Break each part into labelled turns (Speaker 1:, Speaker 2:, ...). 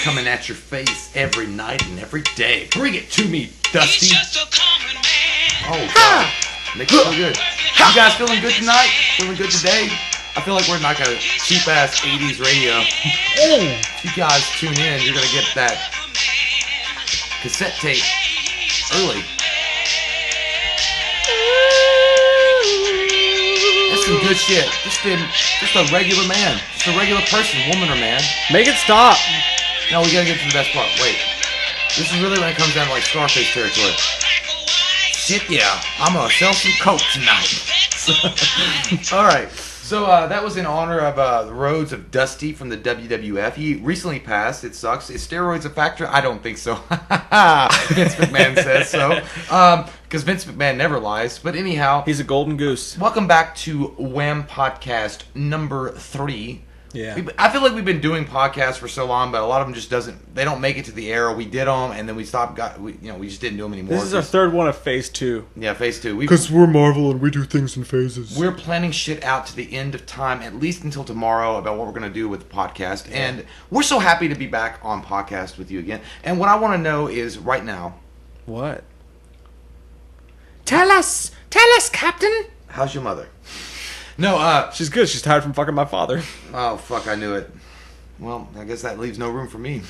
Speaker 1: coming at your face every night and every day. Bring it to me, Dusty. Oh, God. Makes me feel good. You guys feeling good tonight? Feeling good today? I feel like we're in like a cheap-ass 80s radio. If you guys tune in, you're going to get that cassette tape early. That's some good shit. Just a regular man. Just a regular person, woman or man.
Speaker 2: Make it stop.
Speaker 1: No, we gotta get to the best part. Wait. This is really when it comes down to like Scarface territory. Shit, yeah. I'm gonna sell some coke tonight. Alright. So that was in honor of the Rhodes of Dusty from the WWF. He recently passed. It sucks. Is steroids a factor? I don't think so. Vince McMahon says so. Because Vince McMahon never lies. But anyhow.
Speaker 2: He's a golden goose.
Speaker 1: Welcome back to Wham Podcast number 3.
Speaker 2: Yeah.
Speaker 1: I feel like we've been doing podcasts for so long, but a lot of them just they don't make it to the air. We did them, and then we stopped. We just didn't do them anymore.
Speaker 2: This is our third one of Phase 2.
Speaker 1: Yeah, Phase 2.
Speaker 3: Because we're Marvel and we do things in phases.
Speaker 1: We're planning shit out to the end of time, at least until tomorrow, about what we're going to do with the podcast. Yeah. And we're so happy to be back on podcast with you again. And what I want to know is, right now...
Speaker 2: What?
Speaker 3: Tell us, Captain!
Speaker 1: How's your mother? No,
Speaker 2: she's good. She's tired from fucking my father.
Speaker 1: Oh, fuck, I knew it. Well, I guess that leaves no room for me.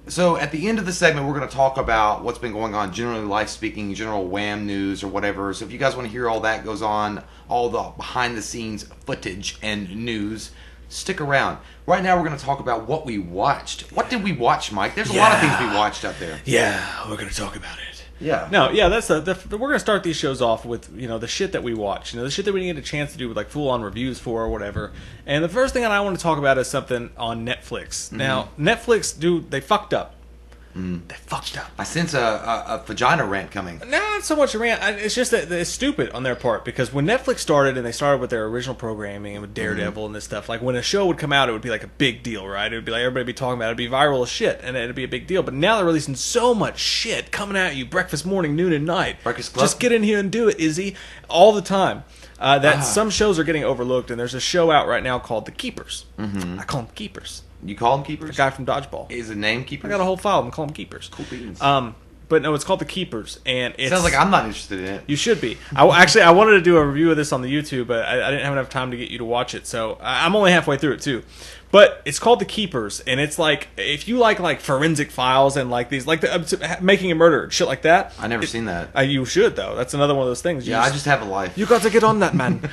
Speaker 1: So, at the end of the segment, we're going to talk about what's been going on, generally life speaking, general Wham news or whatever. So, if you guys want to hear all that goes on, all the behind-the-scenes footage and news, stick around. Right now, we're going to talk about what we watched. What did we watch, Mike? There's a lot of things we watched out there.
Speaker 2: Yeah, we're going to talk about it.
Speaker 1: Yeah.
Speaker 2: No, yeah, that's we're going to start these shows off with, the shit that we watch. The shit that we didn't get a chance to do with, like, full-on reviews for or whatever. And the first thing that I want to talk about is something on Netflix. Mm-hmm. Now, Netflix, they fucked up. They fucked up.
Speaker 1: I sense a vagina rant coming.
Speaker 2: Not so much a rant. It's just that it's stupid on their part. Because when Netflix started, and they started with their original programming and with Daredevil and this stuff, like when a show would come out, it would be like a big deal, right? It would be like everybody would be talking about it. It would be viral as shit, and it would be a big deal. But now they're releasing so much shit coming at you, breakfast, morning, noon, and night.
Speaker 1: Breakfast Club?
Speaker 2: Just get in here and do it, Izzy. All the time. That some shows are getting overlooked, and there's a show out right now called The Keepers. Mm-hmm. I call them Keepers.
Speaker 1: You call them Keepers?
Speaker 2: The guy from Dodgeball.
Speaker 1: Is the name Keepers?
Speaker 2: I got a whole file of them. Call them Keepers.
Speaker 1: Cool beans.
Speaker 2: But no, it's called The Keepers, and it
Speaker 1: sounds like I'm not interested in it.
Speaker 2: You should be. I wanted to do a review of this on the YouTube, but I didn't have enough time to get you to watch it, so I'm only halfway through it too. But it's called The Keepers, and it's like if you like forensic files and like these, like making a murder, shit like that.
Speaker 1: I never seen that.
Speaker 2: You should though. That's another one of those things.
Speaker 1: I just have a life.
Speaker 2: You got to get on that, man.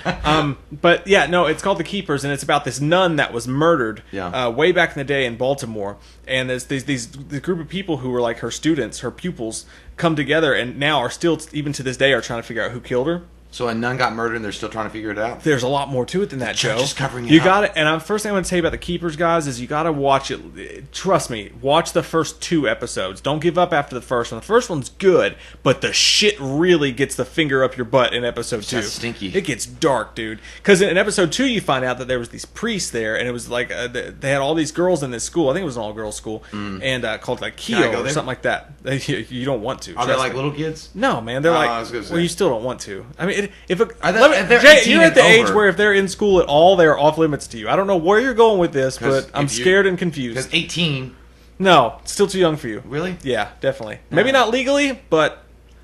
Speaker 2: But yeah, no, it's called The Keepers, and it's about this nun that was murdered way back in the day in Baltimore. And there's this group of people who were like her students, her pupils, come together and now are still, even to this day, are trying to figure out who killed her.
Speaker 1: So a nun got murdered and they're still trying to figure it out?
Speaker 2: There's a lot more to it than that, Joe.
Speaker 1: Just covering it
Speaker 2: You
Speaker 1: up.
Speaker 2: got it. And first thing I'm going to tell you about The Keepers, guys, is you got to watch it. Trust me, watch the first 2 episodes. Don't give up after the first one. The first one's good, but the shit really gets the finger up your butt in episode 2.
Speaker 1: That's stinky.
Speaker 2: It gets dark, dude. Because in episode 2, you find out that there was these priests there, and it was like they had all these girls in this school. I think it was an all-girls school, and called like Keo or something like that. You don't want to.
Speaker 1: Are they like little kids?
Speaker 2: No, man. They're
Speaker 1: I was gonna say.
Speaker 2: well, you still don't want to. I mean,
Speaker 1: You're
Speaker 2: at the age where if they're in school at all, they're off limits to you. I don't know where you're going with this, but I'm scared and confused.
Speaker 1: Because 18...
Speaker 2: No, still too young for you.
Speaker 1: Really?
Speaker 2: Yeah, definitely. Maybe not legally, but...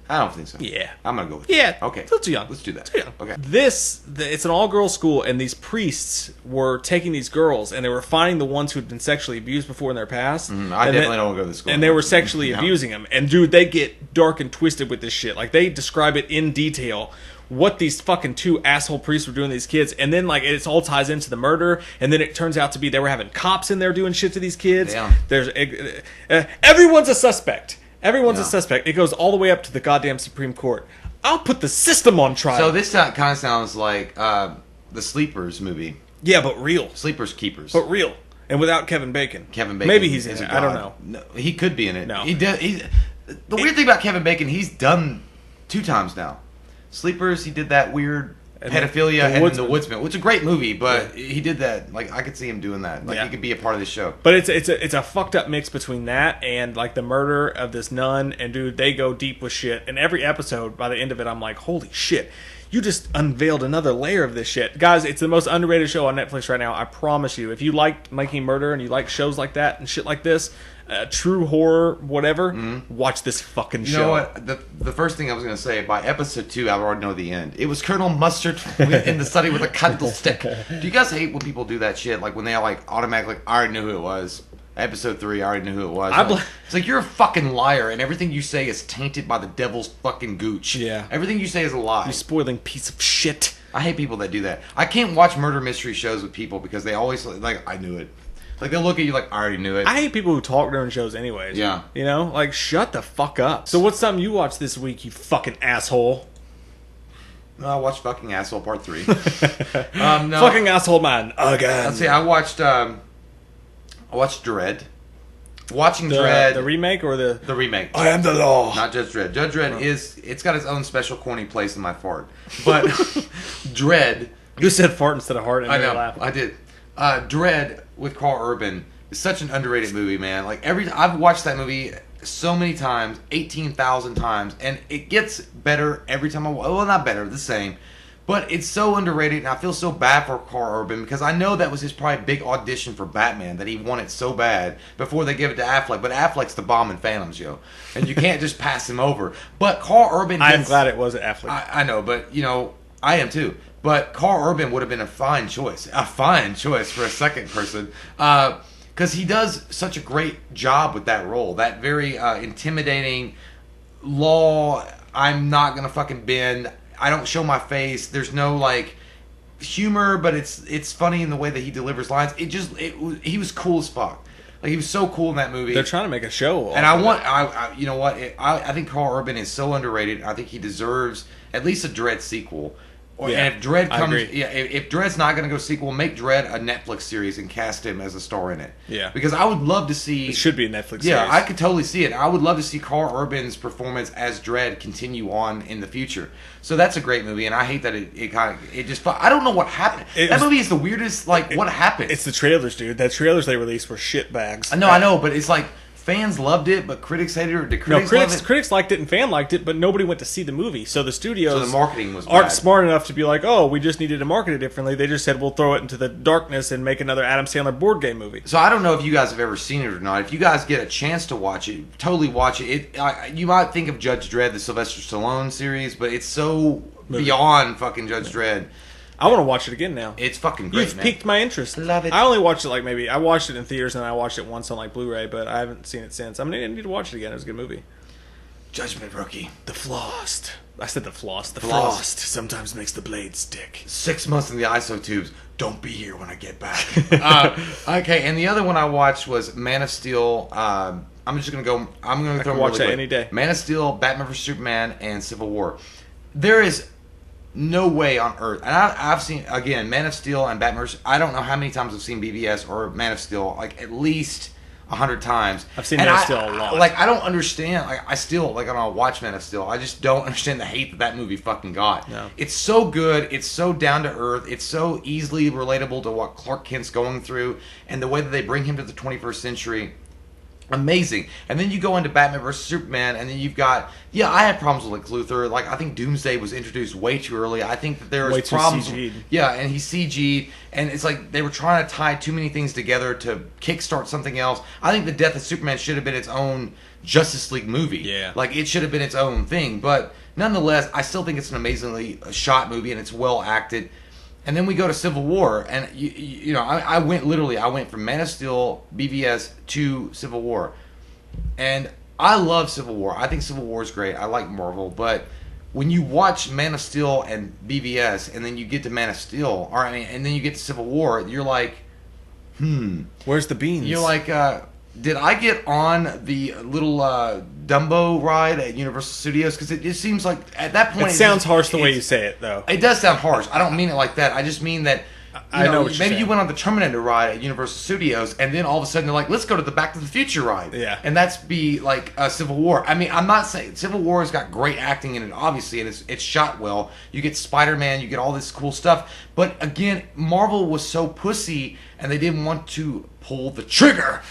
Speaker 1: I don't think so.
Speaker 2: Yeah.
Speaker 1: I'm going to go with it.
Speaker 2: Yeah.
Speaker 1: Okay.
Speaker 2: Still too young.
Speaker 1: Let's do that.
Speaker 2: Too young.
Speaker 1: Okay.
Speaker 2: It's an all-girls school, and these priests were taking these girls, and they were finding the ones who had been sexually abused before in their past.
Speaker 1: I definitely don't want to go to this school.
Speaker 2: And they were sexually abusing them. And, dude, they get dark and twisted with this shit. Like, they describe it in detail what these fucking 2 asshole priests were doing to these kids, and then like it all ties into the murder, and then it turns out to be they were having cops in there doing shit to these kids.
Speaker 1: Damn.
Speaker 2: There's everyone's a suspect. Everyone's a suspect. It goes all the way up to the goddamn Supreme Court. I'll put the system on trial.
Speaker 1: So this kind of sounds like the Sleepers movie.
Speaker 2: Yeah, but real.
Speaker 1: Sleepers Keepers.
Speaker 2: But real. And without Kevin Bacon.
Speaker 1: Kevin Bacon.
Speaker 2: Maybe he's in it. I don't know.
Speaker 1: No, he could be in it.
Speaker 2: No.
Speaker 1: The weird thing about Kevin Bacon, he's done 2 times now. Sleepers, he did that weird pedophilia and then
Speaker 2: Woodsman.
Speaker 1: The Woodsman. It's a great movie, but he did that. Like, I could see him doing that. Like, he could be a part of this show.
Speaker 2: But it's a fucked up mix between that and like the murder of this nun. And dude, they go deep with shit. And every episode, by the end of it, I'm like, holy shit. You just unveiled another layer of this shit. Guys, it's the most underrated show on Netflix right now. I promise you. If you like making murder and you like shows like that and shit like this, true horror, whatever, watch this fucking show.
Speaker 1: You know what? The first thing I was going to say, by episode 2, I already know the end. It was Colonel Mustard in the study with a candlestick. Do you guys hate when people do that shit? Like when they like automatically, I already knew who it was. Episode 3, I already knew who it was. It's like, you're a fucking liar, and everything you say is tainted by the devil's fucking gooch.
Speaker 2: Yeah.
Speaker 1: Everything you say is a lie.
Speaker 2: You spoiling piece of shit.
Speaker 1: I hate people that do that. I can't watch murder mystery shows with people because they always, like, I knew it. Like, they'll look at you like, I already knew it.
Speaker 2: I hate people who talk during shows anyways.
Speaker 1: Yeah.
Speaker 2: You know? Like, shut the fuck up. So what's something you watched this week, you fucking asshole?
Speaker 1: No, I watched fucking Asshole Part 3. No.
Speaker 2: Fucking asshole man. Again.
Speaker 1: Let's see, I watched DREDD. Watching DREDD.
Speaker 2: The remake or the
Speaker 1: remake.
Speaker 2: I am the law.
Speaker 1: Not Judge Dredd. Judge Dredd it's got its own special corny place in my fart. But DREDD.
Speaker 2: You said fart instead of heart and
Speaker 1: I know.
Speaker 2: laugh.
Speaker 1: I did. DREDD with Carl Urban is such an underrated movie, man. Like I've watched that movie so many times, 18,000 times, and it gets better every time I watch. Well, not better, the same. But it's so underrated, and I feel so bad for Carl Urban because I know that was his probably big audition for Batman that he wanted so bad before they give it to Affleck. But Affleck's the bomb in Phantoms, yo, and you can't just pass him over. But Carl Urban,
Speaker 2: I am glad it wasn't Affleck.
Speaker 1: I know, but you know, I am too. But Carl Urban would have been a fine choice for a second person. Because he does such a great job with that role. That very intimidating law, I'm not going to fucking bend. I don't show my face. There's no, like, humor, but it's funny in the way that he delivers lines. He was cool as fuck. Like, he was so cool in that movie.
Speaker 2: They're trying to make a show.
Speaker 1: And I you know what? I think Carl Urban is so underrated. I think he deserves at least a DREDD sequel. And if DREDD comes, if DREDD's not going to go sequel, make DREDD a Netflix series and cast him as a star in it.
Speaker 2: Yeah,
Speaker 1: because I would love to see.
Speaker 2: It should be a Netflix.
Speaker 1: Yeah,
Speaker 2: series.
Speaker 1: I could totally see it. I would love to see Carl Urban's performance as DREDD continue on in the future. So that's a great movie, and I hate that it just. I don't know what happened. That movie is the weirdest. Like, what happened?
Speaker 2: It's the trailers, dude. The trailers they released were shit bags.
Speaker 1: I know, but it's like. Fans loved it, but critics hated it. Did critics love it?
Speaker 2: Critics liked it and fan liked it, but nobody went to see the movie. So the studios
Speaker 1: the marketing was
Speaker 2: aren't
Speaker 1: bad.
Speaker 2: smart enough to be like, oh, we just needed to market it differently. They just said, we'll throw it into the darkness and make another Adam Sandler board game movie.
Speaker 1: So I don't know if you guys have ever seen it or not. If you guys get a chance to watch it, totally watch it. You might think of Judge Dredd, the Sylvester Stallone series, but it's so beyond fucking Judge Dredd.
Speaker 2: I want to watch it again now.
Speaker 1: It's fucking great,
Speaker 2: You've
Speaker 1: man.
Speaker 2: piqued my interest.
Speaker 1: Love it.
Speaker 2: I only watched it I watched it in theaters and I watched it once on like Blu-ray, but I haven't seen it since. I need to watch it again. It was a good movie.
Speaker 1: Judgment Rookie.
Speaker 2: The Flossed. I said the Flossed. The
Speaker 1: Flossed.
Speaker 2: Frost sometimes makes the blade stick.
Speaker 1: 6 months in the ISO tubes. Don't be here when I get back. Okay, and the other one I watched was Man of Steel. I'm just gonna go. I'm gonna throw them
Speaker 2: watch
Speaker 1: really
Speaker 2: that
Speaker 1: quick.
Speaker 2: any day.
Speaker 1: Man of Steel, Batman vs Superman, and Civil War. There is no way on earth, and I've seen, again, Man of Steel and Batman vs. I don't know how many times I've seen BVS or Man of Steel, like at least 100 times.
Speaker 2: I've seen Man of Steel a lot.
Speaker 1: Like, I don't understand. Like, I still, like, I'm gonna watch Man of Steel. I just don't understand the hate that movie fucking got.
Speaker 2: No.
Speaker 1: It's so good. It's so down to earth. It's so easily relatable to what Clark Kent's going through, and the way that they bring him to the 21st century. Amazing. And then you go into Batman vs Superman, and then you've got, I had problems with Lex Luthor. Like, I think Doomsday was introduced way too early. I think that there was
Speaker 2: Way too
Speaker 1: problems.
Speaker 2: CG'd.
Speaker 1: Yeah, and he's CG'd, and it's like they were trying to tie too many things together to kickstart something else. I think the Death of Superman should have been its own Justice League movie.
Speaker 2: Yeah.
Speaker 1: Like, it should have been its own thing. But nonetheless, I still think it's an amazingly shot movie, and it's well acted. And then we go to Civil War, and I went from Man of Steel, BVS, to Civil War. And I love Civil War. I think Civil War is great. I like Marvel, but when you watch Man of Steel and BVS, and then you get to Man of Steel, and then you get to Civil War, you're like,
Speaker 2: Where's the beans?
Speaker 1: You're like, did I get on the little Dumbo ride at Universal Studios? Because it just seems like at that point,
Speaker 2: It sounds harsh the way you say it, though.
Speaker 1: It does sound harsh. I don't mean it like that. I just mean that
Speaker 2: I know what you're
Speaker 1: maybe
Speaker 2: saying.
Speaker 1: you went on the Terminator ride at Universal Studios, and then all of a sudden they're like, let's go to the Back to the Future ride.
Speaker 2: Yeah.
Speaker 1: And that's be like Civil War. I mean, I'm not saying Civil War has got great acting in it, obviously, and it's shot well. You get Spider-Man, you get all this cool stuff. But again, Marvel was so pussy, and they didn't want to pull the trigger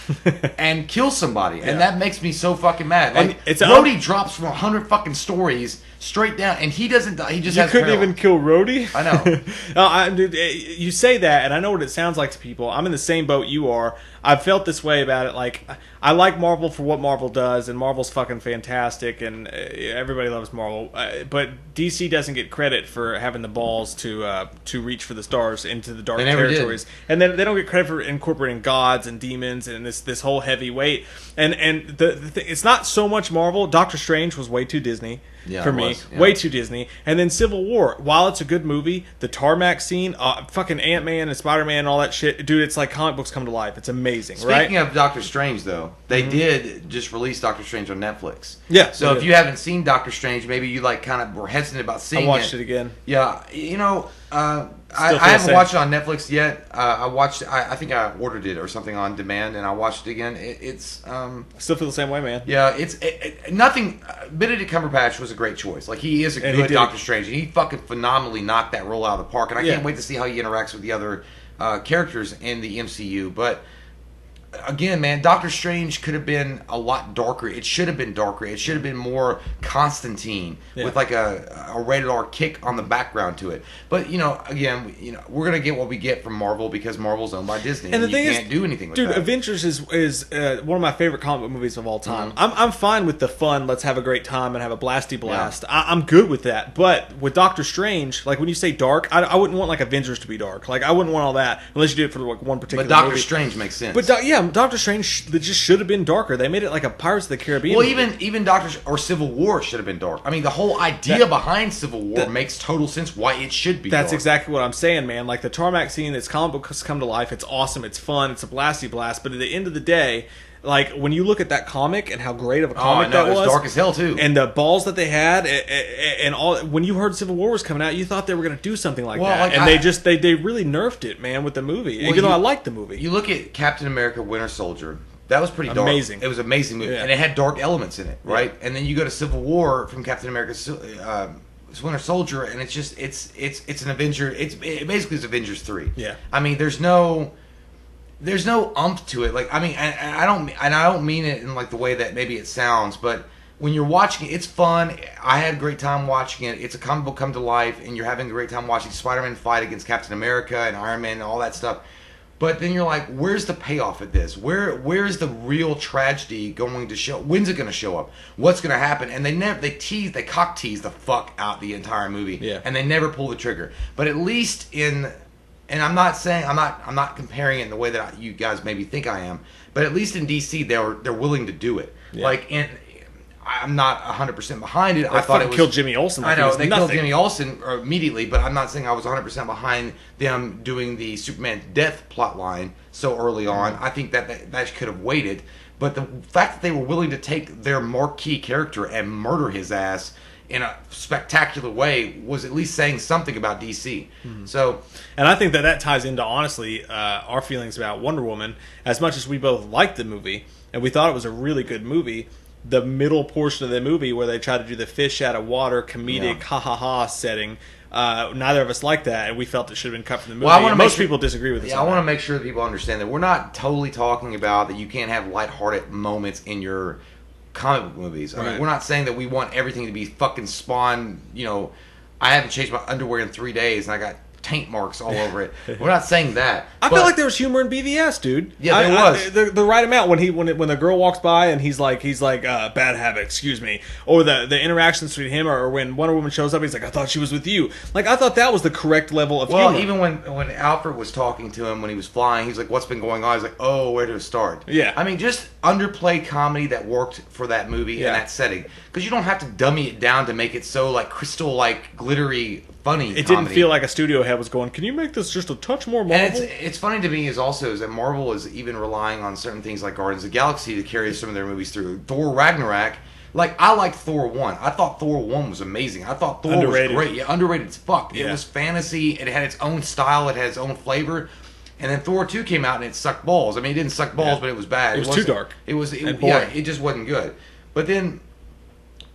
Speaker 1: and kill somebody, and that makes me so fucking mad. Like, Rhodey drops from 100 fucking stories straight down, and he doesn't die. He just
Speaker 2: You
Speaker 1: has
Speaker 2: couldn't
Speaker 1: parallel.
Speaker 2: even kill Rhodey?
Speaker 1: I know.
Speaker 2: Dude, you say that, and I know what it sounds like to people. I'm in the same boat you are. I've felt this way about it. Like, I like Marvel for what Marvel does, and Marvel's fucking fantastic, and everybody loves Marvel. But DC doesn't get credit for having the balls to reach for the stars into the dark
Speaker 1: They never
Speaker 2: territories, and then they don't get credit for incorporating gods and demons and this whole heavy weight. And it's not so much Marvel. Doctor Strange was way too Disney. For me, way too Disney. And then Civil War, while it's a good movie, the tarmac scene, fucking Ant-Man and Spider-Man and all that shit, dude, it's like comic books come to life. It's amazing, right?
Speaker 1: Speaking of Doctor Strange, though, they did just release Doctor Strange on Netflix.
Speaker 2: Yeah.
Speaker 1: So if you haven't seen Doctor Strange, maybe you like kind of were hesitant about seeing it.
Speaker 2: I watched it again.
Speaker 1: Yeah, you know, I
Speaker 2: feel the
Speaker 1: haven't
Speaker 2: same.
Speaker 1: watched it on Netflix yet. I think I ordered it or something on demand, and I watched it again. It's
Speaker 2: I still feel the same way, man.
Speaker 1: yeah, it's nothing. Benedict Cumberbatch was a great choice. Like, he is a
Speaker 2: And he
Speaker 1: good
Speaker 2: did.
Speaker 1: Doctor Strange, and he fucking phenomenally knocked that role out of the park. And I
Speaker 2: Yeah.
Speaker 1: can't wait to see how he interacts with the other characters in the MCU. But again, man, Doctor Strange could have been a lot darker. It should have been darker. It should have been more Constantine with like a rated R kick on the background to it. But again, we're gonna get what we get from Marvel because Marvel's owned by Disney,
Speaker 2: And the thing
Speaker 1: you
Speaker 2: is,
Speaker 1: can't do anything with
Speaker 2: dude,
Speaker 1: that.
Speaker 2: Avengers is one of my favorite comic book movies of all time.
Speaker 1: Mm-hmm.
Speaker 2: I'm fine with the fun. Let's have a great time and have a blasty blast. I'm good with that. But with Doctor Strange, like when you say dark, I wouldn't want like Avengers to be dark. Like I wouldn't want all that unless you do it for like one particular.
Speaker 1: But Doctor
Speaker 2: movie.
Speaker 1: Strange makes sense.
Speaker 2: But Doctor Strange just should have been darker. They made it like a Pirates of the Caribbean.
Speaker 1: Well,
Speaker 2: movie.
Speaker 1: even Civil War should have been dark. I mean, the whole idea behind Civil War makes total sense why it should be.
Speaker 2: That's
Speaker 1: dark.
Speaker 2: exactly what I'm saying, man. Like the tarmac scene, it's comic books come to life. It's awesome. It's fun. It's a blasty blast. But at the end of the day, like when you look at that comic and how great of a comic
Speaker 1: no,
Speaker 2: that
Speaker 1: it was dark as hell too.
Speaker 2: and the balls that they had, and all. When you heard Civil War was coming out, you thought they were going to do something like
Speaker 1: Well,
Speaker 2: that,
Speaker 1: like
Speaker 2: and they really nerfed it, man, with the movie.
Speaker 1: Well,
Speaker 2: Even though I liked the movie,
Speaker 1: You look at Captain America: Winter Soldier. That was pretty dark.
Speaker 2: Amazing.
Speaker 1: It was an amazing movie,
Speaker 2: Yeah.
Speaker 1: and it had dark elements in it, right? And then you go to Civil War from Captain America: Winter Soldier, and it's just it's an Avenger. It basically is Avengers 3.
Speaker 2: Yeah.
Speaker 1: I mean, there's no umph to it. Like, I mean, and I don't mean it in like the way that maybe it sounds, but when you're watching it, it's fun. I had a great time watching it. It's a comic book come to life, and you're having a great time watching Spider-Man fight against Captain America and Iron Man and all that stuff. But then you're like, where's the payoff at this? Where's the real tragedy going to show? When's it going to show up? What's going to happen? And they cock tease the fuck out the entire movie.
Speaker 2: Yeah.
Speaker 1: And they never pull the trigger. But at least and I'm not saying I'm not comparing it in the way that you guys maybe think I am. But at least in DC, they're willing to do it.
Speaker 2: Yeah.
Speaker 1: Like I'm not 100% behind it.
Speaker 2: I thought it killed Jimmy Olsen.
Speaker 1: I
Speaker 2: Like he
Speaker 1: know
Speaker 2: was
Speaker 1: they
Speaker 2: nothing.
Speaker 1: killed Jimmy Olsen immediately, but I'm not saying I was 100% behind them doing the Superman death plot line so early on. I think that could have waited. But the fact that they were willing to take their marquee character and murder his ass in a spectacular way was at least saying something about DC. So,
Speaker 2: And I think that ties into, honestly, our feelings about Wonder Woman. As much as we both liked the movie, and we thought it was a really good movie, the middle portion of the movie where they try to do the fish out of water comedic ha-ha-ha setting, neither of us liked that, and we felt it should have been cut from the movie.
Speaker 1: Well, I wanna
Speaker 2: And
Speaker 1: make
Speaker 2: most
Speaker 1: sure-
Speaker 2: people disagree with us.
Speaker 1: yeah, I want to make sure that people understand that we're not totally talking about that you can't have lighthearted moments in your comic book movies. I mean,
Speaker 2: Right.
Speaker 1: we're not saying that we want everything to be fucking Spawn. I haven't changed my underwear in 3 days and I got taint marks all over it. We're not saying that.
Speaker 2: I feel like there was humor in BVS, dude.
Speaker 1: Yeah, there was.
Speaker 2: The right amount when the girl walks by and he's like bad habit, excuse me, or the interactions between him, or when Wonder Woman shows up, he's like, I thought she was with you. Like, I thought that was the correct level of
Speaker 1: Well,
Speaker 2: humor.
Speaker 1: even when Alfred was talking to him when he was flying, he's like, "What's been going on?" He's like, "Oh, where to start?"
Speaker 2: Yeah.
Speaker 1: I mean, just underplayed comedy that worked for that movie
Speaker 2: Yeah.
Speaker 1: and that setting, because you don't have to dummy it down to make it so like crystal, like glittery, funny.
Speaker 2: It
Speaker 1: comedy.
Speaker 2: didn't feel like a studio head was going, can you make this just a touch more
Speaker 1: And
Speaker 2: Marvel?
Speaker 1: it's funny to me is that Marvel is even relying on certain things like Guardians of the Galaxy to carry some of their movies through. Thor Ragnarok Like, I liked Thor 1. I thought Thor 1 was amazing. I thought Thor
Speaker 2: Underrated.
Speaker 1: was great. Yeah, underrated as fuck. It
Speaker 2: Yeah.
Speaker 1: was fantasy. It had its own style. It had its own flavor. And then Thor 2 came out and it sucked balls. I mean, it didn't suck balls,
Speaker 2: Yeah.
Speaker 1: but it was bad.
Speaker 2: It was
Speaker 1: wasn't-
Speaker 2: too dark
Speaker 1: It was,
Speaker 2: and
Speaker 1: yeah,
Speaker 2: boring.
Speaker 1: it just wasn't good. But then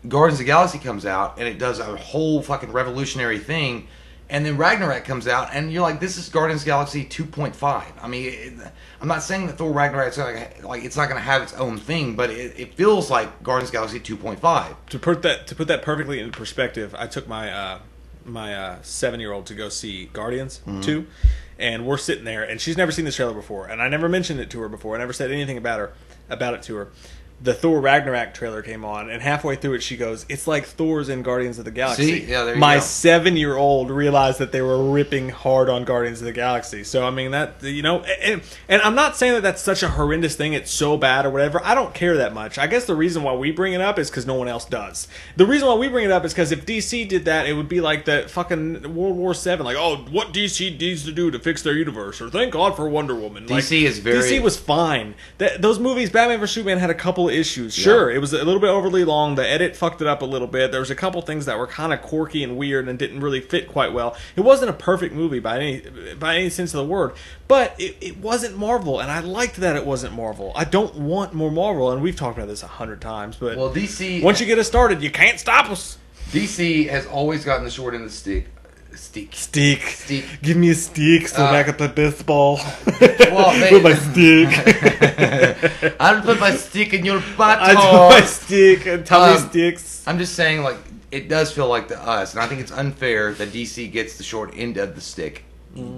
Speaker 1: Guardians of the Galaxy comes out and it does a whole fucking revolutionary thing. And then Ragnarok comes out, and you're like, "This is Guardians of the Galaxy 2.5." I mean, I'm not saying that Thor Ragnarok's like it's not going to have its own thing, but it feels like Guardians of the Galaxy 2.5.
Speaker 2: To put that perfectly into perspective, I took my my 7-year-old to go see Guardians 2, and we're sitting there, and she's never seen this trailer before, and I never mentioned it to her before. I never said anything about it to her. The Thor Ragnarok trailer came on, and halfway through it, she goes, "It's like Thor's in Guardians of the Galaxy."
Speaker 1: See? Yeah, there you
Speaker 2: My
Speaker 1: go.
Speaker 2: 7-year-old realized that they were ripping hard on Guardians of the Galaxy. So, I mean, that, you know, and I'm not saying that that's such a horrendous thing, it's so bad or whatever. I don't care that much. I guess the reason why we bring it up is because no one else does. The reason why we bring it up is because if DC did that, it would be like the fucking World War VII. Like, oh, what DC needs to do to fix their universe, or thank God for Wonder Woman.
Speaker 1: DC is very-
Speaker 2: DC was fine. Those movies, Batman vs. Superman, had a couple of issues. Sure, it was a little bit overly long. The edit fucked it up a little bit. There was a couple things that were kind of quirky and weird and didn't really fit quite well. It wasn't a perfect movie by any sense of the word, but it wasn't Marvel, and I liked that it wasn't Marvel. I don't want more Marvel, and we've talked about this 100 times, but
Speaker 1: Well, DC
Speaker 2: once you get us started, you can't stop us.
Speaker 1: DC has always gotten the short end of the stick.
Speaker 2: Steak. Give me a steak so I can play baseball.
Speaker 1: Well,
Speaker 2: With my stick.
Speaker 1: I'll put my stick in your butt.
Speaker 2: I do my stick and tummy sticks.
Speaker 1: I'm just saying, like, it does feel like to us, and I think it's unfair that DC gets the short end of the stick.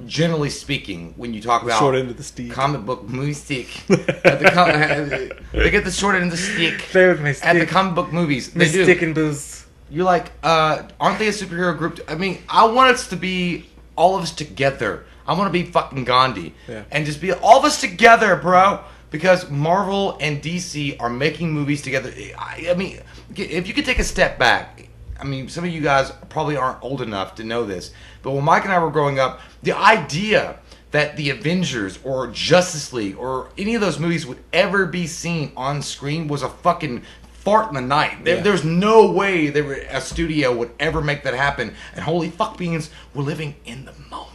Speaker 1: Generally speaking, when you talk about
Speaker 2: Short end of the stick.
Speaker 1: comic book movie stick, they get the short end of the stick
Speaker 2: Play with my stick.
Speaker 1: at the comic book movies. They do.
Speaker 2: Stick and booze.
Speaker 1: You're like, aren't they a superhero group? I mean, I want us to be all of us together. I want to be fucking Gandhi.
Speaker 2: Yeah.
Speaker 1: And just be all of us together, bro. Because Marvel and DC are making movies together. I mean, if you could take a step back, I mean, some of you guys probably aren't old enough to know this, but when Mike and I were growing up, the idea that the Avengers or Justice League or any of those movies would ever be seen on screen was a fucking fart in the night. There's no way a studio would ever make that happen. And holy fuck beans, we're living in the moment.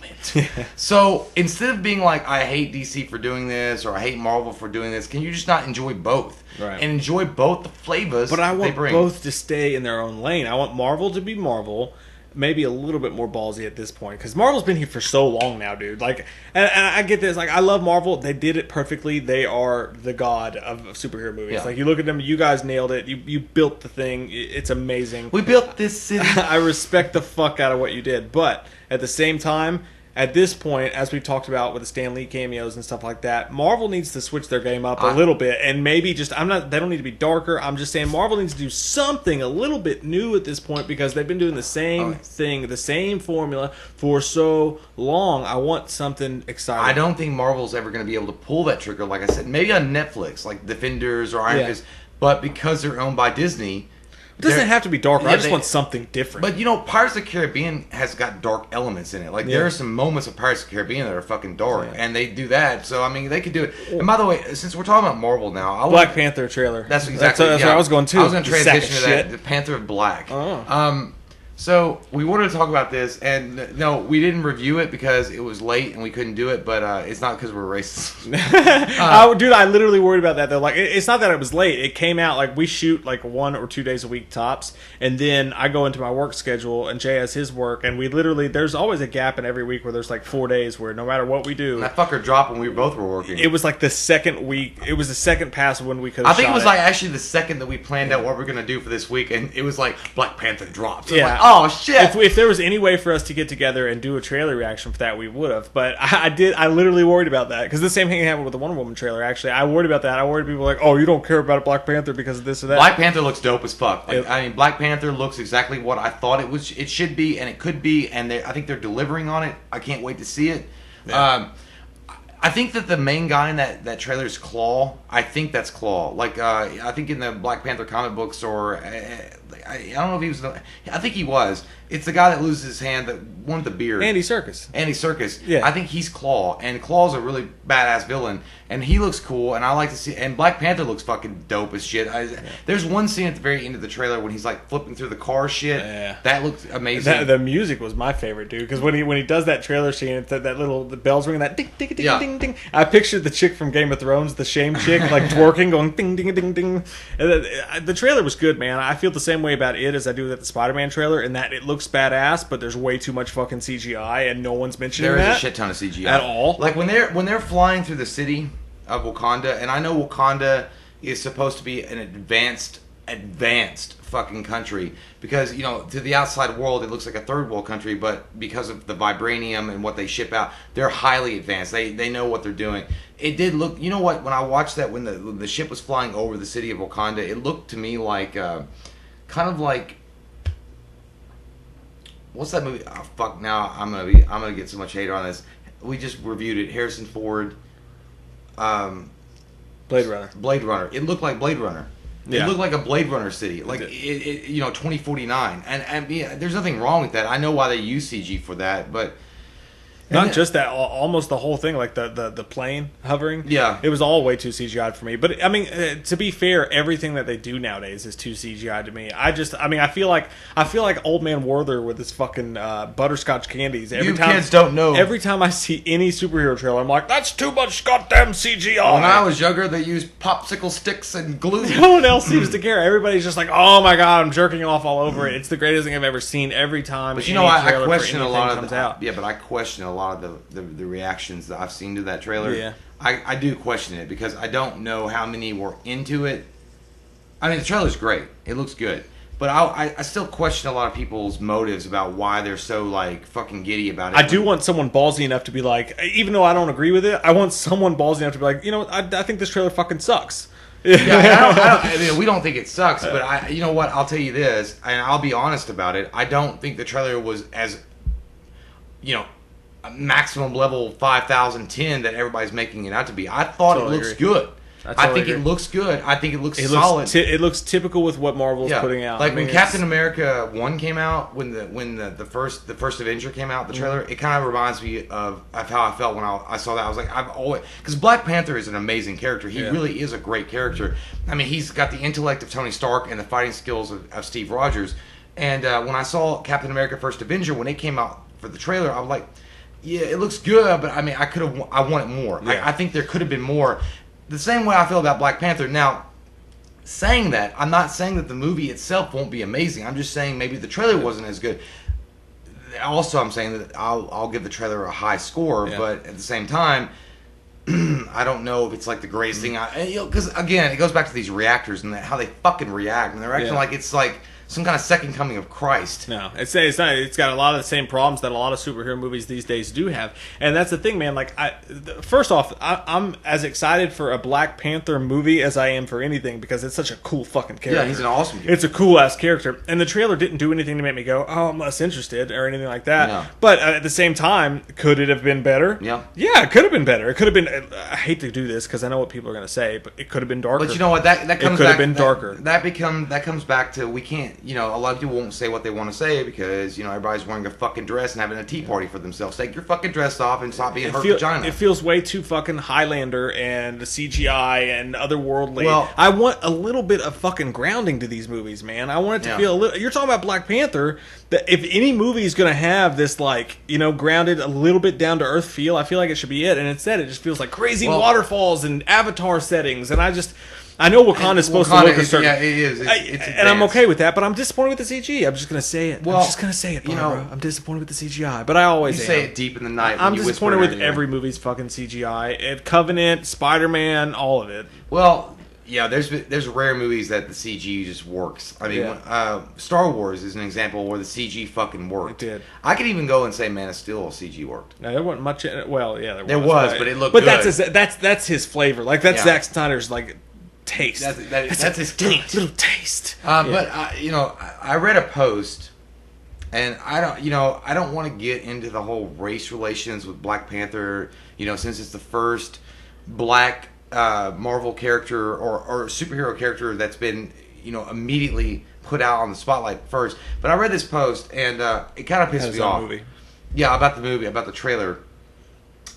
Speaker 1: So instead of being like, I hate DC for doing this or I hate Marvel for doing this, can you just not enjoy both?
Speaker 2: Right.
Speaker 1: And enjoy both the flavors
Speaker 2: But I
Speaker 1: they
Speaker 2: want
Speaker 1: bring.
Speaker 2: both to stay in their own lane. I want Marvel to be Marvel, maybe a little bit more ballsy at this point, because Marvel's been here for so long now, dude. Like, and I get this. Like, I love Marvel. They did it perfectly. They are the god of superhero movies.
Speaker 1: Yeah.
Speaker 2: Like, you look at them, you guys nailed it. You built the thing. It's amazing.
Speaker 1: We built this city.
Speaker 2: I respect the fuck out of what you did, but at the same time, at this point, as we've talked about with the Stan Lee cameos and stuff like that, Marvel needs to switch their game up a little bit, and maybe just they don't need to be darker. I'm just saying Marvel needs to do something a little bit new at this point, because they've been doing the same thing, the same formula for so long. I want something exciting.
Speaker 1: I don't think Marvel's ever going to be able to pull that trigger, like I said, maybe on Netflix, like Defenders or Iron Fist, but because they're owned by Disney.
Speaker 2: It doesn't have to be darker.
Speaker 1: Yeah,
Speaker 2: I just want something different.
Speaker 1: But, you know, Pirates of the Caribbean has got dark elements in it. Like, there are some moments of Pirates of the Caribbean that are fucking dark, and they do that. So, I mean, they could do it. And by the way, since we're talking about Marvel now,
Speaker 2: Black Panther trailer.
Speaker 1: That's exactly
Speaker 2: That's where I was going too.
Speaker 1: I was going to
Speaker 2: You sack of
Speaker 1: transition to that.
Speaker 2: shit.
Speaker 1: The Panther of Black.
Speaker 2: Oh.
Speaker 1: So we wanted to talk about this, and no, we didn't review it because it was late and we couldn't do it. But it's not because we're racist.
Speaker 2: Dude, I literally worried about that though. Like, it's not that it was late. It came out like we shoot like 1 or 2 days a week tops, and then I go into my work schedule, and Jay has his work, and we literally there's always a gap in every week where there's like 4 days where no matter what we do,
Speaker 1: That fucker dropped when we both were working.
Speaker 2: it was like the second week. It was the second pass when we could.
Speaker 1: I think it was like actually the second that we planned out what we're gonna do for this week, and it was like Black Panther dropped. So
Speaker 2: Yeah.
Speaker 1: like, oh shit.
Speaker 2: If there was any way for us to get together and do a trailer reaction for that, we would have. But I literally worried about that, because the same thing happened with the Wonder Woman trailer. Actually, I worried about that. I worried people were like, oh, you don't care about Black Panther because of this or that.
Speaker 1: Black Panther looks dope as fuck. Like,
Speaker 2: Yep.
Speaker 1: I mean, Black Panther looks exactly what I thought it should be, and it could be, and I think they're delivering on it. I can't wait to see it.
Speaker 2: Yeah.
Speaker 1: I think that the main guy in that trailer is Claw. I think that's Claw. Like, I think in the Black Panther comic books or I don't know if he was. I think he was. It's the guy that loses his hand, that one with the beard.
Speaker 2: Andy Serkis.
Speaker 1: Andy Serkis.
Speaker 2: Yeah.
Speaker 1: I think he's Claw, and Claw's a really badass villain, and he looks cool, and I like to see. And Black Panther looks fucking dope as shit. There's one scene at the very end of the trailer when he's like flipping through the car shit.
Speaker 2: Yeah.
Speaker 1: That looks amazing.
Speaker 2: The music was my favorite, dude. Because when he does that trailer scene, it's that little the bells ringing, that ding ding ding
Speaker 1: Yeah.
Speaker 2: ding ding. I pictured the chick from Game of Thrones, the shame chick, like twerking, going ding ding ding ding. And the trailer was good, man. I feel the same way about it as I do with the Spider-Man trailer, in that it looks badass, but there's way too much fucking CGI, and no one's mentioning
Speaker 1: There is
Speaker 2: that
Speaker 1: a shit ton of CGI
Speaker 2: at all.
Speaker 1: Like when they're flying through the city of Wakanda, and I know Wakanda is supposed to be an advanced fucking country, because to the outside world it looks like a third world country, but because of the vibranium and what they ship out, they're highly advanced. They know what they're doing. It did look, when I watched that, when the ship was flying over the city of Wakanda, it looked to me like kind of like, what's that movie? Oh, fuck! Now I'm gonna get so much hate on this. We just reviewed it. Harrison Ford,
Speaker 2: Blade Runner.
Speaker 1: Blade Runner. It looked like Blade Runner.
Speaker 2: Yeah.
Speaker 1: It looked like a Blade Runner city, like 2049. And yeah, there's nothing wrong with that. I know why they use CG for that, but
Speaker 2: Not just that, almost the whole thing, like the plane hovering.
Speaker 1: Yeah.
Speaker 2: It was all way too CGI'd for me. But, I mean, to be fair, everything that they do nowadays is too CGI'd to me. I feel like Old Man Werther with his fucking butterscotch candies.
Speaker 1: Kids don't know.
Speaker 2: Every time I see any superhero trailer, I'm like, that's too much goddamn CGI.
Speaker 1: When I was younger, they used popsicle sticks and glue.
Speaker 2: No one else seems to care. Everybody's just like, oh my god, I'm jerking off all over it. It's the greatest thing I've ever seen every time.
Speaker 1: But
Speaker 2: I
Speaker 1: question a lot of
Speaker 2: comes out.
Speaker 1: Yeah, but I question a lot of the reactions that I've seen to that trailer.
Speaker 2: Yeah.
Speaker 1: I do question it because I don't know how many were into it. I mean, the trailer's great. It looks good. But I still question a lot of people's motives about why they're so, like, fucking giddy about it.
Speaker 2: I do want someone ballsy enough to be like, even though I don't agree with it, I want someone ballsy enough to be like, I think this trailer fucking sucks.
Speaker 1: Yeah, I mean, we don't think it sucks, but you know what? I'll tell you this, and I'll be honest about it. I don't think the trailer was as, a maximum level 5,010 that everybody's making it out to be. I thought
Speaker 2: Totally
Speaker 1: it looks
Speaker 2: agree.
Speaker 1: good. I think
Speaker 2: agree.
Speaker 1: it looks good. I think it looks solid.
Speaker 2: It looks typical with what Marvel's putting out.
Speaker 1: Like when Captain America 1 came out, when the first Avenger came out, the trailer, it kind of reminds me of how I felt when I saw that. I was like, I've always, because Black Panther is an amazing character. He really is a great character. I mean, he's got the intellect of Tony Stark and the fighting skills of Steve Rogers. And when I saw Captain America First Avenger, when it came out for the trailer, I was like, yeah, it looks good, but I mean, I want it more.
Speaker 2: Yeah.
Speaker 1: I think there could have been more. The same way I feel about Black Panther. Now, saying that, I'm not saying that the movie itself won't be amazing. I'm just saying maybe the trailer wasn't as good. Also, I'm saying that I'll give the trailer a high score, but at the same time, I don't know if it's like the greatest thing. Because again, it goes back to these reactors and how they fucking react, and they're acting like it's like some kind of second coming of Christ.
Speaker 2: No, it's not. It's got a lot of the same problems that a lot of superhero movies these days do have, and that's the thing, man. Like, first off, I'm as excited for a Black Panther movie as I am for anything because it's such a cool fucking character.
Speaker 1: Yeah, he's an awesome character.
Speaker 2: It's a cool ass character, and the trailer didn't do anything to make me go, "Oh, I'm less interested" or anything like that.
Speaker 1: No.
Speaker 2: But at the same time, could it have been better?
Speaker 1: Yeah.
Speaker 2: Yeah, it could have been better. It could have been. I hate to do this because I know what people are going to say, but it could have been darker.
Speaker 1: But you know what? That comes.
Speaker 2: It could have
Speaker 1: back,
Speaker 2: been darker.
Speaker 1: That comes back to, we can't. A lot of people won't say what they want to say because everybody's wearing a fucking dress and having a tea party for themselves. Take your fucking dress off and stop being hurt vagina.
Speaker 2: It feels way too fucking Highlander and CGI and otherworldly.
Speaker 1: Well,
Speaker 2: I want a little bit of fucking grounding to these movies, man. I want it to feel a little. You're talking about Black Panther. That if any movie is going to have this, like, grounded, a little bit down to earth feel, I feel like it should be it. And instead, it just feels like crazy waterfalls and Avatar settings. And I know Wakanda's supposed to look a certain...
Speaker 1: Yeah, it is. It's
Speaker 2: and I'm okay with that, but I'm disappointed with the CG. I'm just going to say it.
Speaker 1: Well,
Speaker 2: I'm just going to say it, Barbara. I'm disappointed with the CGI, but I always
Speaker 1: You
Speaker 2: am.
Speaker 1: say it deep in the night.
Speaker 2: I'm
Speaker 1: when you
Speaker 2: disappointed
Speaker 1: whisper
Speaker 2: with
Speaker 1: in your ear.
Speaker 2: every movie's fucking CGI. Covenant, Spider-Man, all of it.
Speaker 1: Well, yeah, there's rare movies that the CG just works. I mean, Star Wars is an example where the CG fucking worked.
Speaker 2: It did.
Speaker 1: I could even go and say Man of Steel CG worked.
Speaker 2: Now, there wasn't much in it. Well, yeah,
Speaker 1: There was, but it looked
Speaker 2: But
Speaker 1: good.
Speaker 2: that's his flavor. Like, that's Zack Snyder's, like, taste.
Speaker 1: That's his taste.
Speaker 2: Little taste.
Speaker 1: But I read a post, and I don't want to get into the whole race relations with Black Panther. Since it's the first black Marvel character or superhero character that's been immediately put out on the spotlight first. But I read this post, and it kind of pissed me off.
Speaker 2: Movie.
Speaker 1: Yeah, about the movie, about the trailer.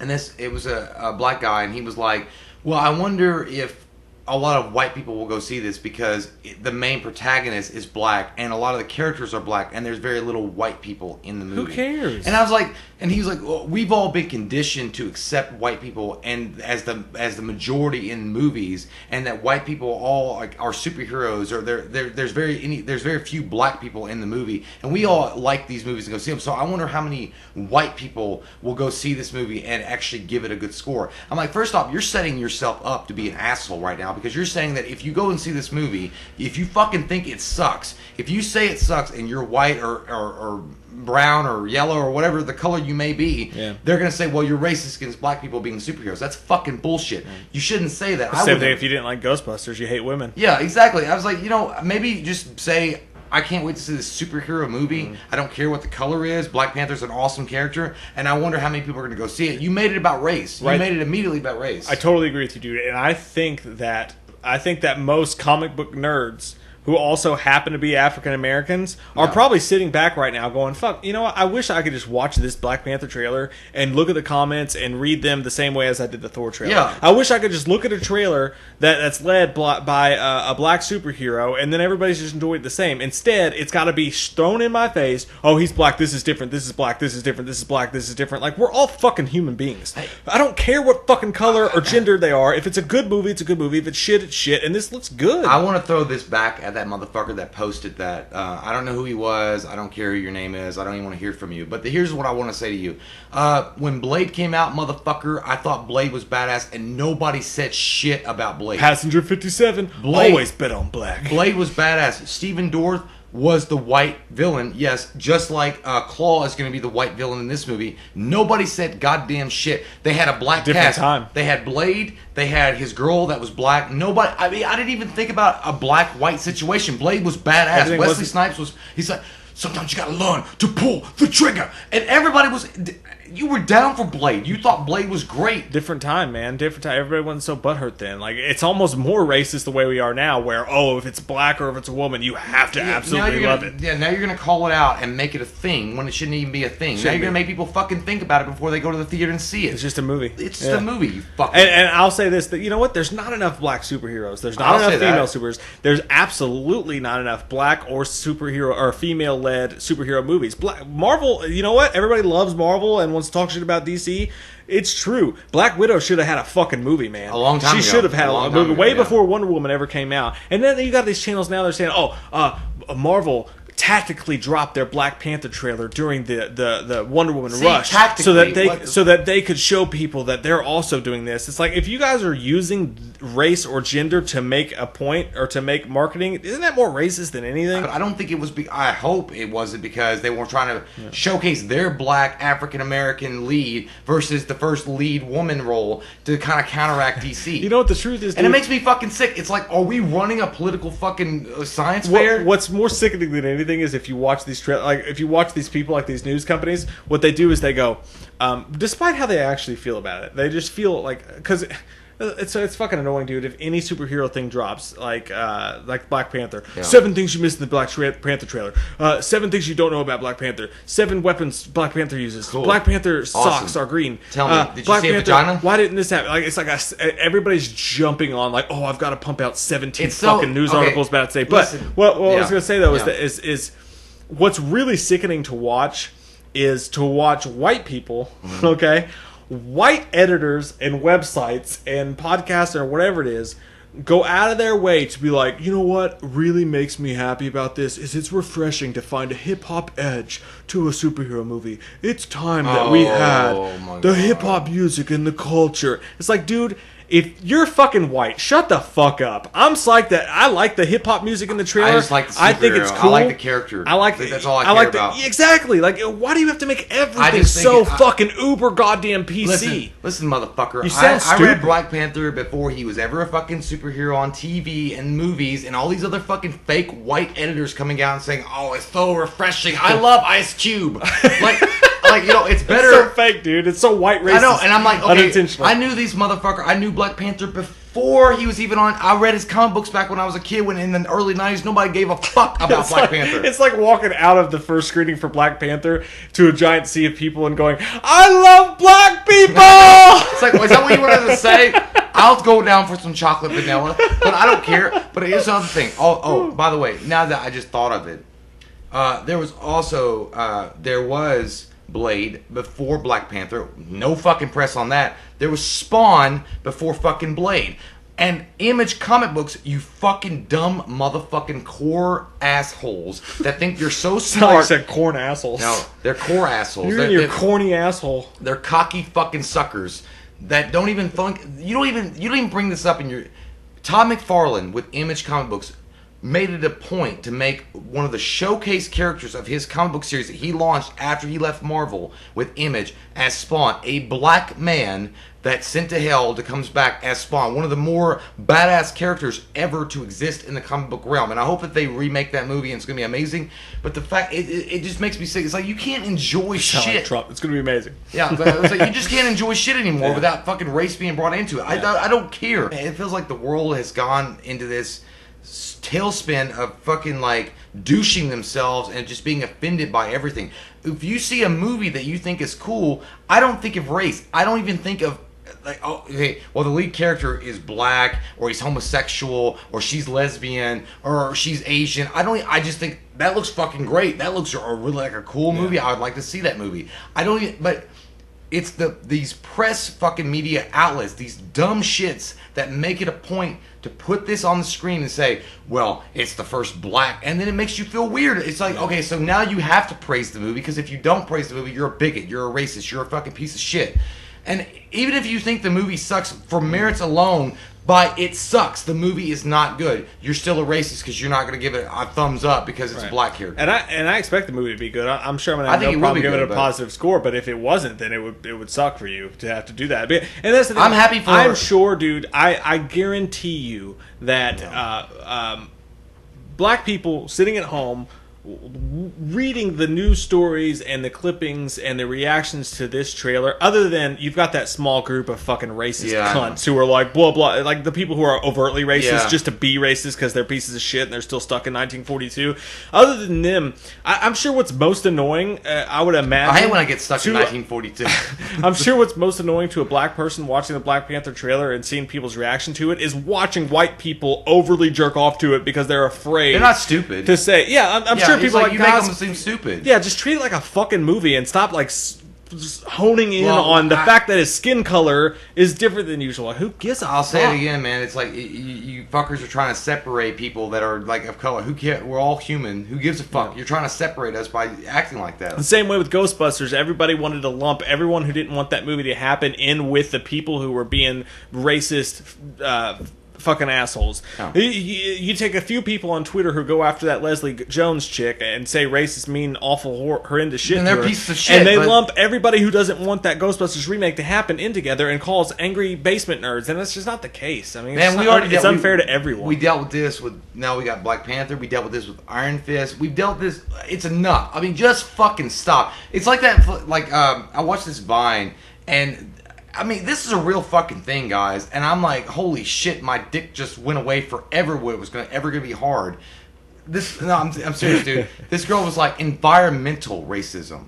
Speaker 1: And it was a black guy, and he was like, well, I wonder if a lot of white people will go see this because the main protagonist is black, and a lot of the characters are black, and there's very little white people in the movie.
Speaker 2: Who cares?
Speaker 1: And I was like, and he was like, well, we've all been conditioned to accept white people and as the majority in movies, and that white people all are superheroes, or there's very few black people in the movie, and we all like these movies and go see them. So I wonder how many white people will go see this movie and actually give it a good score. I'm like, first off, you're setting yourself up to be an asshole right now, because you're saying that if you go and see this movie, if you fucking think it sucks, if you say it sucks and you're white or brown or yellow or whatever the color you may be, they're going to say, well, you're racist against black people being superheroes. That's fucking bullshit. You shouldn't say that.
Speaker 2: Same thing if you didn't like Ghostbusters, you hate women.
Speaker 1: Yeah, exactly. I was like, maybe just say, I can't wait to see this superhero movie. I don't care what the color is. Black Panther's an awesome character, and I wonder how many people are going to go see it. You made it about race. Right. You made it immediately about race.
Speaker 2: I totally agree with you, dude. And I think that most comic book nerds who also happen to be African Americans are probably sitting back right now going, fuck, you know what? I wish I could just watch this Black Panther trailer and look at the comments and read them the same way as I did the Thor trailer. Yeah. I wish I could just look at a trailer that's led by a black superhero, and then everybody's just enjoyed it the same. Instead, it's got to be thrown in my face, oh, he's black, this is different, this is black, this is different, this is black, this is different. Like, we're all fucking human beings. I don't care what fucking color or gender they are. If it's a good movie, it's a good movie. If it's shit, it's shit. And this looks good.
Speaker 1: I want to throw this back at that motherfucker that posted that. I don't know who he was. I don't care who your name is. I don't even want to hear from you. But here's what I want to say to you. When Blade came out, motherfucker, I thought Blade was badass, and nobody said shit about Blade.
Speaker 2: Passenger 57, always bet on black.
Speaker 1: Blade was badass. Stephen Dorff was the white villain. Yes, just like Claw is going to be the white villain in this movie. Nobody said goddamn shit. They had a black cast.
Speaker 2: Time.
Speaker 1: They had Blade. They had his girl that was black. Nobody. I mean, I didn't even think about a black-white situation. Blade was badass.
Speaker 2: Everything
Speaker 1: Wesley Snipes was. He's like, sometimes you got to learn to pull the trigger. And everybody was. You were down for Blade. You thought Blade was great.
Speaker 2: Different time, man. Different time. Everybody wasn't so butthurt then. Like, it's almost more racist the way we are now, where, if it's black or if it's a woman, you have to absolutely love it.
Speaker 1: Yeah, now you're going to call it out and make it a thing when it shouldn't even be a thing. Now you're going to make people fucking think about it before they go to the theater and see it.
Speaker 2: It's just a movie.
Speaker 1: It's just a movie, you fucking...
Speaker 2: And I'll say this, that you know what? There's not enough black superheroes. There's not enough female superheroes. There's absolutely not enough black or superhero or female-led superhero movies. Marvel, you know what? Everybody loves Marvel and wants to talk shit about DC. It's true. Black Widow should have had a fucking movie, man.
Speaker 1: A long time ago.
Speaker 2: She should have had a movie way before Wonder Woman ever came out. And then you got these channels now, they're saying, Marvel tactically dropped their Black Panther trailer during the Wonder Woman rush so that they could show people that they're also doing this. It's like, if you guys are using race or gender to make a point or to make marketing, isn't that more racist than anything?
Speaker 1: I don't think it was. I hope it wasn't because they were trying to showcase their black African American lead versus the first lead woman role to kind of counteract DC.
Speaker 2: You know what the truth is, dude?
Speaker 1: And it makes me fucking sick. It's like, are we running a political fucking science fair?
Speaker 2: What's more sickening than anything is if you watch these if you watch these people, like these news companies, what they do is they go, despite how they actually feel about it, they just feel like, because it's fucking annoying, dude. If any superhero thing drops, like Black Panther, 7 things you missed in the Black Panther trailer, 7 things you don't know about Black Panther, 7 weapons Black Panther uses, cool. Black Panther socks are green.
Speaker 1: Tell me, did
Speaker 2: Black
Speaker 1: you see
Speaker 2: Panther,
Speaker 1: a vagina?
Speaker 2: Why didn't this happen? Like, it's like everybody's jumping on, like, I've got to pump out 17 fucking news articles about it today. But what I was going to say though is what's really sickening to watch is to watch white people, okay, white editors and websites and podcasts or whatever it is go out of their way to be like, you know what really makes me happy about this is it's refreshing to find a hip-hop edge to a superhero movie. It's time that we had the hip-hop music and the culture. It's like, dude, if you're fucking white, shut the fuck up. I'm psyched that I like the hip hop music in the trailer.
Speaker 1: I just like the superhero.
Speaker 2: I think it's cool.
Speaker 1: I like the character. That's all I care about.
Speaker 2: Exactly. Like, why do you have to make everything so fucking uber goddamn PC?
Speaker 1: Listen, motherfucker.
Speaker 2: You sound stupid.
Speaker 1: I read Black Panther before he was ever a fucking superhero on TV and movies, and all these other fucking fake white editors coming out and saying, "Oh, it's so refreshing. I love Ice Cube." like, it's better.
Speaker 2: It's so fake, dude. It's so white racist.
Speaker 1: I know, and I'm like, okay,
Speaker 2: unintentional.
Speaker 1: I knew these motherfuckers. I knew Black Panther before he was even on. I read his comic books back when I was a kid. When in the early '90s, nobody gave a fuck about Black Panther.
Speaker 2: It's like walking out of the first screening for Black Panther to a giant sea of people and going, "I love black people."
Speaker 1: It's like, is that what you wanted to say? I'll go down for some chocolate vanilla, but I don't care. But here's another thing. Oh, by the way, now that I just thought of it, there was also Blade before Black Panther. No fucking press on that. There was Spawn before fucking Blade. And Image comic books, you fucking dumb motherfucking core assholes that think you're so
Speaker 2: I
Speaker 1: smart.
Speaker 2: said corn assholes.
Speaker 1: No, they're core assholes.
Speaker 2: You're your corny asshole.
Speaker 1: They're cocky fucking suckers that don't even think. You don't even bring this up in your. Todd McFarlane with Image comic books made it a point to make one of the showcase characters of his comic book series that he launched after he left Marvel with Image as Spawn, a black man that's sent to hell that comes back as Spawn, one of the more badass characters ever to exist in the comic book realm. And I hope that they remake that movie and it's going to be amazing. But the fact, it just makes me sick. It's like you can't enjoy shit.
Speaker 2: Like Trump. It's going to be amazing.
Speaker 1: Yeah, but it's like you just can't enjoy shit anymore without fucking race being brought into it. I don't care. It feels like the world has gone into this tailspin of fucking like douching themselves and just being offended by everything. If you see a movie that you think is cool, I don't think of race. I don't even think of like, oh, okay, well the lead character is black or he's homosexual or she's lesbian or she's Asian. I just think that looks fucking great. That looks really like a cool movie. I would like to see that movie. But it's these press fucking media outlets, these dumb shits that make it a point to put this on the screen and say, well, it's the first black, and then it makes you feel weird. It's like, okay, so now you have to praise the movie, because if you don't praise the movie, you're a bigot, you're a racist, you're a fucking piece of shit. And even if you think the movie sucks for merits alone, by it sucks, the movie is not good, you're still a racist because you're not going to give it a thumbs up because it's a black character.
Speaker 2: And I expect the movie to be good. I'm sure I'm going to have no
Speaker 1: it will
Speaker 2: problem
Speaker 1: be
Speaker 2: giving
Speaker 1: good,
Speaker 2: it a positive score. But if it wasn't, then it would suck for you to have to do that. And that's the thing.
Speaker 1: I'm happy for.
Speaker 2: I'm sure, dude. I guarantee you that black people sitting at home reading the news stories and the clippings and the reactions to this trailer, other than you've got that small group of fucking racist cunts who are like blah blah, like the people who are overtly racist just to be racist because they're pieces of shit and they're still stuck in 1942. Other than them, I'm sure what's most annoying, I would imagine,
Speaker 1: I hate when I get stuck in 1942.
Speaker 2: I'm sure what's most annoying to a black person watching the Black Panther trailer and seeing people's reaction to it is watching white people overly jerk off to it because they're afraid.
Speaker 1: They're not stupid
Speaker 2: to say, I'm sure people
Speaker 1: like you make them seem stupid.
Speaker 2: Yeah, just treat it like a fucking movie and stop like just honing in on the fact that his skin color is different than usual. Who gives a fuck?
Speaker 1: I'll say it again, man. It's like you fuckers are trying to separate people that are like of color. Who cares? We're all human. Who gives a fuck? Yeah. You're trying to separate us by acting like that.
Speaker 2: The same way with Ghostbusters. Everybody wanted to lump everyone who didn't want that movie to happen in with the people who were being racist. Fucking assholes. Oh. You take a few people on Twitter who go after that Leslie Jones chick and say racist, mean, awful, horrendous shit.
Speaker 1: And they're pieces of shit.
Speaker 2: And they lump everybody who doesn't want that Ghostbusters remake to happen in together and calls angry basement nerds. And that's just not the case. I mean, it's unfair to everyone.
Speaker 1: We dealt with this with, now we got Black Panther. We dealt with this with Iron Fist. We've dealt with this. It's enough. I mean, just fucking stop. It's like that, like, I watched this Vine and I mean, this is a real fucking thing, guys. And I'm like, holy shit, my dick just went away forever when it was ever gonna be hard. I'm serious, dude. This girl was like, environmental racism.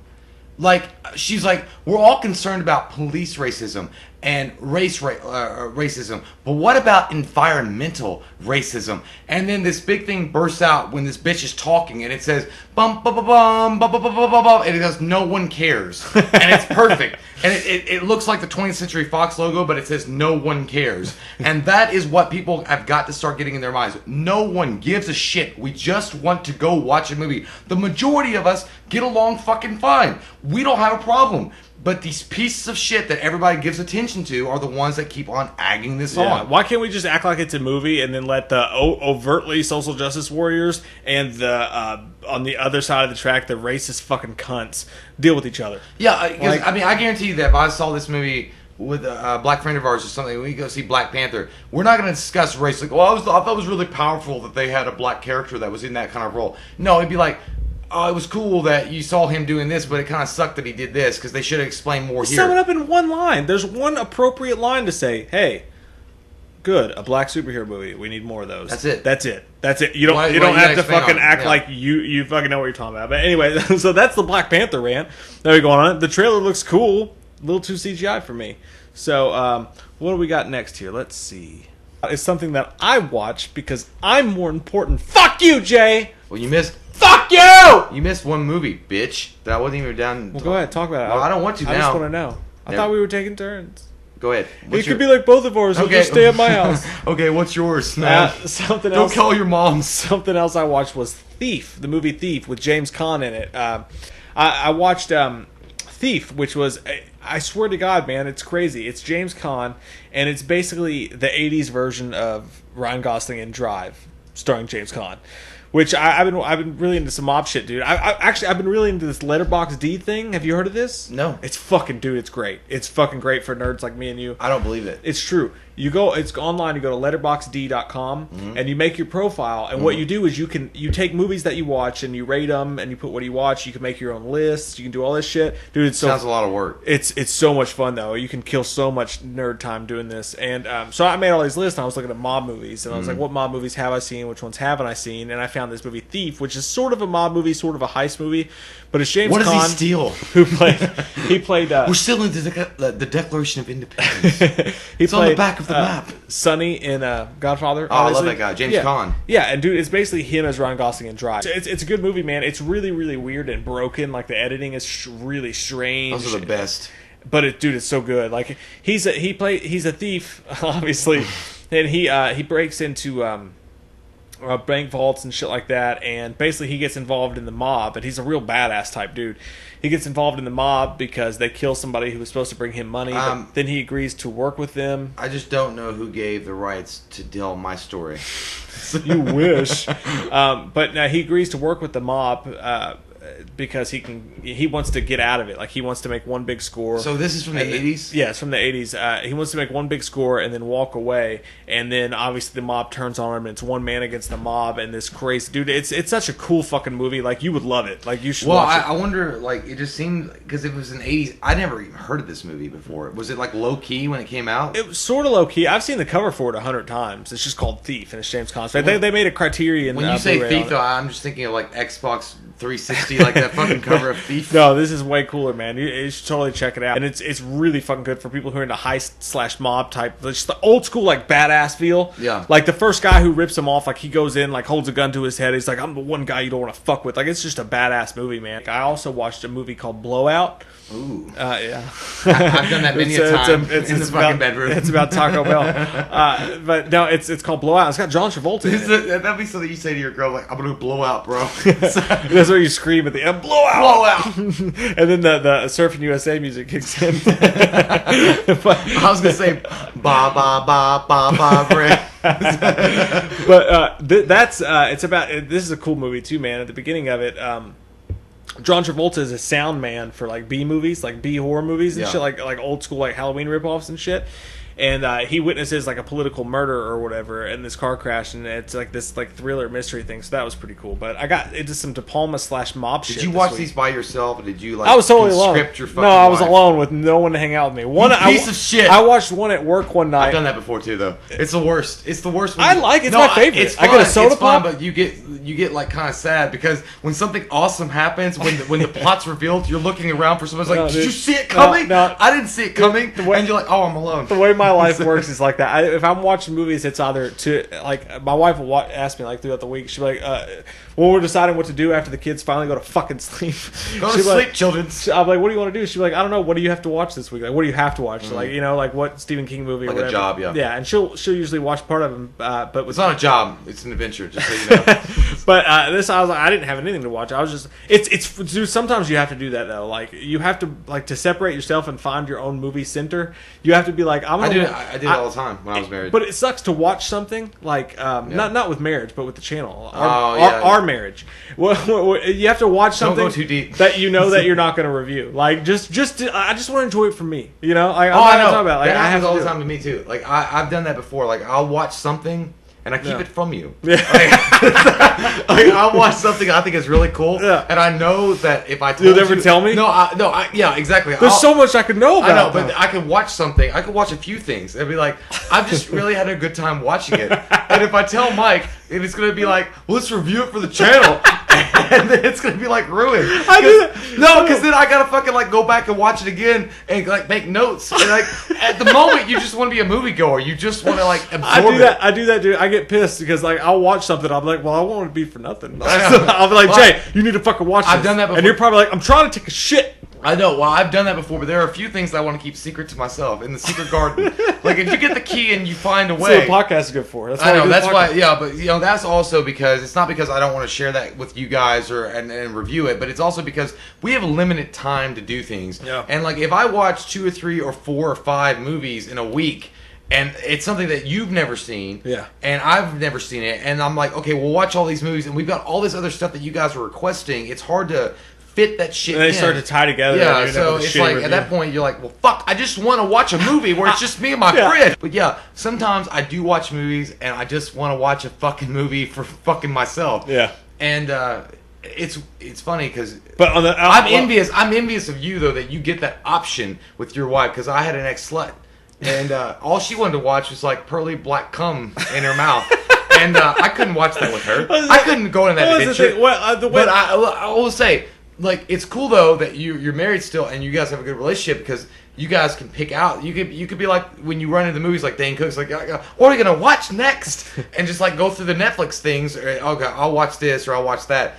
Speaker 1: Like, she's like, we're all concerned about police racism and racism, but what about environmental racism? And then this big thing bursts out when this bitch is talking, and it says bum bum bum bum bum bum bum bum bum, and it goes, no one cares, and it's perfect, and it looks like the 20th Century Fox logo, but it says no one cares, and that is what people have got to start getting in their minds. No one gives a shit. We just want to go watch a movie. The majority of us get along fucking fine. We don't have a problem. But these pieces of shit that everybody gives attention to are the ones that keep on agging this on.
Speaker 2: Why can't we just act like it's a movie and then let the overtly social justice warriors and the on the other side of the track, the racist fucking cunts, deal with each other?
Speaker 1: Yeah, because I mean, I guarantee you that if I saw this movie with a black friend of ours or something, we go see Black Panther, we're not going to discuss race. Like, well, I thought it was really powerful that they had a black character that was in that kind of role. No, it'd be like, oh, it was cool that you saw him doing this, but it kind of sucked that he did this because they should have explained more here.
Speaker 2: Sum it up in one line. There's one appropriate line to say, hey, good, a black superhero movie. We need more of those.
Speaker 1: That's it.
Speaker 2: That's it. You don't have to fucking act like you fucking know what you're talking about. But anyway, so that's the Black Panther rant that we going on. The trailer looks cool. A little too CGI for me. So what do we got next here? Let's see. It's something that I watch because I'm more important. Fuck you, Jay!
Speaker 1: Well, you missed...
Speaker 2: Fuck you!
Speaker 1: You missed one movie, bitch, that I wasn't even down...
Speaker 2: Well, go ahead. Talk about it.
Speaker 1: Well, I don't want to now.
Speaker 2: I just want to know. I thought we were taking turns.
Speaker 1: Go ahead.
Speaker 2: It could be like both of ours. We'll just stay at my house.
Speaker 1: Okay, what's yours? Now?
Speaker 2: Something
Speaker 1: Don't
Speaker 2: else.
Speaker 1: call your mom.
Speaker 2: Something else I watched was Thief, the movie Thief with James Caan in it. I watched Thief, which was, I swear to God, man, it's crazy. It's James Caan, and it's basically the 80s version of Ryan Gosling in Drive, starring James Caan. Which I've been really into some mob shit, dude. I've been really into this Letterboxd D thing. Have you heard of this?
Speaker 1: No.
Speaker 2: It's fucking, dude. It's great. It's fucking great for nerds like me and you.
Speaker 1: I don't believe it.
Speaker 2: It's true. It's online. You go to letterboxd.com and you make your profile. And what you do is you take movies that you watch and you rate them and you put what you watch. You can make your own lists. You can do all this shit, dude.
Speaker 1: Sounds a lot of work.
Speaker 2: It's so much fun though. You can kill so much nerd time doing this. And so I made all these lists. And I was looking at mob movies and I was like, what mob movies have I seen? Which ones haven't I seen? And I found this movie Thief, which is sort of a mob movie, sort of a heist movie, but it's James Caan.
Speaker 1: What does he steal?
Speaker 2: He played.
Speaker 1: We're still in the Declaration of Independence. It's on the back of the map.
Speaker 2: Sonny in Godfather.
Speaker 1: Oh, I love that guy, James Caan.
Speaker 2: Yeah, and dude, it's basically him as Ryan Gosling in Drive. It's a good movie, man. It's really, really weird and broken. Like the editing is really strange.
Speaker 1: Those are the best.
Speaker 2: But dude, it's so good. Like he's a thief, obviously, and he breaks into bank vaults and shit like that, and basically he gets involved in the mob, and he's a real badass type dude. He gets involved in the mob because they kill somebody who was supposed to bring him money, but then he agrees to work with them.
Speaker 1: I just don't know who gave the rights to tell my story.
Speaker 2: You wish. But now he agrees to work with the mob because he wants to get out of it. Like he wants to make one big score.
Speaker 1: So this is from the 80s?
Speaker 2: Yeah, it's from the 80s. He wants to make one big score and then walk away. And then obviously the mob turns on him and it's one man against the mob and this crazy dude. It's such a cool fucking movie. Like you would love it. Like you should watch it.
Speaker 1: I wonder, like it just seemed, because it was in the 80s, I never even heard of this movie before. Was it like low key when it came out?
Speaker 2: It was sort of low key. I've seen the cover for it 100 times. It's just called Thief and it's James Caan. They made a Criterion.
Speaker 1: When you say
Speaker 2: Blu-ray
Speaker 1: Thief, though, I'm just thinking of like Xbox 360, like that fucking cover of Thief.
Speaker 2: No, this is way cooler, man. You should totally check it out. And it's really fucking good for people who are into heist/mob type. Just the old school, like, badass feel.
Speaker 1: Yeah.
Speaker 2: Like, the first guy who rips him off, like, he goes in, like, holds a gun to his head. He's like, I'm the one guy you don't want to fuck with. Like, it's just a badass movie, man. I also watched a movie called Blowout.
Speaker 1: Ooh.
Speaker 2: Yeah.
Speaker 1: I've done that many a time in the fucking bedroom.
Speaker 2: It's about Taco Bell. But no, it's called Blowout. It's got John Travolta in it.
Speaker 1: That'd be something you say to your girl, like, I'm going to blow out, bro.
Speaker 2: That's where you scream at the end, blow out! And then the Surfing USA music kicks in.
Speaker 1: I was going to say, ba, ba, ba, ba, ba, break.
Speaker 2: But it's about, this is a cool movie too, man. At the beginning of it, John Travolta is a sound man for like B movies, like B horror movies and shit, like old school like Halloween ripoffs and shit. And he witnesses like a political murder or whatever in this car crash, and it's like this like thriller mystery thing. So that was pretty cool. But I got into some De Palma/mob shit.
Speaker 1: Did you watch these by yourself, or did you like?
Speaker 2: I was totally alone.
Speaker 1: Your fucking
Speaker 2: I was
Speaker 1: life?
Speaker 2: alone with no one to hang out with me.
Speaker 1: Piece of shit.
Speaker 2: I watched one at work one night.
Speaker 1: I've done that before too, though. It's the worst. It's the worst.
Speaker 2: I like it. It's my favorite.
Speaker 1: It's fun.
Speaker 2: I get a soda
Speaker 1: it's fun,
Speaker 2: pop,
Speaker 1: but you get like kind of sad because when something awesome happens, when the plot's revealed, you're looking around for someone's like,
Speaker 2: No,
Speaker 1: did
Speaker 2: dude.
Speaker 1: you see it coming?
Speaker 2: No.
Speaker 1: I didn't see it coming. And you're like, oh, I'm alone.
Speaker 2: The way my life works is like that. If I'm watching movies, it's either like my wife will ask me like throughout the week. She'll be like, when we're deciding what to do after the kids finally go to fucking sleep.
Speaker 1: Go to sleep, children.
Speaker 2: I'm like, what do you want to do? She'll be like, I don't know. What do you have to watch this week? Like, what do you have to watch? Like, like what Stephen King movie?
Speaker 1: Like
Speaker 2: or whatever.
Speaker 1: a job, yeah.
Speaker 2: Yeah, and she'll usually watch part of them. But
Speaker 1: It's not a job. It's an adventure. Just so you know.
Speaker 2: But this, I was like, I didn't have anything to watch. I was just, it's dude, sometimes you have to do that though. Like you have to like to separate yourself and find your own movie center. You have to be like, I did
Speaker 1: it all the time when I was married.
Speaker 2: But it sucks to watch something like not with marriage, but with the channel. Our marriage. Well, you have to watch something.
Speaker 1: Don't go too deep.
Speaker 2: That you know that you're not going to review. Like I just want to enjoy it for me. I'm
Speaker 1: I know.
Speaker 2: talking about. Like,
Speaker 1: that
Speaker 2: I have
Speaker 1: happens
Speaker 2: to
Speaker 1: all
Speaker 2: do
Speaker 1: the
Speaker 2: it.
Speaker 1: time to me too. Like I've done that before. Like I'll watch something and I keep it from you.
Speaker 2: Yeah.
Speaker 1: Like, I'll watch something I think is really cool, and I know that if I told
Speaker 2: You'll never tell me?
Speaker 1: Yeah, exactly.
Speaker 2: There's so much I could know about.
Speaker 1: I know, but I could watch something. I could watch a few things and be like, I've just really had a good time watching it. And if I tell Mike, and it's going to be like, well, let's review it for the channel. And then it's going to be like ruined.
Speaker 2: I do that.
Speaker 1: No, because then I got to fucking like go back and watch it again and like make notes. And like at the moment, you just want to be a moviegoer. You just want to like absorb it.
Speaker 2: I do that, dude. I get pissed because like I'll watch something. I'm like, well, I want it to be for nothing.
Speaker 1: I know.
Speaker 2: I'll be like, Jay, you need to fucking watch this.
Speaker 1: I've done that before.
Speaker 2: And you're probably like, I'm trying to take a shit.
Speaker 1: I know. Well, I've done that before, but there are a few things that I want to keep secret to myself in the secret garden. Like if you get the key and you find a way.
Speaker 2: That's what the podcast is good for. That's why
Speaker 1: I know. That's why. Yeah, but that's also because it's not because I don't want to share that with you guys and review it, but it's also because we have limited time to do things.
Speaker 2: Yeah.
Speaker 1: And like if I watch 2 or 3 or 4 or 5 movies in a week. And it's something that you've never seen, and I've never seen it, and I'm like, okay, we'll watch all these movies, and we've got all this other stuff that you guys are requesting. It's hard to fit that shit in.
Speaker 2: And they start to tie together.
Speaker 1: Yeah, so it's like, at that point, you're like, well, fuck, I just want to watch a movie where it's just me and my friend. But yeah, sometimes I do watch movies, and I just want to watch a fucking movie for fucking myself.
Speaker 2: Yeah.
Speaker 1: And, it's funny because I'm envious of you, though, that you get that option with your wife, because I had an ex-slut. And all she wanted to watch was like pearly black cum in her mouth, and I couldn't watch that with her. I couldn't go on that adventure. But I will say, like, it's cool though that you're married still, and you guys have a good relationship because you guys can pick out. You could be like when you run into the movies, like Dane Cook's like, what are you gonna watch next? And just like go through the Netflix things. Or, okay, I'll watch this or I'll watch that.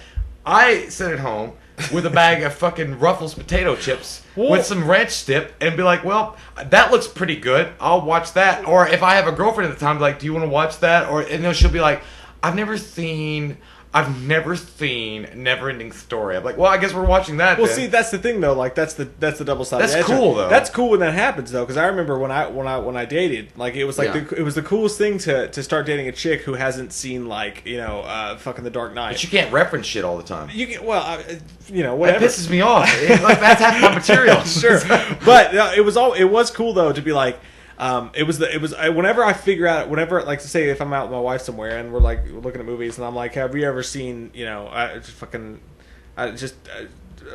Speaker 1: I sit at home with a bag of fucking Ruffles potato chips with some ranch dip and be like, well, that looks pretty good. I'll watch that. Or if I have a girlfriend at the time, be like, do you want to watch that? Or and then she'll be like, I've never seen Neverending Story. I'm like, well, I guess we're watching that.
Speaker 2: Well,
Speaker 1: then.
Speaker 2: see, that's the thing though. Like, that's the double sided.
Speaker 1: That's cool though.
Speaker 2: That's cool when that happens though, because I remember when I dated, like, it was like it was the coolest thing to start dating a chick who hasn't seen like fucking The Dark Knight.
Speaker 1: But you can't reference shit all the time.
Speaker 2: You can, whatever.
Speaker 1: That pisses me off. Like that's half my material.
Speaker 2: Sure, but it was cool though to be like. Whenever I figure out, like, to say if I'm out with my wife somewhere and we're like looking at movies and I'm like, have you ever seen,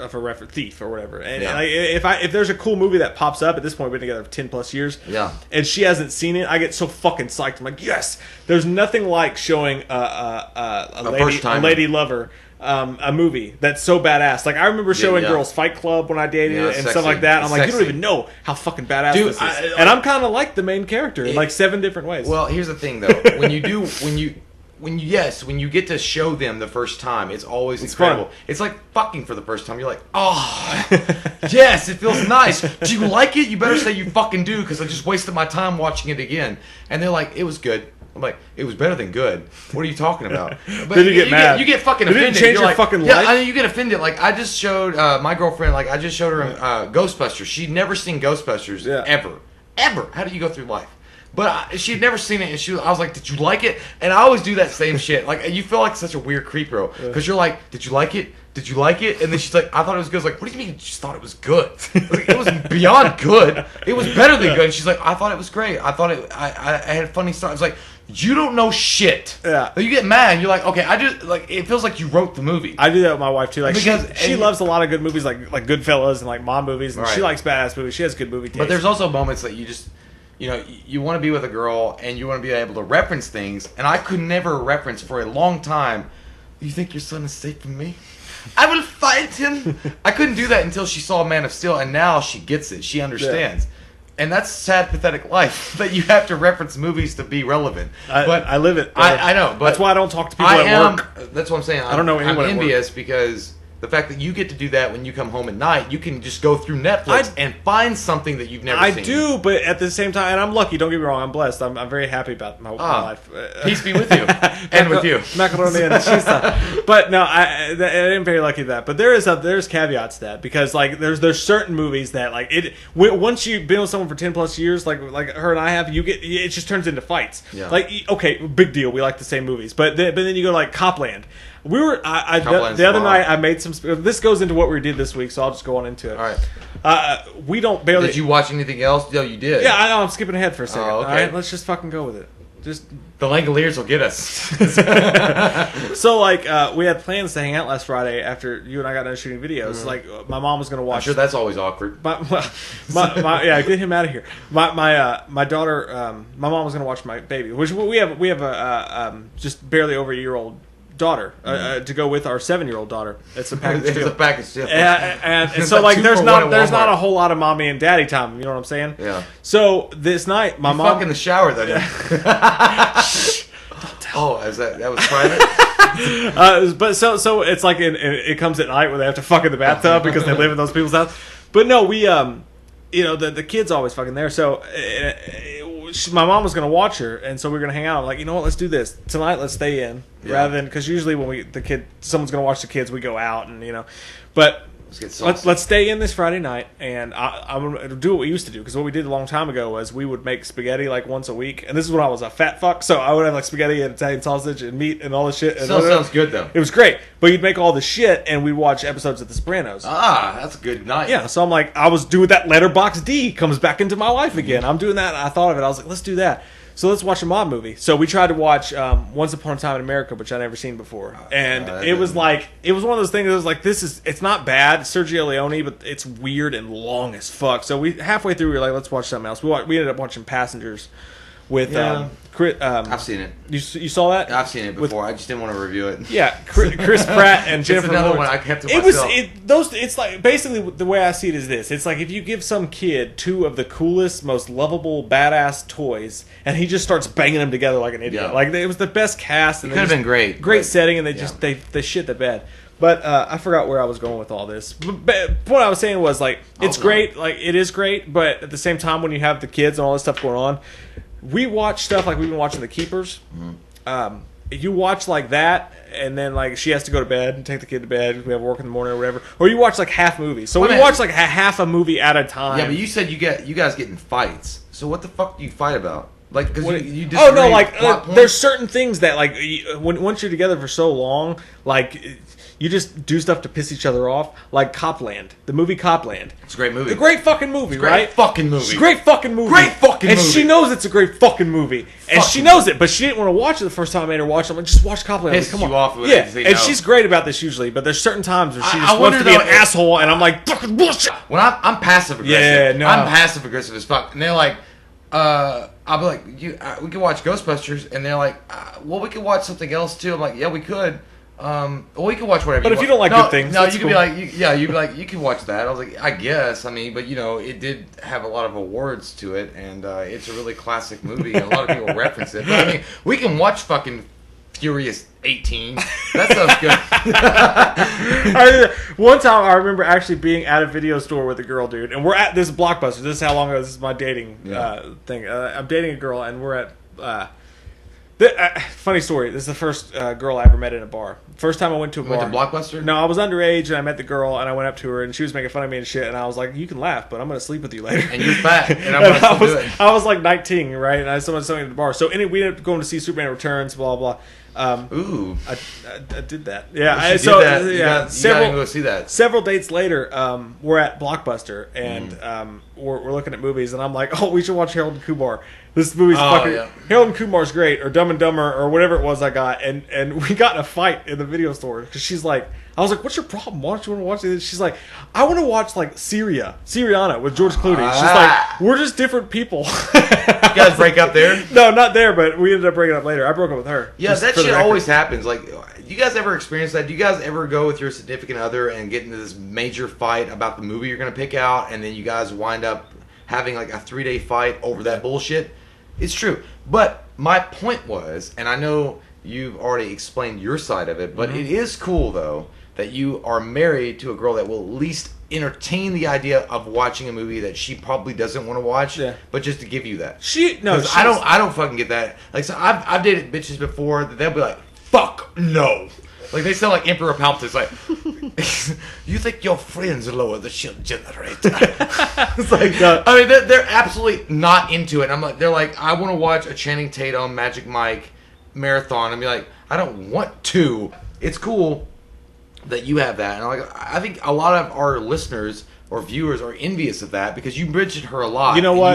Speaker 2: for reference, Thief or whatever, and if there's a cool movie that pops up at this point, we've been together for 10+ years, and she hasn't seen it, I get so fucking psyched. I'm like, yes, there's nothing like showing a lady lover. A movie that's so badass. Like, I remember showing girls Fight Club when I dated and
Speaker 1: sexy.
Speaker 2: stuff like that. I'm like,
Speaker 1: Sexy.
Speaker 2: you don't even know how fucking badass this is. And I'm kind of like the main character in like 7 different ways.
Speaker 1: Well, here's the thing though. When you get to show them the first time, it's always incredible.
Speaker 2: Fun.
Speaker 1: It's like fucking for the first time. You're like, oh, yes, it feels nice. Do you like it? You better say you fucking do, because I just wasted my time watching it again. And they're like, it was good. I'm like, it was better than good. What are you talking about? But
Speaker 2: then you get mad.
Speaker 1: You get fucking offended.
Speaker 2: It didn't change your fucking life?
Speaker 1: Yeah, I mean, you get offended. Like, I just showed my girlfriend, like, I just showed her Ghostbusters. She'd never seen Ghostbusters, ever. Ever. How do you go through life? But she'd never seen it, and I was like, did you like it? And I always do that same shit. Like, you feel like such a weird creep, bro. Because you're like, did you like it? Did you like it? And then she's like, I thought it was good. I was like, what do you mean you just thought it was good? Like, it was beyond good. It was better than good. And she's like, I thought it was great. I thought I had funny stuff. I was like, you don't know shit.
Speaker 2: Yeah.
Speaker 1: You get mad. And you're like, okay, it feels like you wrote the movie.
Speaker 2: I do that with my wife too. Like,
Speaker 1: because
Speaker 2: she loves a lot of good movies, like Goodfellas and like mom movies, and she likes badass movies. She has good movie taste.
Speaker 1: But there's also moments that you just, you want to be with a girl and you want to be able to reference things. And I could never reference for a long time. You think your son is safe from me? I will fight him. I couldn't do that until she saw Man of Steel, and now she gets it. She understands. And that's sad, pathetic life that you have to reference movies to be relevant. But
Speaker 2: I live it.
Speaker 1: I know. But
Speaker 2: that's why I don't talk to people at work.
Speaker 1: That's what I'm saying.
Speaker 2: I don't know anyone
Speaker 1: I'm
Speaker 2: at
Speaker 1: envious because the fact that you get to do that when you come home at night, you can just go through Netflix and find something that you've never seen.
Speaker 2: I do, but at the same time, and I'm lucky, don't get me wrong, I'm blessed. I'm very happy about my life.
Speaker 1: Peace be with you. And with you.
Speaker 2: Macaroni and cheese. But no, I am very lucky with that. But there's caveats to that, because like there's certain movies that like once you've been with someone for 10+ years, like her and I have, it just turns into fights. Yeah. Like, okay, big deal, we like the same movies, but then you go like Copland. We were the other night. I made some. This goes into what we did this week, so I'll just go on into it.
Speaker 1: All right.
Speaker 2: We don't barely.
Speaker 1: Did you watch anything else? No, you did.
Speaker 2: Yeah, I know. I'm skipping ahead for a second.
Speaker 1: Oh, okay.
Speaker 2: All right, let's just fucking go with it. Just
Speaker 1: The Langoliers will get us.
Speaker 2: so like we had plans to hang out last Friday after you and I got done shooting videos. Like my mom was gonna watch.
Speaker 1: I'm sure that's always awkward.
Speaker 2: Yeah, get him out of here. My daughter, my mom was gonna watch my baby, which we have a just barely over a year old daughter to go with our 7-year-old daughter. It's a package deal.
Speaker 1: It's a package deal.
Speaker 2: And so
Speaker 1: like
Speaker 2: like there's
Speaker 1: 2 for
Speaker 2: not
Speaker 1: 1
Speaker 2: there's
Speaker 1: at
Speaker 2: not
Speaker 1: Walmart.
Speaker 2: a whole lot of mommy and daddy time. You know what I'm saying?
Speaker 1: Yeah.
Speaker 2: So this night, my mom
Speaker 1: Fuck in the shower, though. Oh, that was private?
Speaker 2: but so it's like it comes at night where they have to fuck in the bathtub because they live in those people's house. But no, we the kid's always fucking there. So my mom was gonna watch her, and so we are gonna hang out. I'm like, you know what? Let's do this tonight. Let's stay in rather than because usually when someone's gonna watch the kids, we go out and but. Let's stay in this Friday night, and I'm going to do what we used to do, because what we did a long time ago was we would make spaghetti like once a week, and this is when I was a fat fuck, so I would have like spaghetti and Italian sausage and meat and all this shit.
Speaker 1: Still sounds good, though.
Speaker 2: It was great, but you'd make all the shit, and we'd watch episodes of The Sopranos.
Speaker 1: Ah, that's a good night.
Speaker 2: Yeah, so I'm like, I was doing that. Letterbox D comes back into my life again. I'm doing that, and I thought of it. I was like, let's do that. So let's watch a mob movie. So we tried to watch Once Upon a Time in America, which I'd never seen before. And it was one of those things that was like, it's not bad, Sergio Leone, but it's weird and long as fuck. So halfway through, we were like, let's watch something else. We ended up watching Passengers with Chris.
Speaker 1: I've seen it.
Speaker 2: You saw that?
Speaker 1: I've seen it before. I just didn't want to review it.
Speaker 2: Yeah, Chris Pratt and Jennifer
Speaker 1: It's another
Speaker 2: Lawrence.
Speaker 1: one I kept to myself.
Speaker 2: It's like basically the way I see it is this. It's like if you give some kid 2 of the coolest, most lovable, badass toys, and he just starts banging them together like an idiot.
Speaker 1: Yeah.
Speaker 2: Like it was the best cast.
Speaker 1: It could have been great.
Speaker 2: Great setting, and they shit the bed. But I forgot where I was going with all this. But what I was saying was like it's great. Like it is great, but at the same time, when you have the kids and all this stuff going on. We watch stuff like we've been watching The Keepers. You watch like that, and then like she has to go to bed and take the kid to bed. We have work in the morning or whatever. Or you watch like half movies. So we watch like half a movie at a time.
Speaker 1: Yeah, but you said you guys get in fights. So what the fuck do you fight about? Like because you disagree.
Speaker 2: Oh no, like there's certain things that like once you're together for so long, like. You just do stuff to piss each other off, like Copland, the movie Copland.
Speaker 1: It's a great movie.
Speaker 2: A great fucking movie,
Speaker 1: right? Fucking movie.
Speaker 2: It's a great fucking movie.
Speaker 1: Great fucking movie.
Speaker 2: And she knows it's a great fucking movie. And she knows it, but she didn't want to watch it the first time I made her watch it. I'm like, just watch Copland.
Speaker 1: Pisses
Speaker 2: Come on.
Speaker 1: you off with
Speaker 2: yeah,
Speaker 1: it,
Speaker 2: and she's great about this usually, but there's certain times where she just
Speaker 1: I
Speaker 2: wants to be
Speaker 1: wonder
Speaker 2: an asshole, and I'm like, fucking bullshit.
Speaker 1: When I'm passive aggressive.
Speaker 2: Yeah, no.
Speaker 1: I'm passive aggressive as fuck. And they're like, I'll be like, we could watch Ghostbusters, and they're like, well, we could watch something else too. I'm like, yeah, we could. Well, we can watch whatever.
Speaker 2: But if you don't like good things,
Speaker 1: no, you could be like, you'd be like, you can watch that. I was like, I guess. I mean, but it did have a lot of awards to it, and it's a really classic movie, and a lot of people reference it. But I mean, we can watch fucking Furious 18. That sounds good.
Speaker 2: One time, I remember actually being at a video store with a girl, dude, and we're at this Blockbuster. This is how long ago. This is my dating thing. I'm dating a girl, and we're at. Funny story. This is the first girl I ever met in a bar. First time I went to a bar.
Speaker 1: Went to Blockbuster?
Speaker 2: No, I was underage, and I met the girl, and I went up to her, and she was making fun of me and shit, and I was like, you can laugh, but I'm going to sleep with you later.
Speaker 1: And you're fat, and I'm going to do it.
Speaker 2: I was like 19, right? And I was something at the bar. So anyway, we ended up going to see Superman Returns, blah, blah.
Speaker 1: Ooh.
Speaker 2: I did that. Yeah.
Speaker 1: You did that. You gotta go see that.
Speaker 2: Several dates later, we're at Blockbuster, and we're looking at movies, and I'm like, oh, we should watch Harold and Kumar. This movie's fucking... Yeah. Harold and Kumar's great, or Dumb and Dumber, or whatever it was I got, and we got in a fight in the video store, because she's like... I was like, what's your problem? Why don't you want to watch this? She's like, I want to watch, like, Syriana with George Clooney. She's like, we're just different people.
Speaker 1: You guys break up there?
Speaker 2: No, not there, but we ended up breaking up later. I broke up with her.
Speaker 1: Yeah, that shit always happens. Like, you guys ever experience that? Do you guys ever go with your significant other and get into this major fight about the movie you're going to pick out, and then you guys wind up having, like, a 3-day fight over that bullshit? It's true. But my point was, and I know you've already explained your side of it, but it is cool, though, that you are married to a girl that will at least entertain the idea of watching a movie that she probably doesn't want to watch, but just to give you that. I don't fucking get that. Like, so I've dated bitches before that they'll be like, fuck no. Like, they sound like Emperor Palpatine's like, you think your friends lower the shield generator? It's like, I mean, they're absolutely not into it. I'm like, they're like, I want to watch a Channing Tatum, Magic Mike marathon, and be like, I don't want to. It's cool that you have that, and like, I think a lot of our listeners or viewers are envious of that because you mentioned her a lot.
Speaker 2: You know what?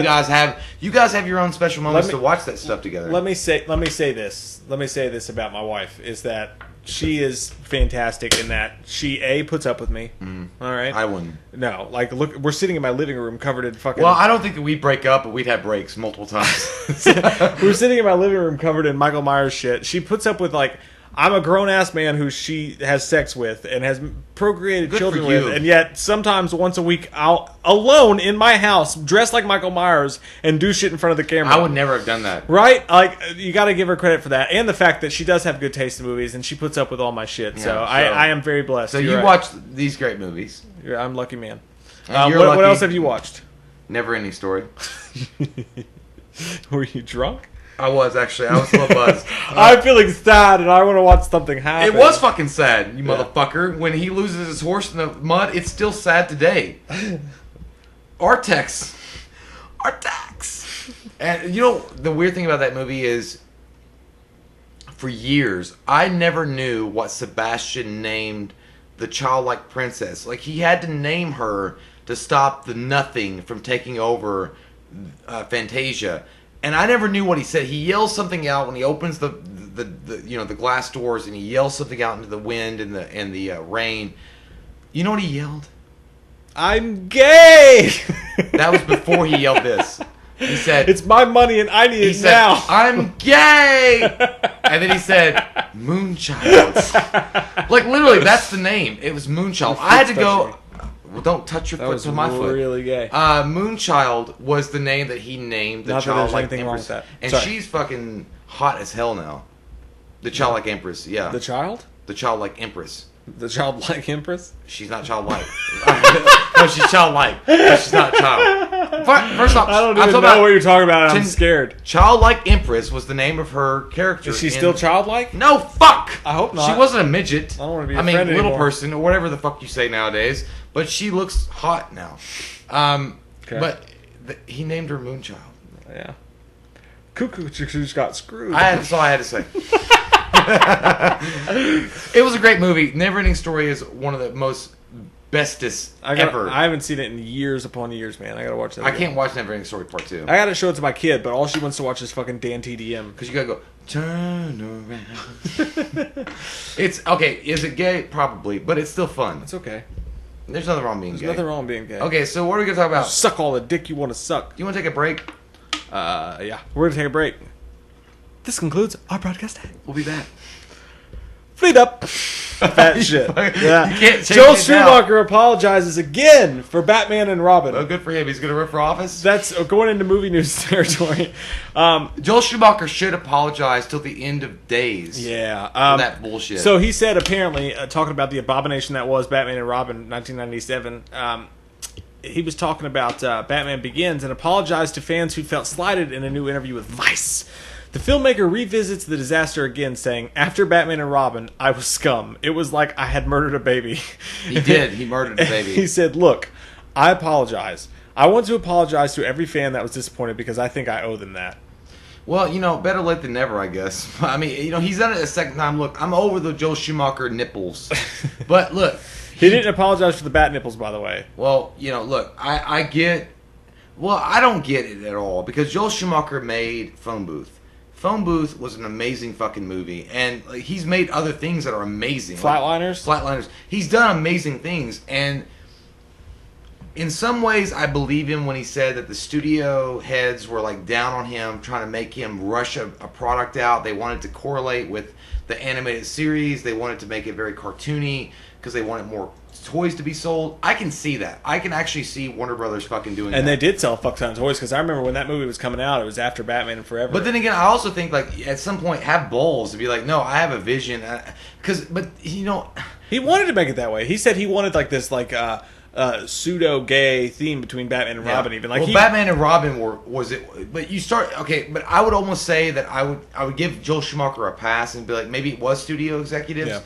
Speaker 1: You guys have your own special moments to watch that stuff together.
Speaker 2: Let me say this. Let me say this about my wife is that she is fantastic in that she puts up with me. All right,
Speaker 1: I wouldn't.
Speaker 2: No, like look, we're sitting in my living room covered in fucking.
Speaker 1: Well, I don't think that we'd break up, but we'd have breaks multiple times.
Speaker 2: We're sitting in my living room covered in Michael Myers shit. She puts up with like. I'm a grown-ass man who she has sex with and has procreated
Speaker 1: Good
Speaker 2: children
Speaker 1: for you.
Speaker 2: with, and yet sometimes once a week I'll, alone in my house, dressed like Michael Myers, and do shit in front of the camera.
Speaker 1: I would never have done that.
Speaker 2: Right? Like, you gotta give her credit for that, and the fact that she does have good taste in movies, and she puts up with all my shit,
Speaker 1: Yeah,
Speaker 2: so I am very blessed.
Speaker 1: So
Speaker 2: You're
Speaker 1: you
Speaker 2: right.
Speaker 1: watch these great movies.
Speaker 2: I'm a lucky man.
Speaker 1: And you're
Speaker 2: What
Speaker 1: lucky.
Speaker 2: else have you watched?
Speaker 1: Neverending Story.
Speaker 2: Were you drunk?
Speaker 1: I was actually. I was a little buzzed.
Speaker 2: I'm feeling sad, and I want to watch something happen.
Speaker 1: It was fucking sad, you motherfucker. When he loses his horse in the mud, it's still sad today. Artex. And you know, the weird thing about that movie is, for years, I never knew what Sebastian named the childlike princess. Like, he had to name her to stop the nothing from taking over Fantasia. And I never knew what he said. He yells something out when he opens the glass doors, and he yells something out into the wind and the rain. You know what he yelled?
Speaker 2: I'm gay!
Speaker 1: That was before he yelled this. He said,
Speaker 2: It's my money and I need
Speaker 1: he
Speaker 2: it
Speaker 1: said,
Speaker 2: now.
Speaker 1: I'm gay! And then he said, Moonchild. Like, literally, that's the name. It was Moonchild. I had to go... Well, don't touch your
Speaker 2: That
Speaker 1: foot
Speaker 2: was
Speaker 1: to my foot.
Speaker 2: really gay.
Speaker 1: Moonchild was the name that he named the
Speaker 2: Not that there's
Speaker 1: childlike
Speaker 2: anything wrong
Speaker 1: empress.
Speaker 2: with that.
Speaker 1: And
Speaker 2: Sorry.
Speaker 1: she's fucking hot as hell now. The childlike empress, yeah.
Speaker 2: The child?
Speaker 1: The childlike empress.
Speaker 2: The childlike empress?
Speaker 1: She's not childlike. No, she's childlike, but she's not a child. First off,
Speaker 2: I don't
Speaker 1: I'm
Speaker 2: even
Speaker 1: talking
Speaker 2: know
Speaker 1: about
Speaker 2: what you're talking about, and I'm
Speaker 1: Chin-
Speaker 2: scared.
Speaker 1: Childlike Empress was the name of her character.
Speaker 2: Is she still childlike?
Speaker 1: No, fuck!
Speaker 2: I hope not.
Speaker 1: She wasn't a midget.
Speaker 2: I don't wanna be
Speaker 1: I
Speaker 2: a
Speaker 1: mean,
Speaker 2: friend
Speaker 1: little
Speaker 2: anymore.
Speaker 1: person, or whatever the fuck you say nowadays. But she looks hot now.
Speaker 2: Okay.
Speaker 1: But he named her Moonchild.
Speaker 2: Yeah. Cuckoo just got screwed.
Speaker 1: That's all I had to say. It was a great movie. Neverending Story is one of the most bestest ever.
Speaker 2: I haven't seen it in years upon years, man. I gotta watch that.
Speaker 1: I
Speaker 2: again.
Speaker 1: can't watch Neverending Story Part 2.
Speaker 2: I gotta show it to my kid, but all she wants to watch is fucking Dan TDM.
Speaker 1: Because you gotta go, turn around. It's, okay, is it gay? Probably, but it's still fun.
Speaker 2: It's okay.
Speaker 1: There's nothing wrong being
Speaker 2: There's
Speaker 1: gay.
Speaker 2: nothing wrong being gay.
Speaker 1: Okay, so what are we gonna talk about?
Speaker 2: Suck all the dick you want to suck.
Speaker 1: Do you want to take a break?
Speaker 2: Yeah. We're gonna take a break. This concludes our broadcast.
Speaker 1: We'll be back.
Speaker 2: Fleet up. Fat shit. Yeah.
Speaker 1: You can't change
Speaker 2: Joel
Speaker 1: it now.
Speaker 2: Schumacher apologizes again for Batman and Robin.
Speaker 1: Well, good for him. He's gonna run for office.
Speaker 2: That's going into movie news territory.
Speaker 1: Joel Schumacher should apologize till the end of days.
Speaker 2: Yeah.
Speaker 1: For that bullshit.
Speaker 2: So he said, apparently, talking about the abomination that was Batman and Robin, 1997, he was talking about Batman Begins and apologized to fans who felt slighted in a new interview with Vice. The filmmaker revisits the disaster again, saying, "After Batman and Robin, I was scum. It was like I had murdered a baby."
Speaker 1: He did. He murdered a baby.
Speaker 2: He said, "Look, I apologize. I want to apologize to every fan that was disappointed because I think I owe them that."
Speaker 1: Well, better late than never, I guess. I mean, he's done it a second time. Look, I'm over the Joel Schumacher nipples. But look.
Speaker 2: He didn't apologize for the bat nipples, by the way.
Speaker 1: Well, look, I get... Well, I don't get it at all. Because Joel Schumacher made Phone Booth. Phone Booth was an amazing fucking movie. And he's made other things that are amazing.
Speaker 2: Flatliners?
Speaker 1: Flatliners. He's done amazing things. And in some ways, I believe him when he said that the studio heads were down on him, trying to make him rush a product out. They wanted to correlate with the animated series. They wanted to make it very cartoony because they wanted more toys to be sold. I can see that. I can actually see Warner Brothers fucking doing that.
Speaker 2: And they did sell a fuck ton of toys, because I remember when that movie was coming out, it was after Batman and Forever.
Speaker 1: But then again, I also think at some point have balls to be like, no, I have a vision.
Speaker 2: He wanted to make it that way. He said he wanted this pseudo-gay theme between Batman and Robin. Even
Speaker 1: Batman and Robin was it? But you start But I would almost say that I would give Joel Schumacher a pass and be like, maybe it was studio executives.
Speaker 2: Yeah.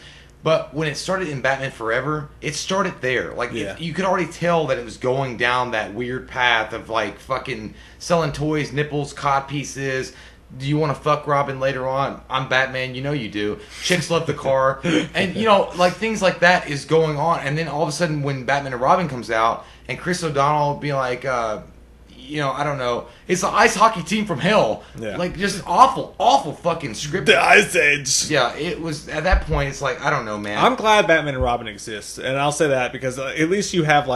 Speaker 1: But when it started in Batman Forever, it started there. You could already tell that it was going down that weird path of fucking selling toys, nipples, cod pieces, Do you want to fuck Robin later on? I'm Batman, you know you do. Chicks love the car. And, you know, like, things like that is going on. And then all of a sudden, when Batman and Robin comes out, and Chris O'Donnell will be like, you know, I don't know. It's the ice hockey team from hell.
Speaker 2: Yeah.
Speaker 1: Like, just awful, awful fucking script.
Speaker 2: The Ice Age.
Speaker 1: Yeah, it was, at that point, it's like, I don't know, man.
Speaker 2: I'm glad Batman and Robin exists, and I'll say that because at least you have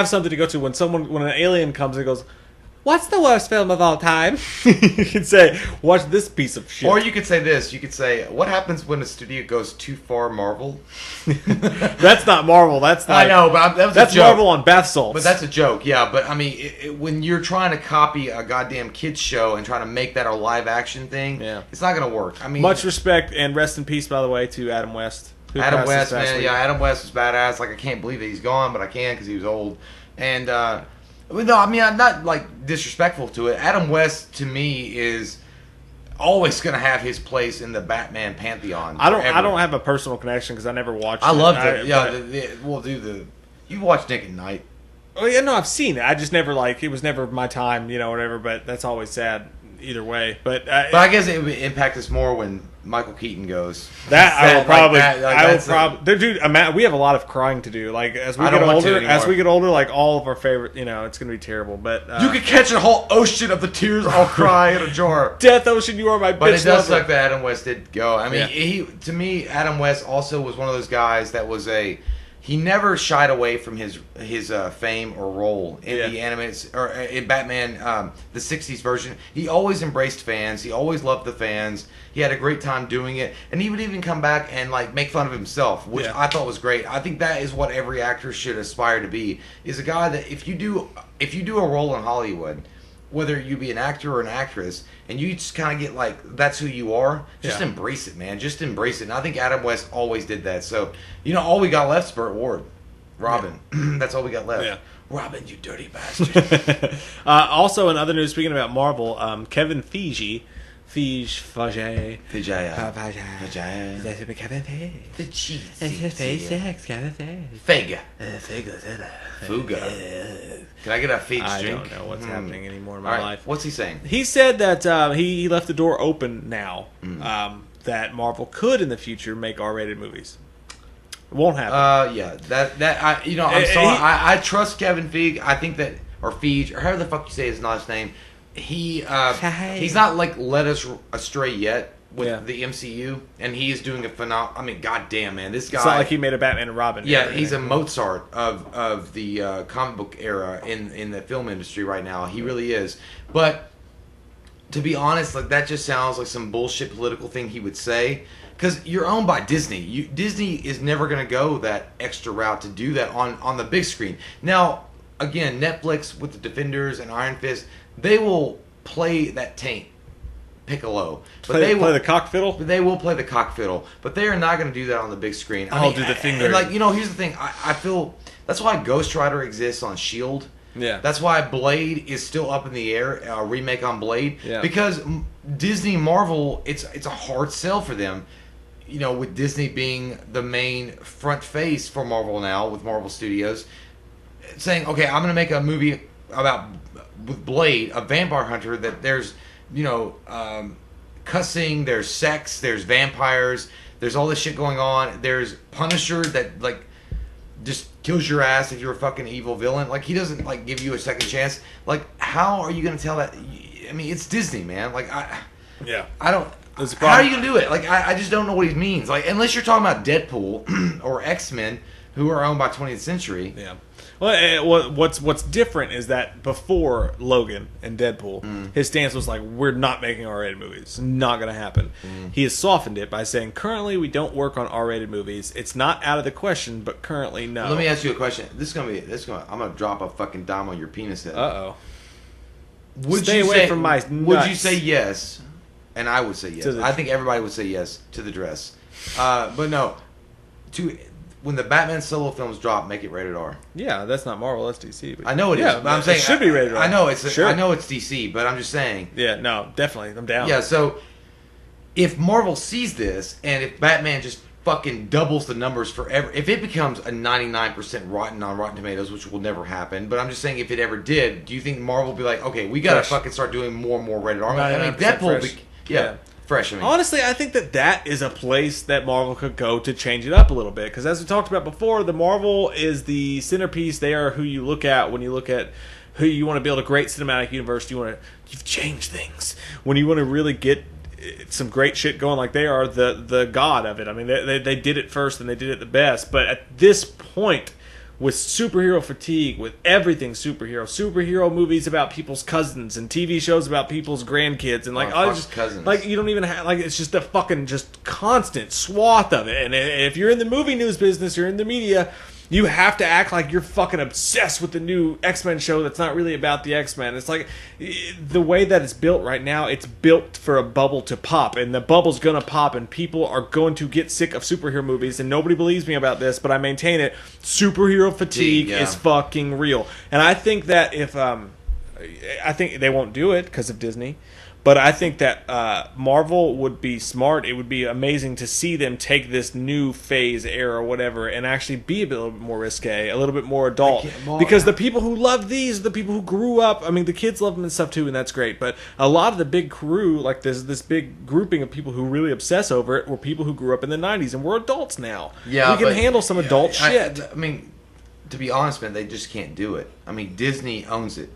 Speaker 2: something to go to when an alien comes and goes, "What's the worst film of all time?" You can say, "Watch this piece of shit."
Speaker 1: Or you could say this. You could say, what happens when a studio goes too far Marvel?
Speaker 2: That's not Marvel. That's
Speaker 1: I know, but that was
Speaker 2: that's
Speaker 1: a joke.
Speaker 2: Marvel on bath salts.
Speaker 1: But that's a joke, yeah. But, I mean, when you're trying to copy a goddamn kid's show and trying to make that a live-action thing,
Speaker 2: Yeah.
Speaker 1: it's not going to work. I mean,
Speaker 2: Much respect and rest in peace, by the way, to Adam West. who
Speaker 1: Adam
Speaker 2: passed
Speaker 1: West,
Speaker 2: this past
Speaker 1: man.
Speaker 2: week.
Speaker 1: Yeah, Adam West was badass. Like, I can't believe that he's gone, but I can because he was old. And, no, I mean, I'm not, like, disrespectful to it. Adam West, to me, is always going to have his place in the Batman pantheon.
Speaker 2: I
Speaker 1: forever.
Speaker 2: don't have a personal connection because I never watched.
Speaker 1: I
Speaker 2: it.
Speaker 1: loved it. Yeah,
Speaker 2: but-
Speaker 1: we'll do the. You watched Nick at Night.
Speaker 2: Oh yeah, no, I've seen it. I just never it was never my time, you know, whatever. But that's always sad either way. But
Speaker 1: I guess it would impact us more when Michael Keaton goes.
Speaker 2: that I will
Speaker 1: Like
Speaker 2: probably,
Speaker 1: that, like,
Speaker 2: I will
Speaker 1: that's a-
Speaker 2: probably, dude. We have a lot of crying to do. Like as we
Speaker 1: I
Speaker 2: get
Speaker 1: don't want to
Speaker 2: older,
Speaker 1: anymore.
Speaker 2: like all of our favorite, you know, it's gonna be terrible. But
Speaker 1: You could catch a whole ocean of the tears I'll cry in a jar.
Speaker 2: Death Ocean, you are my
Speaker 1: But
Speaker 2: bitch
Speaker 1: it does
Speaker 2: lover.
Speaker 1: suck that Adam West did go. I mean,
Speaker 2: Yeah.
Speaker 1: he to me, Adam West also was one of those guys that was he never shied away from his fame or role in
Speaker 2: Yeah.
Speaker 1: the animated or in Batman the '60s version. He always embraced fans. He always loved the fans. He had a great time doing it, and he would even come back and like make fun of himself, which
Speaker 2: Yeah.
Speaker 1: I thought was great. I think that is what every actor should aspire to be. Is a guy that if you do a role in Hollywood, whether you be an actor or an actress, and you just kind of get like, that's who you are, just
Speaker 2: Yeah.
Speaker 1: embrace it, man. Just embrace it. And I think Adam West always did that. So, you know, all we got left is Burt Ward. Robin. That's all we got left.
Speaker 2: Yeah.
Speaker 1: Robin, you dirty bastard.
Speaker 2: Also, in other news, speaking about Marvel, Kevin Feige.
Speaker 1: Vijaya.
Speaker 2: The
Speaker 1: cheese.
Speaker 2: Fega.
Speaker 1: Fega. Fuga. Can I get a Feige
Speaker 2: I
Speaker 1: drink?
Speaker 2: don't know what's happening anymore in
Speaker 1: All
Speaker 2: my
Speaker 1: right.
Speaker 2: life.
Speaker 1: What's he saying?
Speaker 2: He said that he left the door open now that Marvel could in the future make R-rated movies. It won't happen.
Speaker 1: Yeah. I'm sorry. I trust Kevin Feige. I think that, or Feige, or however the fuck you say his last name. He's not like led us astray yet with the MCU, and he is doing a phenomenal. I mean, goddamn, man, this guy.
Speaker 2: It's not like he made a Batman and Robin.
Speaker 1: Yeah, he's a Mozart of the comic book era in the film industry right now. He really is. But to be honest, like that just sounds like some bullshit political thing he would say. Because you're owned by Disney. Disney is never going to go that extra route to do that on the big screen. Now, again, Netflix with the Defenders and Iron Fist, they will play that taint. Piccolo. But
Speaker 2: Play the cock fiddle?
Speaker 1: They will play the cock fiddle, but they are not going to do that on the big screen.
Speaker 2: Do the finger.
Speaker 1: And like, you know, here's the thing. I feel that's why Ghost Rider exists on S.H.I.E.L.D.
Speaker 2: Yeah.
Speaker 1: That's why Blade is still up in the air, a remake on Blade.
Speaker 2: Yeah.
Speaker 1: Because Disney, Marvel, it's a hard sell for them. You know, with Disney being the main front face for Marvel now, with Marvel Studios, saying, okay, I'm going to make a movie with Blade, a vampire hunter, that there's, you know, cussing, there's sex, there's vampires, there's all this shit going on. There's Punisher that, like, just kills your ass if you're a fucking evil villain. Like, he doesn't, like, give you a second chance. Like, how are you going to tell that? I mean, it's Disney, man. Like, I don't... How are you going to do it? Like, I just don't know what he means. Like, unless you're talking about Deadpool or X-Men, who are owned by 20th Century.
Speaker 2: Yeah. Well, what's different is that before Logan and Deadpool, his stance was like, we're not making R-rated movies. It's not going to happen. He has softened it by saying, currently we don't work on R-rated movies. It's not out of the question, but currently no.
Speaker 1: Let me ask you a question. I'm going to drop a fucking dime on your penis head.
Speaker 2: Uh-oh.
Speaker 1: Would
Speaker 2: Stay
Speaker 1: you
Speaker 2: away
Speaker 1: say,
Speaker 2: from my
Speaker 1: Would
Speaker 2: nuts.
Speaker 1: you say yes? And I would say yes. I think everybody would say yes to the dress. But no, when the Batman solo films drop, make it rated R.
Speaker 2: Yeah, that's not Marvel, that's DC. But
Speaker 1: I know it is, but I'm saying
Speaker 2: it should be rated R.
Speaker 1: I know it's
Speaker 2: Sure.
Speaker 1: I know it's DC, but I'm just saying.
Speaker 2: Yeah, no, definitely, I'm down.
Speaker 1: Yeah, so if Marvel sees this, and if Batman just fucking doubles the numbers forever. If it becomes a 99% rotten on Rotten Tomatoes, which will never happen, but I'm just saying if it ever did, do you think Marvel will be like, okay, we gotta fucking start doing more and more rated R? I mean, Deadpool, fresh. I mean,
Speaker 2: honestly, I think that is a place that Marvel could go to change it up a little bit. Because as we talked about before, the Marvel is the centerpiece. They are who you look at when you look at who you want to build a great cinematic universe. You've changed things. When you want to really get some great shit going, like they are the god of it. I mean, they did it first and they did it the best. But at this point, with superhero fatigue, with everything superhero movies about people's cousins and TV shows about people's grandkids, and
Speaker 1: cousins.
Speaker 2: Like you don't even have, like, it's just a fucking just constant swath of it. And if you're in the movie news business, you're in the media, you have to act like you're fucking obsessed with the new X-Men show that's not really about the X-Men. It's like, the way that it's built right now, it's built for a bubble to pop, and the bubble's gonna pop, and people are going to get sick of superhero movies, and nobody believes me about this, but I maintain it. Superhero fatigue is fucking real. And I think that if, I think they won't do it because of Disney, but I think that Marvel would be smart. It would be amazing to see them take this new phase, era, whatever, and actually be a little bit more risque, a little bit more adult. Because the people who love these are the people who grew up. I mean, the kids love them and stuff too, and that's great. But a lot of the big crew, like this big grouping of people who really obsess over it, were people who grew up in the 90s, and we're adults now.
Speaker 1: Yeah,
Speaker 2: we can handle some adult shit.
Speaker 1: I mean, to be honest, man, they just can't do it. I mean, Disney owns it.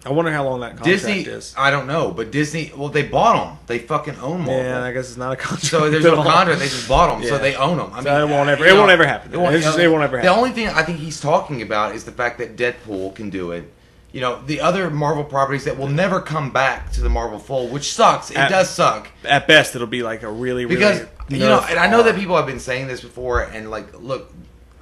Speaker 2: I wonder how long that contract
Speaker 1: Disney
Speaker 2: is.
Speaker 1: I don't know, but Disney, well, they bought them. They fucking own Marvel.
Speaker 2: Yeah, I guess it's not a contract.
Speaker 1: So there's no contract. They just bought them, so they own them. I mean,
Speaker 2: it won't ever. It won't ever happen. It won't ever happen.
Speaker 1: The only thing I think he's talking about is the fact that Deadpool can do it. You know, the other Marvel properties that will never come back to the Marvel fold, which sucks. It does suck.
Speaker 2: At best, it'll be like a really
Speaker 1: because you know, and I know that people have been saying this before, and like, look,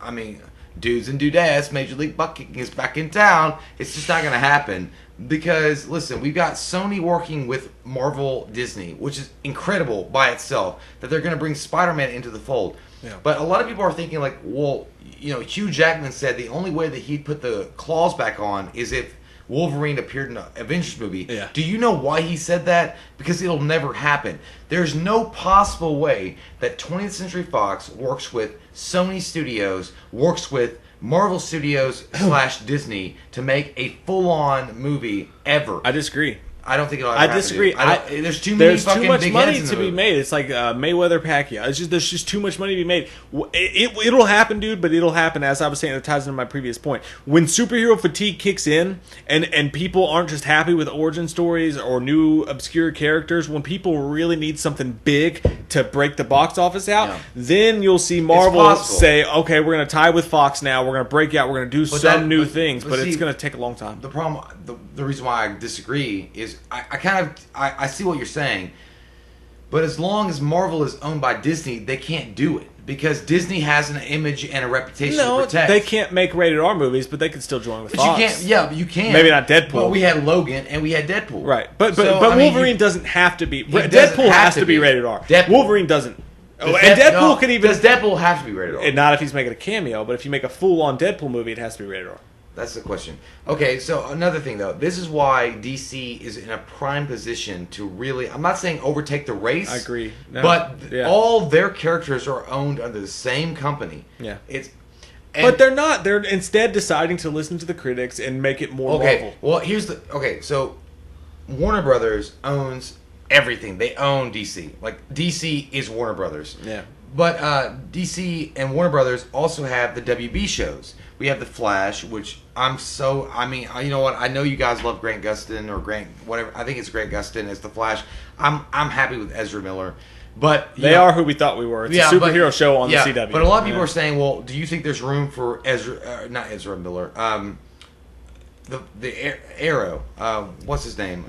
Speaker 1: I mean, dudes and dudettes, Major League Butt Kicking is back in town. It's just not going to happen. Because, listen, we've got Sony working with Marvel Disney, which is incredible by itself, that they're going to bring Spider-Man into the fold. Yeah. But a lot of people are thinking, like, well, you know, Hugh Jackman said the only way that he'd put the claws back on is if Wolverine appeared in an Avengers movie.
Speaker 2: Yeah.
Speaker 1: Do you know why he said that? Because it'll never happen. There's no possible way that 20th Century Fox works with Sony Studios, works with Marvel Studios / Disney to make a full-on movie ever.
Speaker 2: I disagree.
Speaker 1: I don't think it'll ever happen.
Speaker 2: I disagree.
Speaker 1: There's too many fucking
Speaker 2: much
Speaker 1: big
Speaker 2: money
Speaker 1: heads in
Speaker 2: to
Speaker 1: the
Speaker 2: be
Speaker 1: movie.
Speaker 2: made. It's like Mayweather Pacquiao. There's just too much money to be made. It'll happen, dude. But it'll happen, as I was saying, it ties into my previous point. When superhero fatigue kicks in, and people aren't just happy with origin stories or new obscure characters. When people really need something big to break the box office out, then you'll see Marvel say, "Okay, we're going to tie with Fox now. We're going to break out. We're going to do some new things." But it's going to take a long time.
Speaker 1: The problem, the reason why I disagree is I see what you're saying, but as long as Marvel is owned by Disney, they can't do it because Disney has an image and a reputation to protect.
Speaker 2: They can't make rated R movies, but they can still join with Fox.
Speaker 1: You can't. Yeah, you can.
Speaker 2: Maybe not Deadpool.
Speaker 1: But we had Logan and we had Deadpool.
Speaker 2: Right, but Wolverine doesn't have to be. Deadpool has to be rated R. Wolverine doesn't. And Deadpool can even.
Speaker 1: Does Deadpool have to be rated R?
Speaker 2: Not if he's making a cameo, but if you make a full-on Deadpool movie, it has to be rated R.
Speaker 1: That's the question. Okay, so another thing, though. This is why DC is in a prime position to really... I'm not saying overtake the race.
Speaker 2: I agree. No,
Speaker 1: but all their characters are owned under the same company.
Speaker 2: Yeah.
Speaker 1: But
Speaker 2: they're not. They're instead deciding to listen to the critics and make it more Marvel.
Speaker 1: Well, here's the... Okay, so Warner Brothers owns everything. They own DC. Like, DC is Warner Brothers.
Speaker 2: Yeah.
Speaker 1: But DC and Warner Brothers also have the WB shows. We have The Flash, which I mean, you know what? I know you guys love Grant Gustin or Grant, whatever. I think it's Grant Gustin as The Flash. I'm happy with Ezra Miller. But
Speaker 2: they are who we thought we were. It's a superhero show on the CW.
Speaker 1: But a lot of people are saying, well, do you think there's room for not Ezra Miller, the Arrow, what's his name?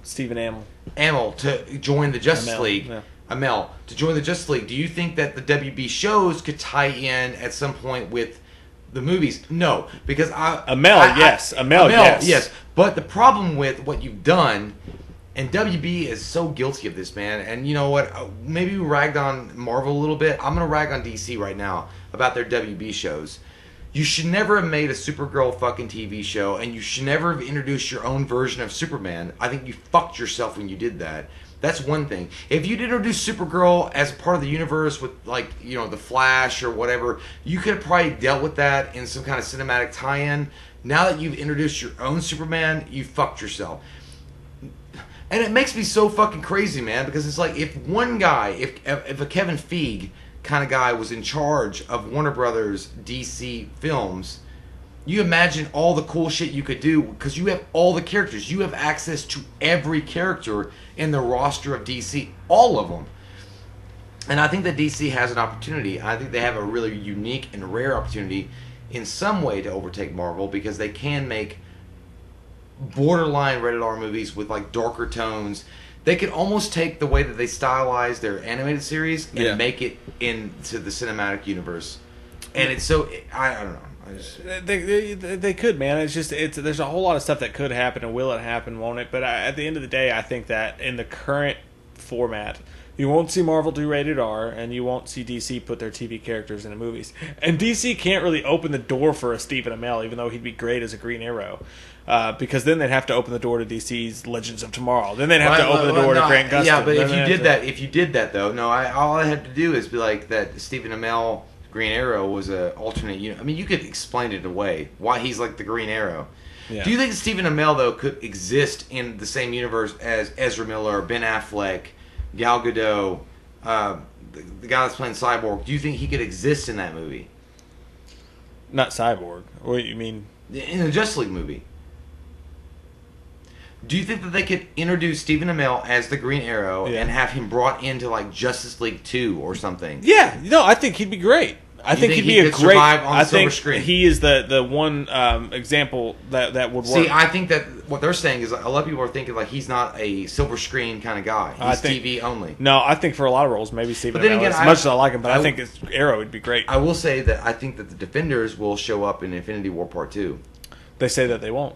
Speaker 2: Stephen
Speaker 1: Amell to join the Justice League. Yeah. Amell to join the Justice League. Do you think that the WB shows could tie in at some point with the movies? No, because Amell,
Speaker 2: yes.
Speaker 1: But the problem with what you've done, and WB is so guilty of this, man. And you know what? Maybe we ragged on Marvel a little bit. I'm gonna rag on DC right now about their WB shows. You should never have made a Supergirl fucking TV show, and you should never have introduced your own version of Superman. I think you fucked yourself when you did that. That's one thing. If you'd introduced Supergirl as a part of the universe with, like, you know, the Flash or whatever, you could have probably dealt with that in some kind of cinematic tie-in. Now that you've introduced your own Superman, you fucked yourself. And it makes me so fucking crazy, man, because it's like, if one guy, if a Kevin Feige kind of guy was in charge of Warner Brothers DC films, you imagine all the cool shit you could do, because you have all the characters. You have access to every character in the roster of DC, all of them. And I think that DC has an opportunity. I think they have a really unique and rare opportunity in some way to overtake Marvel, because they can make borderline rated R movies with like darker tones. They could almost take the way that they stylize their animated series and make it into the cinematic universe. And it's so, I don't know.
Speaker 2: They could, man. It's just there's a whole lot of stuff that could happen, and will it happen, won't it? But at the end of the day, I think that in the current format, you won't see Marvel do rated R, and you won't see DC put their TV characters in the movies. And DC can't really open the door for a Stephen Amell, even though he'd be great as a Green Arrow. Because then they'd have to open the door to DC's Legends of Tomorrow. Then they'd have to open the door to Grant Gustin.
Speaker 1: Yeah, but if you did that though, all I had to do is be like that Stephen Amell Green Arrow was an alternate unit. I mean, you could explain it away why he's like the Green Arrow. Yeah. Do you think Stephen Amell though could exist in the same universe as Ezra Miller, Ben Affleck, Gal Gadot, the guy that's playing Cyborg? Do you think he could exist in that movie?
Speaker 2: Not Cyborg. What you mean?
Speaker 1: In the Justice League movie. Do you think that they could introduce Stephen Amell as the Green Arrow and have him brought into like Justice League 2 or something?
Speaker 2: Yeah, no, I think he'd be great. I think he'd be a great. I think
Speaker 1: screen?
Speaker 2: He is the one example that would work.
Speaker 1: See, I think that what they're saying is a lot of people are thinking like he's not a silver screen kind of guy. He's TV only.
Speaker 2: No, I think for a lot of roles, maybe Stephen Amell. As much as I like him, but I think his Arrow would be great.
Speaker 1: I will say that I think that the Defenders will show up in Infinity War Part 2.
Speaker 2: They say that they won't.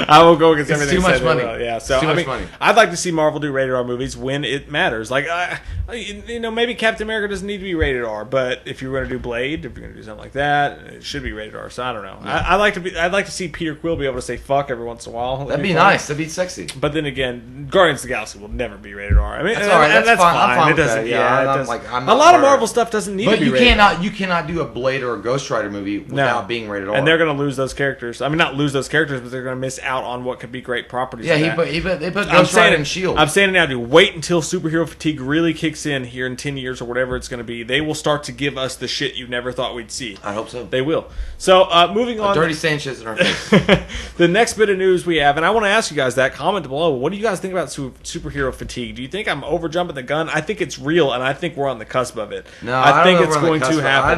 Speaker 2: I will go against everything.
Speaker 1: It's too much money.
Speaker 2: Yeah, so
Speaker 1: too much money.
Speaker 2: I'd like to see Marvel do rated R movies when it matters. Like, maybe Captain America doesn't need to be rated R, but if you're going to do Blade, if you're going to do something like that, it should be rated R. So I don't know. Yeah. I'd like to see Peter Quill be able to say fuck every once in a while.
Speaker 1: That'd be nice. That'd be sexy.
Speaker 2: But then again, Guardians of the Galaxy will never be rated R. I mean,
Speaker 1: that's all right. That's fine. I'm fine
Speaker 2: it doesn't.
Speaker 1: That.
Speaker 2: Yeah, a lot of Marvel stuff doesn't need to be rated R.
Speaker 1: But you cannot do a Blade or a Ghost Rider movie without being rated R.
Speaker 2: And they're going to lose those characters. I mean, not lose those characters, but they're going to miss out on what could be great properties.
Speaker 1: Yeah, they put Ghost Rider and S.H.I.E.L.D.
Speaker 2: I'm saying it now, dude. Wait until superhero fatigue really kicks in here in 10 years or whatever it's going to be. They will start to give us the shit you never thought we'd see.
Speaker 1: I hope so.
Speaker 2: They will. So, moving on.
Speaker 1: Dirty Sanchez in our face.
Speaker 2: The next bit of news we have, and I want to ask you guys that. Comment below. What do you guys think about superhero fatigue? Do you think I'm over jumping the gun? I think it's real, and I think we're on the cusp of it.
Speaker 1: No, I think
Speaker 2: it's going to happen.
Speaker 1: I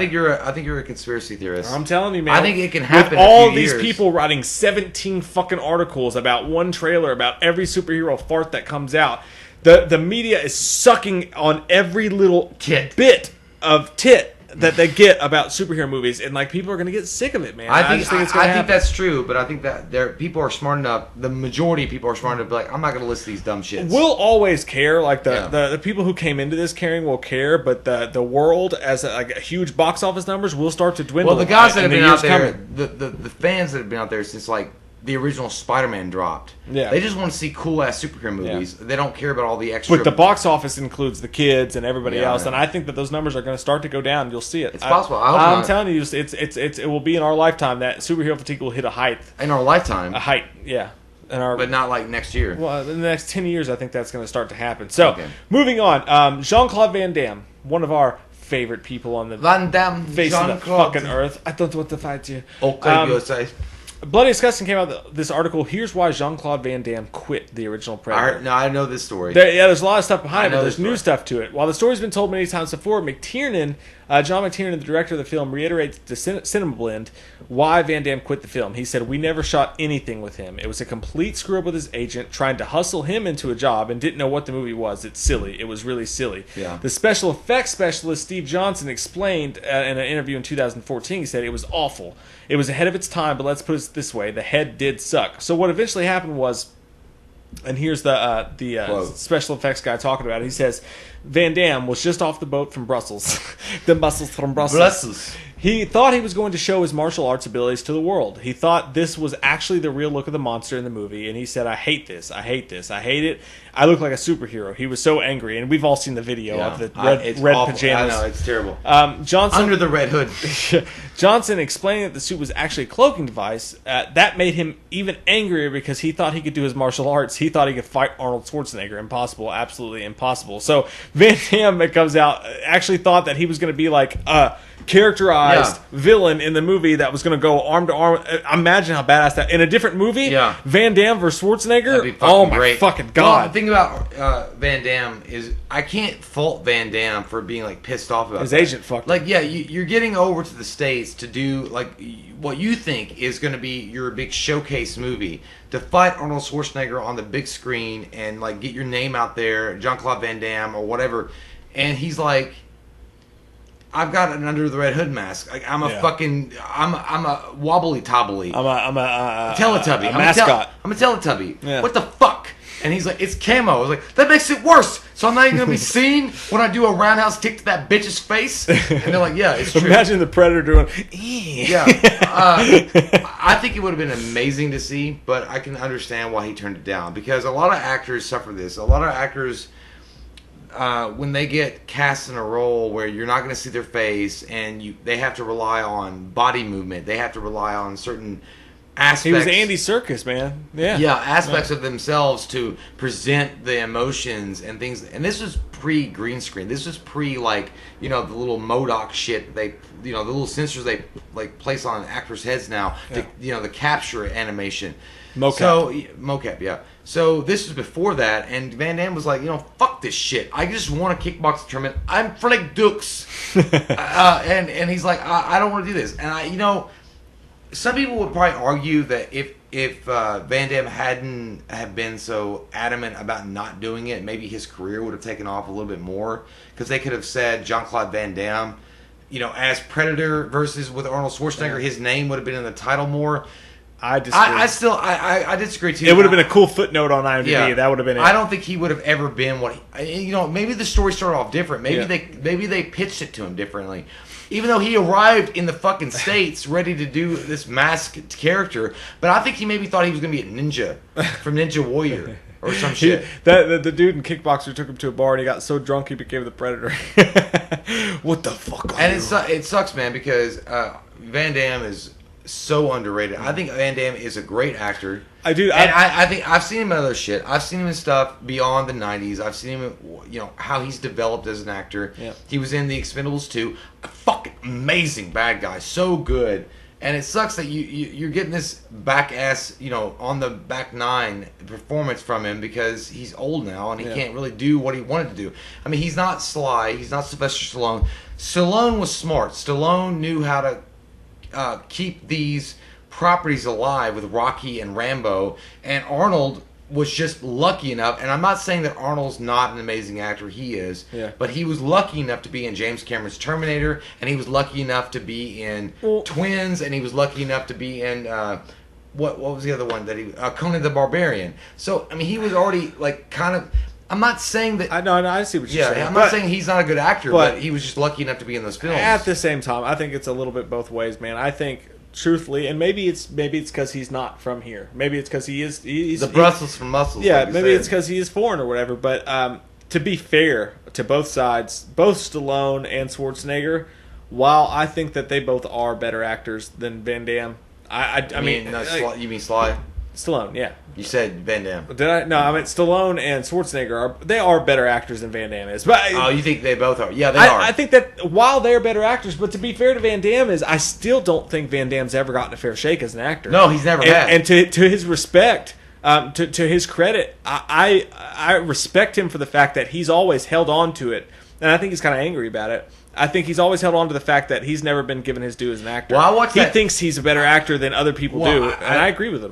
Speaker 1: think you're a conspiracy theorist.
Speaker 2: I'm telling you, man.
Speaker 1: I think it can happen.
Speaker 2: With all these people writing 17 fucking articles about one trailer about every superhero fart that comes out, the media is sucking on every little bit of tit that they get about superhero movies, and like people are going to get sick of it, man.
Speaker 1: I think that's true, but I think that people are smart enough. The majority of people are smart enough to be like, I'm not going to listen to these dumb shits.
Speaker 2: We'll always care. Like the people who came into this caring will care, but the world as a huge box office numbers will start to dwindle.
Speaker 1: Well, the guys that have been out there, the fans that have been out there since like the original Spider-Man dropped. Yeah. They just want to see cool-ass superhero movies. Yeah. They don't care about all the extra...
Speaker 2: But the box office includes the kids and everybody else, and I think that those numbers are going to start to go down. You'll see it.
Speaker 1: It's possible. I'm
Speaker 2: telling you, it will be in our lifetime that superhero fatigue will hit a height.
Speaker 1: In our lifetime?
Speaker 2: A height, yeah.
Speaker 1: But not like next year.
Speaker 2: Well, in the next 10 years, I think that's going to start to happen. So, moving on. Jean Claude Van Damme, one of our favorite people on the face of the fucking earth. I don't want to fight you.
Speaker 1: Okay, you say.
Speaker 2: Bloody Disgusting came out with this article. Here's why Jean Claude Van Damme quit the original Predator.
Speaker 1: I know this story.
Speaker 2: There's a lot of stuff behind it. There's new stuff to it. While the story's been told many times before, John McTiernan, the director of the film, reiterates to Cinema Blend why Van Damme quit the film. He said, "We never shot anything with him. It was a complete screw up with his agent, trying to hustle him into a job and didn't know what the movie was. It's silly. It was really silly."
Speaker 1: Yeah.
Speaker 2: The special effects specialist Steve Johnson explained in an interview in 2014. He said it was awful. It was ahead of its time, but let's put it this way: the head did suck. So what eventually happened was, and here's the special effects guy talking about it. He says, Van Damme was just off the boat from Brussels. The muscles from Brussels. He thought he was going to show his martial arts abilities to the world. He thought this was actually the real look of the monster in the movie, and he said, I hate this. I hate this. I hate it. I look like a superhero. He was so angry, and we've all seen the video of the red
Speaker 1: awful.
Speaker 2: pajamas.
Speaker 1: I know, it's terrible.
Speaker 2: Johnson,
Speaker 1: Under the red hood.
Speaker 2: Johnson explained that the suit was actually a cloaking device. That made him even angrier because he thought he could do his martial arts. He thought he could fight Arnold Schwarzenegger. Impossible. Absolutely impossible. So Van Damme, that comes out, actually thought that he was going to be like characterized villain in the movie that was going to go arm to arm. Imagine how badass that in a different movie. Van Damme versus Schwarzenegger.
Speaker 1: Oh
Speaker 2: my
Speaker 1: great.
Speaker 2: fucking god!
Speaker 1: Well, the thing about Van Damme is I can't fault Van Damme for being like pissed off about
Speaker 2: his
Speaker 1: that.
Speaker 2: agent fucked.
Speaker 1: Like you're getting over to the States to do like what you think is going to be your big showcase movie to fight Arnold Schwarzenegger on the big screen and like get your name out there, Jean Claude Van Damme or whatever, and he's like, I've got an under the red hood mask. Like, I'm a wobbly tobbly.
Speaker 2: I'm a
Speaker 1: Teletubby.
Speaker 2: A mascot.
Speaker 1: I'm a Teletubby.
Speaker 2: Yeah.
Speaker 1: What the fuck? And he's like, it's camo. I was like, that makes it worse. So I'm not even gonna be seen when I do a roundhouse kick to that bitch's face. And they're like, yeah, it's true.
Speaker 2: Imagine the Predator doing.
Speaker 1: Yeah. I think it would have been amazing to see, but I can understand why he turned it down because a lot of actors suffer this. A lot of actors, when they get cast in a role where you're not going to see their face and they have to rely on body movement, they have to rely on certain aspects.
Speaker 2: He was Andy Serkis, man. Yeah,
Speaker 1: aspects of themselves to present the emotions and things. And this was pre green screen. This was pre like the little MODOK shit. The little sensors they like place on actors' heads now. Yeah. The capture animation.
Speaker 2: Mocap.
Speaker 1: So mocap, yeah. So this was before that, and Van Damme was like, fuck this shit. I just want a kickboxing tournament. I'm for like Dukes. And he's like, I don't want to do this. And some people would probably argue that if Van Damme hadn't have been so adamant about not doing it, maybe his career would have taken off a little bit more. Because they could have said Jean Claude Van Damme, as Predator versus with Arnold Schwarzenegger, his name would have been in the title more.
Speaker 2: I disagree.
Speaker 1: I disagree too.
Speaker 2: It would have been a cool footnote on IMDb.
Speaker 1: Yeah,
Speaker 2: that would have been it.
Speaker 1: I don't think he would have ever been what maybe the story started off different. Maybe they pitched it to him differently. Even though he arrived in the fucking States ready to do this masked character, but I think he maybe thought he was going to be a ninja from Ninja Warrior or some shit.
Speaker 2: The dude in Kickboxer took him to a bar and he got so drunk he became the Predator. What the fuck?
Speaker 1: It sucks, man, because Van Damme is so underrated. I think Van Damme is a great actor. I think I've seen him in other shit. I've seen him in stuff beyond the 90s. I've seen him in, how he's developed as an actor.
Speaker 2: Yeah.
Speaker 1: He was in The Expendables 2. A fucking amazing bad guy. So good. And it sucks that you're getting this back ass, on the back nine performance from him because he's old now and he can't really do what he wanted to do. I mean, he's not Sly. He's not Sylvester Stallone. Stallone was smart. Stallone knew how to keep these properties alive with Rocky and Rambo, and Arnold was just lucky enough, and I'm not saying that Arnold's not an amazing actor, he is, but he was lucky enough to be in James Cameron's Terminator, and he was lucky enough to be in Twins, and he was lucky enough to be in what was the other one that he Conan the Barbarian. So I mean, he was already like kind of. I'm not saying that.
Speaker 2: I see what you're saying.
Speaker 1: I'm not saying he's not a good actor, but he was just lucky enough to be in those films.
Speaker 2: At the same time, I think it's a little bit both ways, man. I think, truthfully, and maybe it's because he's not from here. Maybe it's because he's
Speaker 1: the Brussels from muscles.
Speaker 2: Yeah, like maybe it's because he is foreign or whatever. But to be fair to both sides, both Stallone and Schwarzenegger, while I think that they both are better actors than Van Damme, I mean,
Speaker 1: you mean Sly?
Speaker 2: Stallone, yeah.
Speaker 1: You said Van Damme.
Speaker 2: Did I? No, I mean Stallone and Schwarzenegger are better actors than Van Damme is. But
Speaker 1: you think they both are? Yeah, they are.
Speaker 2: I think that while they're better actors, but to be fair to Van Damme I still don't think Van Damme's ever gotten a fair shake as an actor.
Speaker 1: No, he's never had.
Speaker 2: And to his respect, to his credit, I respect him for the fact that he's always held on to it, and I think he's kind of angry about it. I think he's always held on to the fact that he's never been given his due as an actor.
Speaker 1: Well,
Speaker 2: he thinks he's a better actor than other people do, and I agree with him.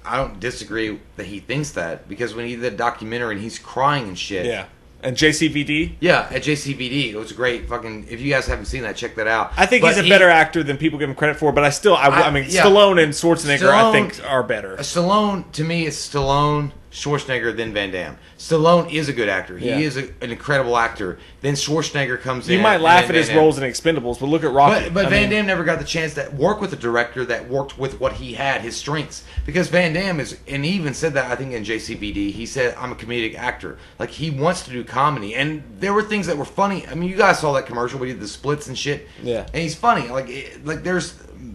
Speaker 1: I don't disagree that he thinks that, because when he did the documentary and he's crying and shit.
Speaker 2: Yeah. And JCVD?
Speaker 1: Yeah, at JCVD. It was a great fucking... If you guys haven't seen that, check that out.
Speaker 2: I think he's a better actor than people give him credit for, but I mean, Stallone and Schwarzenegger, I think, are better.
Speaker 1: Stallone, to me, it's Stallone, Schwarzenegger, then Van Damme. Stallone is a good actor. He is an incredible actor. Then Schwarzenegger comes in.
Speaker 2: You might laugh at his roles in Expendables, but look at Rocky.
Speaker 1: But Van Damme never got the chance to work with a director that worked with what he had, his strengths. Because Van Damme is, and he even said that, I think, in JCVD, he said, I'm a comedic actor. Like, he wants to do comedy. And there were things that were funny. I mean, you guys saw that commercial where he did the splits and shit.
Speaker 2: Yeah.
Speaker 1: And he's funny. Like there's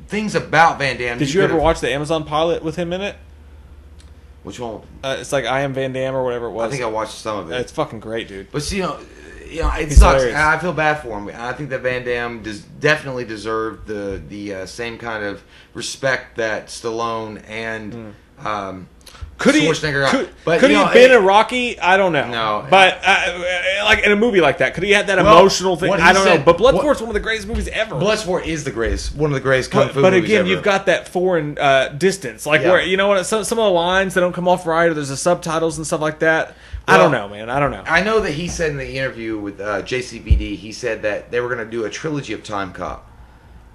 Speaker 1: things about Van Damme.
Speaker 2: Did you ever watch the Amazon pilot with him in it?
Speaker 1: Which one?
Speaker 2: It's like I Am Van Damme or whatever it was.
Speaker 1: I think I watched some of it.
Speaker 2: It's fucking great, dude.
Speaker 1: But see, it
Speaker 2: He's
Speaker 1: sucks.
Speaker 2: hilarious.
Speaker 1: I feel bad for him. I think that Van Damme definitely deserved the same kind of respect that Stallone and
Speaker 2: Could he
Speaker 1: Schwarzenegger
Speaker 2: could he have been a Rocky? I don't know.
Speaker 1: No.
Speaker 2: But like in a movie like that, could he have that emotional thing? I don't know. But Bloodsport's one of the greatest movies ever.
Speaker 1: Bloodsport is the greatest. One of the greatest kung fu
Speaker 2: but
Speaker 1: movies
Speaker 2: again,
Speaker 1: ever.
Speaker 2: you've got that foreign distance. Like where, you know what, some of the lines that don't come off right, or there's the subtitles and stuff like that. I don't know, man. I don't know.
Speaker 1: I know that he said in the interview with JCVD, he said that they were going to do a trilogy of Time Cop.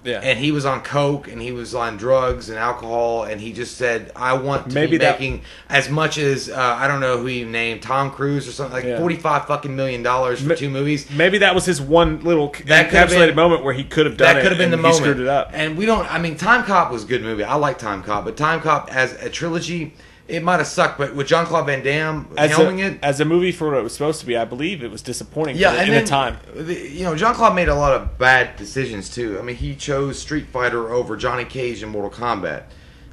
Speaker 2: Yeah.
Speaker 1: And he was on coke, and he was on drugs and alcohol, and he just said, "I want to be making as much as I don't know who he named, Tom Cruise or something, like $45 million for 2 movies."
Speaker 2: Maybe that was his one little encapsulated moment where he could have done it.
Speaker 1: That could have been the moment.
Speaker 2: He screwed it up.
Speaker 1: And we don't. I mean, Time Cop was a good movie. I like Time Cop, but Time Cop as a trilogy, it might have sucked. But with Jean Claude Van Damme helming it
Speaker 2: as a movie for what it was supposed to be, I believe it was disappointing.
Speaker 1: Yeah,
Speaker 2: in the time.
Speaker 1: Jean Claude made a lot of bad decisions too. I mean, he chose Street Fighter over Johnny Cage and Mortal Kombat.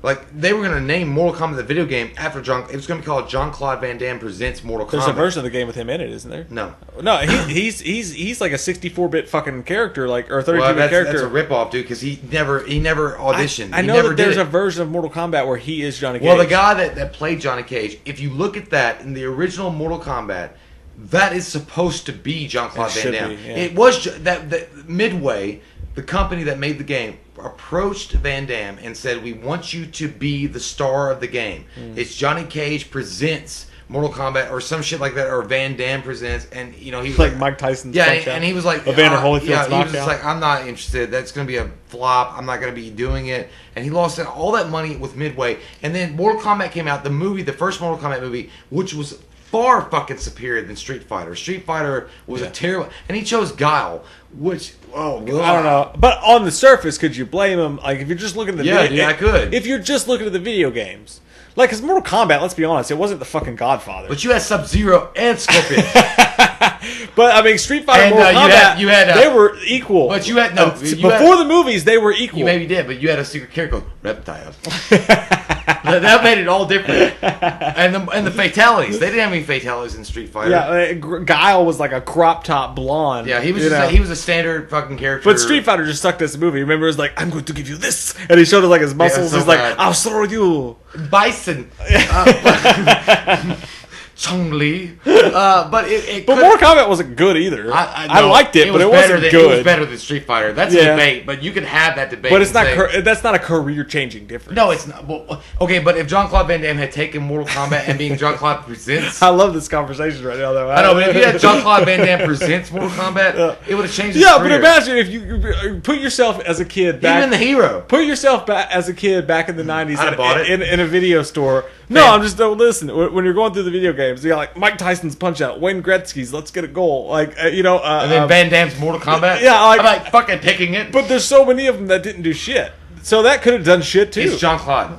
Speaker 1: Like, they were going to name Mortal Kombat the video game after It was going to be called Jean Claude Van Damme Presents Mortal Kombat.
Speaker 2: There's a version of the game with him in it, isn't there?
Speaker 1: No,
Speaker 2: he's like a 64-bit fucking character, like, or 32-bit character.
Speaker 1: That's a ripoff, dude. Because he never auditioned.
Speaker 2: I know that there's a version of Mortal Kombat where he is Johnny Cage.
Speaker 1: Well, the guy that played Johnny Cage, if you look at that in the original Mortal Kombat, that is supposed to be Jean Claude Van Damme.
Speaker 2: Yeah.
Speaker 1: It was that Midway, the company that made the game, approached Van Damme and said, "We want you to be the star of the game. It's Johnny Cage presents Mortal Kombat or some shit like that, or Van Damme presents." And he was
Speaker 2: like Mike Tyson's
Speaker 1: and he was like,
Speaker 2: Evander Holyfield's
Speaker 1: he was
Speaker 2: knockout.
Speaker 1: just like, "I'm not interested. That's going to be a flop. I'm not going to be doing it." And he lost all that money with Midway. And then Mortal Kombat came out, the first Mortal Kombat movie, which was far fucking superior than Street Fighter. Street Fighter was a terrible, and he chose Guile, which
Speaker 2: I don't know. But on the surface, could you blame him? Like, if you're just looking at the
Speaker 1: I could.
Speaker 2: If you're just looking at the video games, like, because Mortal Kombat, let's be honest, it wasn't the fucking Godfather.
Speaker 1: But you had Sub-Zero and Scorpion.
Speaker 2: But I mean, Street Fighter and Mortal Kombat,
Speaker 1: you had
Speaker 2: they were equal.
Speaker 1: But you had
Speaker 2: before the movies, they were equal.
Speaker 1: You maybe did, but you had a secret character called Reptile. That made it all different. And the fatalities. They didn't have any fatalities in Street Fighter.
Speaker 2: Yeah, Guile was like a crop top blonde.
Speaker 1: Yeah, he was a standard fucking character.
Speaker 2: But Street Fighter just sucked this movie. Remember, it was like, "I'm going to give you this," and he showed us like his muscles. He's like, "I'll throw you."
Speaker 1: Bison. Chun-Li. But
Speaker 2: Mortal Kombat wasn't good either. I liked it, but it wasn't good.
Speaker 1: It was better than Street Fighter. That's a debate, but you could have that debate.
Speaker 2: But it's not. That's not a career-changing difference.
Speaker 1: No, it's not. Well, okay, but if Jean Claude Van Damme had taken Mortal Kombat and being Jean Claude Presents,
Speaker 2: I love this conversation right now, though.
Speaker 1: I know, but if you had Jean Claude Van Damme Presents Mortal Kombat, it would have changed. His
Speaker 2: career.
Speaker 1: But
Speaker 2: imagine if you put yourself as a kid back.
Speaker 1: Even the hero.
Speaker 2: Put yourself back as a kid back in the 90s in a video store.
Speaker 1: Man.
Speaker 2: No, I'm just listen. When you're going through the video games, you got like Mike Tyson's Punch Out, Wayne Gretzky's Let's Get a Goal, like and
Speaker 1: then Van Damme's Mortal Kombat.
Speaker 2: Yeah,
Speaker 1: I'm like fucking picking it.
Speaker 2: But there's so many of them that didn't do shit. So that could have done shit too.
Speaker 1: It's Jean Claude.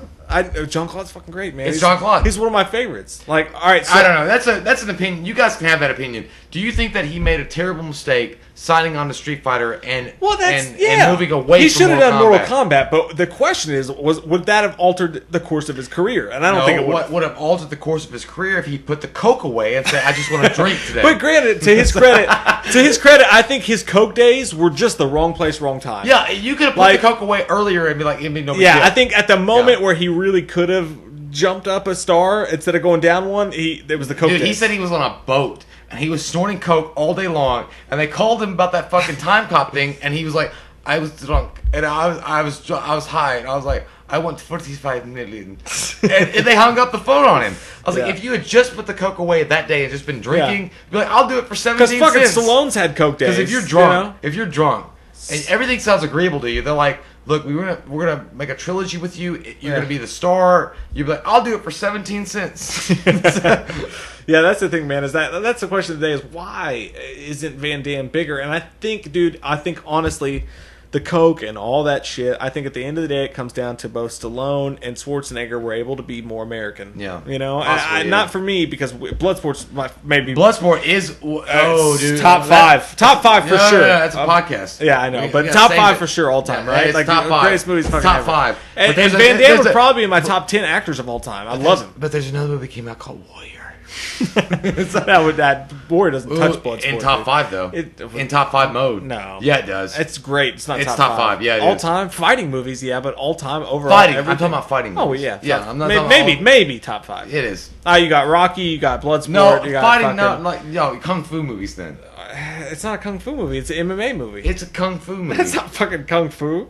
Speaker 2: Jean Claude's fucking great, man.
Speaker 1: It's Jean Claude.
Speaker 2: He's one of my favorites. Like, all right, so,
Speaker 1: I don't know. That's an opinion. You guys can have that opinion. Do you think that he made a terrible mistake signing on to Street Fighter and moving away?
Speaker 2: He
Speaker 1: from
Speaker 2: should have done
Speaker 1: Mortal
Speaker 2: Mortal Kombat, but the question is, would that have altered the course of his career? And I don't think it would.
Speaker 1: What would have altered the course of his career if he put the Coke away and said, "I just want to drink today."
Speaker 2: But granted, to his credit, I think his Coke days were just the wrong place, wrong time.
Speaker 1: Yeah, you could have put the Coke away earlier and be like, "It'd be no big deal."
Speaker 2: I think at the moment where he really could have jumped up a star instead of going down one, it was the Coke.
Speaker 1: Dude,
Speaker 2: days.
Speaker 1: he said he was on a boat and he was snorting Coke all day long, and they called him about that fucking Time Cop thing, and he was like, "I was drunk and I was high," and I was like, "I want 45 million," and they hung up the phone on him. I was like, if you had just put the Coke away that day and just been drinking, be like, "I'll do it for 17 cents."
Speaker 2: Because fucking Stallone's had Coke days.
Speaker 1: Because if you're drunk, and everything sounds agreeable to you, they're like, look, we're gonna make a trilogy with you. You're gonna be the star. You'd be like, I'll do it for 17 cents.
Speaker 2: Yeah, that's the thing, man. That's the question of the day: is why isn't Van Damme bigger? And I think, dude, honestly, the coke and all that shit. I think at the end of the day, it comes down to both Stallone and Schwarzenegger were able to be more American.
Speaker 1: Yeah,
Speaker 2: you know,
Speaker 1: possibly,
Speaker 2: not for me because Bloodsport's maybe
Speaker 1: Bloodsport is dude,
Speaker 2: top five for sure.
Speaker 1: Yeah, it's a podcast.
Speaker 2: Yeah, I know, but top five for sure all time, right?
Speaker 1: It's
Speaker 2: like
Speaker 1: top five.
Speaker 2: Greatest movies, fucking
Speaker 1: top
Speaker 2: ever.
Speaker 1: five.
Speaker 2: And Van Damme would probably be in my top 10 actors of all time. I love him.
Speaker 1: But there's another movie that came out called Warrior.
Speaker 2: that Warrior doesn't touch Bloodsport.
Speaker 1: In top 5 though. In top 5 mode.
Speaker 2: No.
Speaker 1: Yeah, it does.
Speaker 2: It's great. It's not
Speaker 1: it's
Speaker 2: top
Speaker 1: 5. Yeah,
Speaker 2: all time fighting movies. Yeah, but all time overall.
Speaker 1: Fighting.
Speaker 2: Everything.
Speaker 1: I'm talking about fighting movies.
Speaker 2: Oh yeah.
Speaker 1: Yeah. I'm not
Speaker 2: maybe top 5.
Speaker 1: It is.
Speaker 2: You got Rocky. You got Bloodsport.
Speaker 1: No,
Speaker 2: you got
Speaker 1: fighting.
Speaker 2: fucking,
Speaker 1: No, kung fu movies then.
Speaker 2: It's not a kung fu movie. It's an MMA movie.
Speaker 1: It's a kung fu movie.
Speaker 2: That's not fucking kung fu.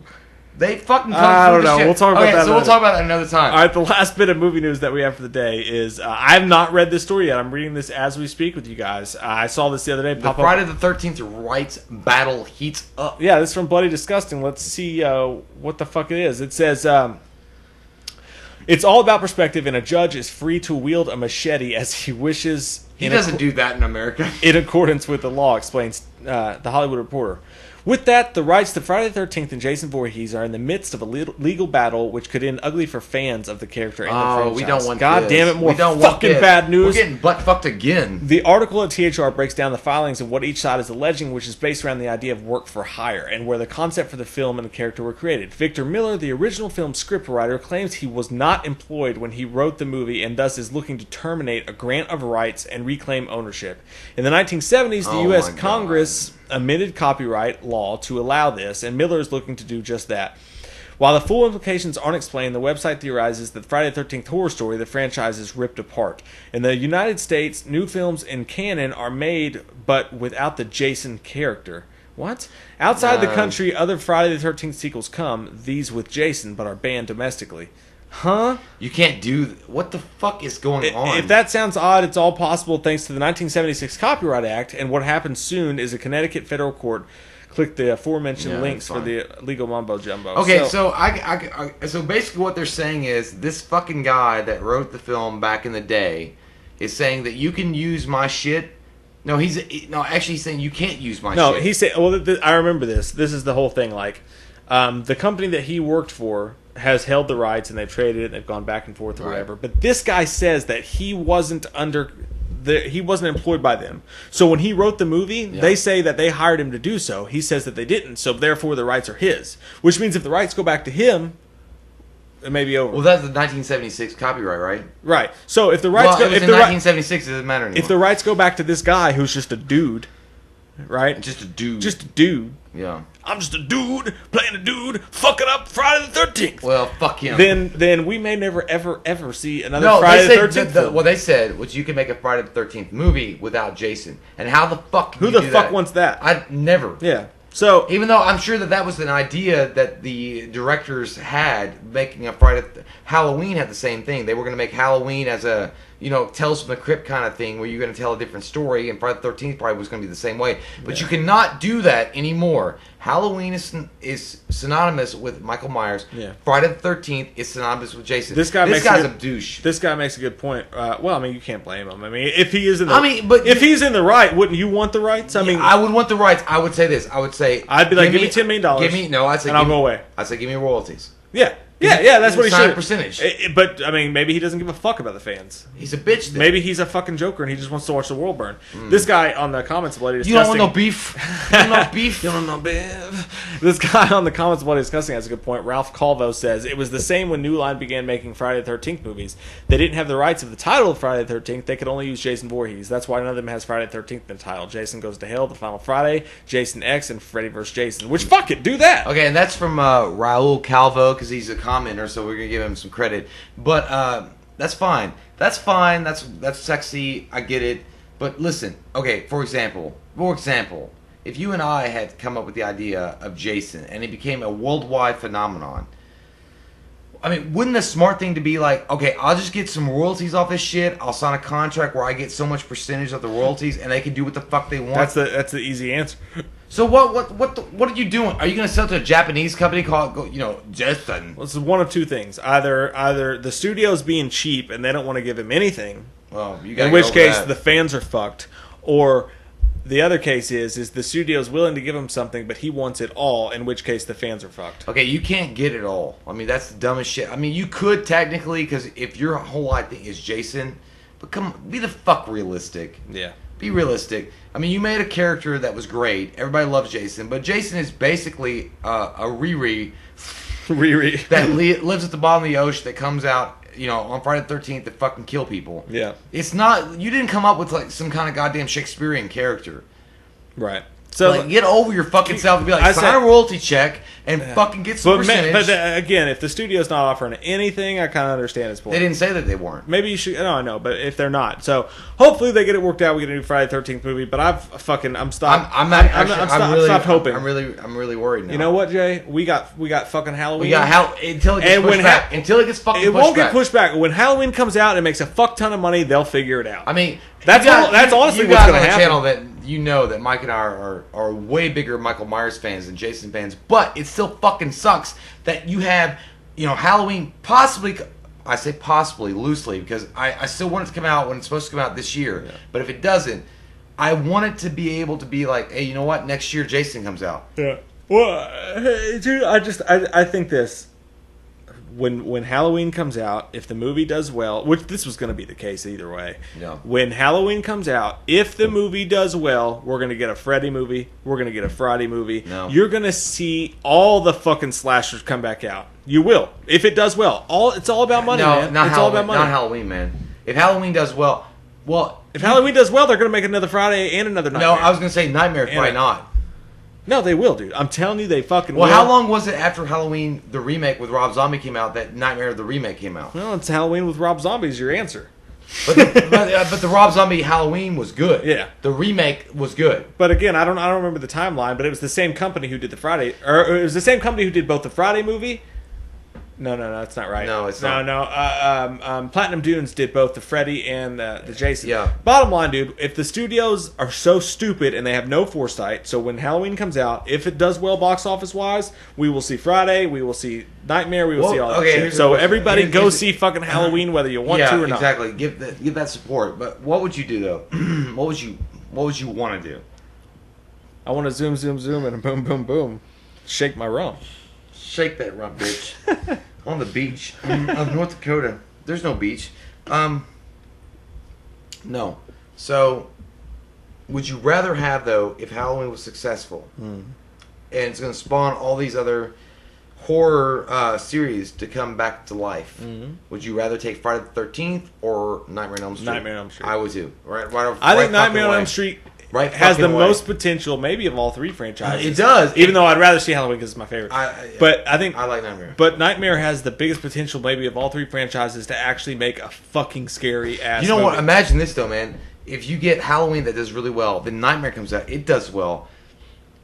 Speaker 1: They fucking kung fu.
Speaker 2: I don't know.
Speaker 1: Shit.
Speaker 2: We'll talk about that.
Speaker 1: So we'll talk about that another time.
Speaker 2: All right. The last bit of movie news that we have for the day is I have not read this story yet. I'm reading this as we speak with you guys. I saw this the other day.
Speaker 1: The Friday the 13th rights battle heats up.
Speaker 2: Yeah, this is from Bloody Disgusting. Let's see what the fuck it is. It says it's all about perspective, and a judge is free to wield a machete as he wishes.
Speaker 1: He doesn't do that in America.
Speaker 2: In accordance with the law, explains the Hollywood Reporter. With that, the rights to Friday the 13th and Jason Voorhees are in the midst of a legal battle which could end ugly for fans of the character and the franchise.
Speaker 1: We don't want
Speaker 2: God
Speaker 1: this.
Speaker 2: damn it, more
Speaker 1: we don't
Speaker 2: fucking
Speaker 1: want
Speaker 2: bad news.
Speaker 1: We're getting butt-fucked again.
Speaker 2: The article at THR breaks down the filings and what each side is alleging, which is based around the idea of work for hire and where the concept for the film and the character were created. Victor Miller, the original film scriptwriter, claims he was not employed when he wrote the movie and thus is looking to terminate a grant of rights and reclaim ownership. In the 1970s, the U.S. Congress amended copyright law to allow this, and Miller is looking to do just that. While the full implications aren't explained, the website theorizes that Friday the 13th Horror Story, the franchise, is ripped apart. In the United States, new films in canon are made, but without the Jason character. What? Outside the country, other Friday the 13th sequels come, these with Jason, but are banned domestically. Huh?
Speaker 1: You can't do... What the fuck is going on?
Speaker 2: If that sounds odd, it's all possible thanks to the 1976 Copyright Act, and what happens soon is a Connecticut federal court. Click the aforementioned links for the legal mumbo jumbo.
Speaker 1: Okay, so so basically what they're saying is this fucking guy that wrote the film back in the day is saying that you can use my shit. No, actually he's saying you can't use my shit.
Speaker 2: No, he said. Well, I remember this. This is the whole thing. Like, the company that he worked for has held the rights and they've traded it and they've gone back and forth or whatever. But this guy says that he wasn't employed by them. So when he wrote the movie, they say that they hired him to do so. He says that they didn't. So therefore the rights are his. Which means if the rights go back to him, it may be over.
Speaker 1: Well, that's the 1976 copyright, right?
Speaker 2: Right. So if the rights
Speaker 1: go... in 1976, it doesn't matter anymore.
Speaker 2: If the rights go back to this guy who's just a dude, right?
Speaker 1: Just a dude.
Speaker 2: Just a dude.
Speaker 1: Yeah.
Speaker 2: I'm just a dude playing a dude fucking up Friday the 13th.
Speaker 1: Well, fuck him.
Speaker 2: Then we may never ever see another Friday the 13th film.
Speaker 1: What they said was you can make a Friday the 13th movie without Jason. And how the fuck can
Speaker 2: Who the fuck wants that?
Speaker 1: I never.
Speaker 2: Yeah. So
Speaker 1: even though I'm sure that was an idea that the directors had making a Friday Halloween had the same thing. They were going to make Halloween as a Tales from the Crypt kind of thing where you're going to tell a different story, and Friday the 13th probably was going to be the same way. But you cannot do that anymore. Halloween is synonymous with Michael Myers.
Speaker 2: Yeah.
Speaker 1: Friday the 13th is synonymous with Jason.
Speaker 2: This guy's
Speaker 1: a douche.
Speaker 2: This guy makes a good point. Well, I mean, you can't blame him. I mean, if he is in the if he's in the right, wouldn't you want the rights? I mean,
Speaker 1: I would want the rights. I would say this. I would say
Speaker 2: I'd be like, give me $10 million.
Speaker 1: I'd say,
Speaker 2: and I'll go away.
Speaker 1: I'd say, give me royalties.
Speaker 2: Yeah. Yeah, that's what he should.
Speaker 1: Percentage.
Speaker 2: But I mean, maybe he doesn't give a fuck about the fans.
Speaker 1: He's a bitch. Then.
Speaker 2: Maybe he's a fucking joker and he just wants to watch the world burn. This guy on the comments of Bloody Disgusting.
Speaker 1: You don't want no beef. You don't want beef.
Speaker 2: You don't want no beef. This guy on the comments of Bloody Disgusting has a good point. Ralph Calvo says it was the same when New Line began making Friday the 13th movies. They didn't have the rights of the title of Friday the 13th. They could only use Jason Voorhees. That's why none of them has Friday the 13th in the title. Jason Goes to Hell, The Final Friday, Jason X, and Freddy vs. Jason. Which fuck it, do that.
Speaker 1: Okay, and that's from Raul Calvo because he's a commenter, so we're gonna give him some credit. But that's fine. That's fine. That's sexy. I get it. But listen, okay, for example, if you and I had come up with the idea of Jason and it became a worldwide phenomenon, I mean, wouldn't the smart thing to be like, okay, I'll just get some royalties off this shit. I'll sign a contract where I get so much percentage of the royalties, and they can do what the fuck they want.
Speaker 2: That's the easy answer.
Speaker 1: So what are you doing? Are you going to sell to a Japanese company called, Jason?
Speaker 2: Well, it's one of two things. Either the studio's being cheap and they don't want to give him anything,
Speaker 1: Well, you got
Speaker 2: in which case the fans are fucked, or the other case is the studio's willing to give him something, but he wants it all, in which case the fans are fucked.
Speaker 1: Okay, you can't get it all. I mean, that's the dumbest shit. I mean, you could technically, because if your whole thing is Jason, but be the fuck realistic.
Speaker 2: Yeah.
Speaker 1: Be realistic. I mean, you made a character that was great. Everybody loves Jason, but Jason is basically a Riri that lives at the bottom of the ocean that comes out, on Friday the 13th to fucking kill people.
Speaker 2: Yeah.
Speaker 1: It's not. You didn't come up with like some kind of goddamn Shakespearean character.
Speaker 2: Right. So
Speaker 1: get over your fucking self and be like, sign a royalty check and fucking get some percentage.
Speaker 2: But again, if the studio's not offering anything, I kind of understand his point.
Speaker 1: They didn't say that they weren't.
Speaker 2: Maybe you should. No, I know, but if they're not, so hopefully they get it worked out. We get a new Friday the 13th movie. But I'm stopped.
Speaker 1: I'm
Speaker 2: stopped hoping.
Speaker 1: I'm really worried now.
Speaker 2: You know what, Jay? We got fucking Halloween.
Speaker 1: We got until it gets pushed back. Until it gets fucking pushed back.
Speaker 2: It won't get pushed back. When Halloween comes out and it makes a fuck ton of money, they'll figure it out.
Speaker 1: I mean,
Speaker 2: that's honestly what's going to happen.
Speaker 1: Channel that that Mike and I are way bigger Michael Myers fans than Jason fans, but it still fucking sucks that you have, Halloween possibly. I say possibly loosely because I still want it to come out when it's supposed to come out this year. Yeah. But if it doesn't, I want it to be able to be like, hey, you know what? Next year Jason comes out.
Speaker 2: Yeah. Well, dude, I think this. When Halloween comes out, if the movie does well, which this was going to be the case either way.
Speaker 1: Yeah.
Speaker 2: When Halloween comes out, if the movie does well, we're going to get a Freddy movie. We're going to get a Friday movie.
Speaker 1: No.
Speaker 2: You're going to see all the fucking slashers come back out. You will. If it does well. It's all about money, man.
Speaker 1: Not
Speaker 2: it's
Speaker 1: Halloween,
Speaker 2: all about money.
Speaker 1: Not Halloween, man. If Halloween does well...
Speaker 2: If Halloween does well, they're going to make another Friday and another Nightmare.
Speaker 1: No, I was going to say Nightmare, probably not.
Speaker 2: No, they will, dude. I'm telling you, they fucking will.
Speaker 1: Well, how long was it after Halloween, the remake with Rob Zombie came out, that Nightmare the remake came out?
Speaker 2: Well, it's Halloween with Rob Zombie is your answer.
Speaker 1: But the Rob Zombie Halloween was good.
Speaker 2: Yeah.
Speaker 1: The remake was good.
Speaker 2: But again, I don't remember the timeline, but it was the same company who did the Friday, or it was the same company who did both the Friday movie. No, that's not right.
Speaker 1: No, it's not.
Speaker 2: No. Platinum Dunes did both the Freddy and the Jason.
Speaker 1: Yeah.
Speaker 2: Bottom line, dude, if the studios are so stupid and they have no foresight, so when Halloween comes out, if it does well box office wise, we will see Friday, we will see Nightmare, we will see all that shit. So everybody go see fucking Halloween whether you want to or not.
Speaker 1: Exactly. Give that support. But what would you do though? What would you want to do?
Speaker 2: I want to zoom, and boom, boom, boom, shake my rum.
Speaker 1: Shake that rum, bitch. On the beach of North Dakota. There's no beach. No. So, would you rather have, though, if Halloween was successful, and it's going to spawn all these other horror series to come back to life, would you rather take Friday the 13th or Nightmare on Elm Street?
Speaker 2: Nightmare on Elm Street.
Speaker 1: I would too.
Speaker 2: I think Nightmare on Elm Street has the most potential, maybe of all three franchises.
Speaker 1: It does,
Speaker 2: even though I'd rather see Halloween because it's my favorite. But I think
Speaker 1: I like Nightmare.
Speaker 2: But Nightmare has the biggest potential, maybe of all three franchises, to actually make a fucking scary ass.
Speaker 1: You know
Speaker 2: movie.
Speaker 1: what? Imagine this though, man. If you get Halloween that does really well, then Nightmare comes out, it does well.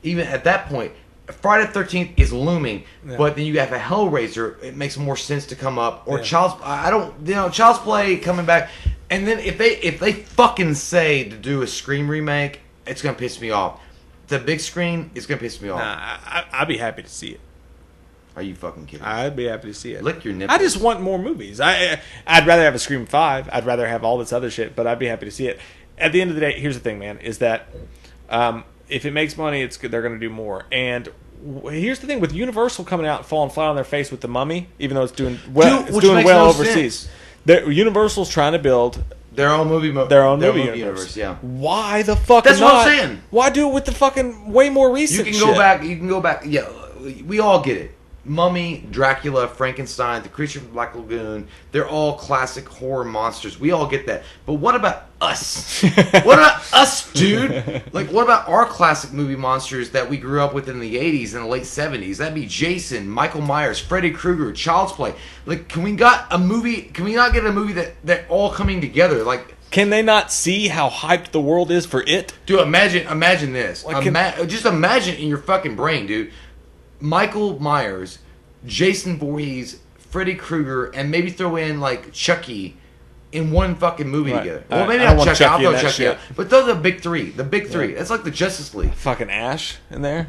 Speaker 1: Even at that point, Friday the 13th is looming, but then you have a Hellraiser. It makes more sense to come up, or Child's Play coming back. And then if they fucking say to do a Scream remake, it's gonna piss me off. The big screen is gonna piss me off.
Speaker 2: I'd be happy to see it.
Speaker 1: Are you fucking kidding me?
Speaker 2: I'd be happy to see it.
Speaker 1: Lick your nipples.
Speaker 2: I just want more movies. I'd rather have a Scream 5. I'd rather have all this other shit, but I'd be happy to see it. At the end of the day, here's the thing, man, is that if it makes money, they're going to do more. And here's the thing, with Universal coming out and falling flat on their face with The Mummy, even though it's doing well, overseas. Universal's trying to build
Speaker 1: their own movie universe. Yeah.
Speaker 2: Why the fuck?
Speaker 1: That's
Speaker 2: not?
Speaker 1: What I'm saying.
Speaker 2: Why do it with the fucking way more recent?
Speaker 1: You can go back. Yeah, we all get it. Mummy, Dracula, Frankenstein, The Creature from the Black Lagoon, they're all classic horror monsters. We all get that. But what about us? What about us, dude? Like, what about our classic movie monsters that we grew up with in the 80s and the late 70s? That'd be Jason, Michael Myers, Freddy Krueger, Child's Play. Like, can we not get a movie that all coming together? Like,
Speaker 2: can they not see how hyped the world is for it?
Speaker 1: Dude, imagine this. Just imagine in your fucking brain, dude. Michael Myers, Jason Voorhees, Freddy Krueger, and maybe throw in like Chucky in one fucking movie
Speaker 2: Right.
Speaker 1: together.
Speaker 2: I
Speaker 1: Well, maybe
Speaker 2: don't
Speaker 1: not
Speaker 2: want
Speaker 1: Chucky. I'll
Speaker 2: Chucky in
Speaker 1: throw
Speaker 2: that
Speaker 1: Chucky
Speaker 2: shit.
Speaker 1: out. But throw the big three. The big three. It's like the Justice League.
Speaker 2: Fucking Ash in there.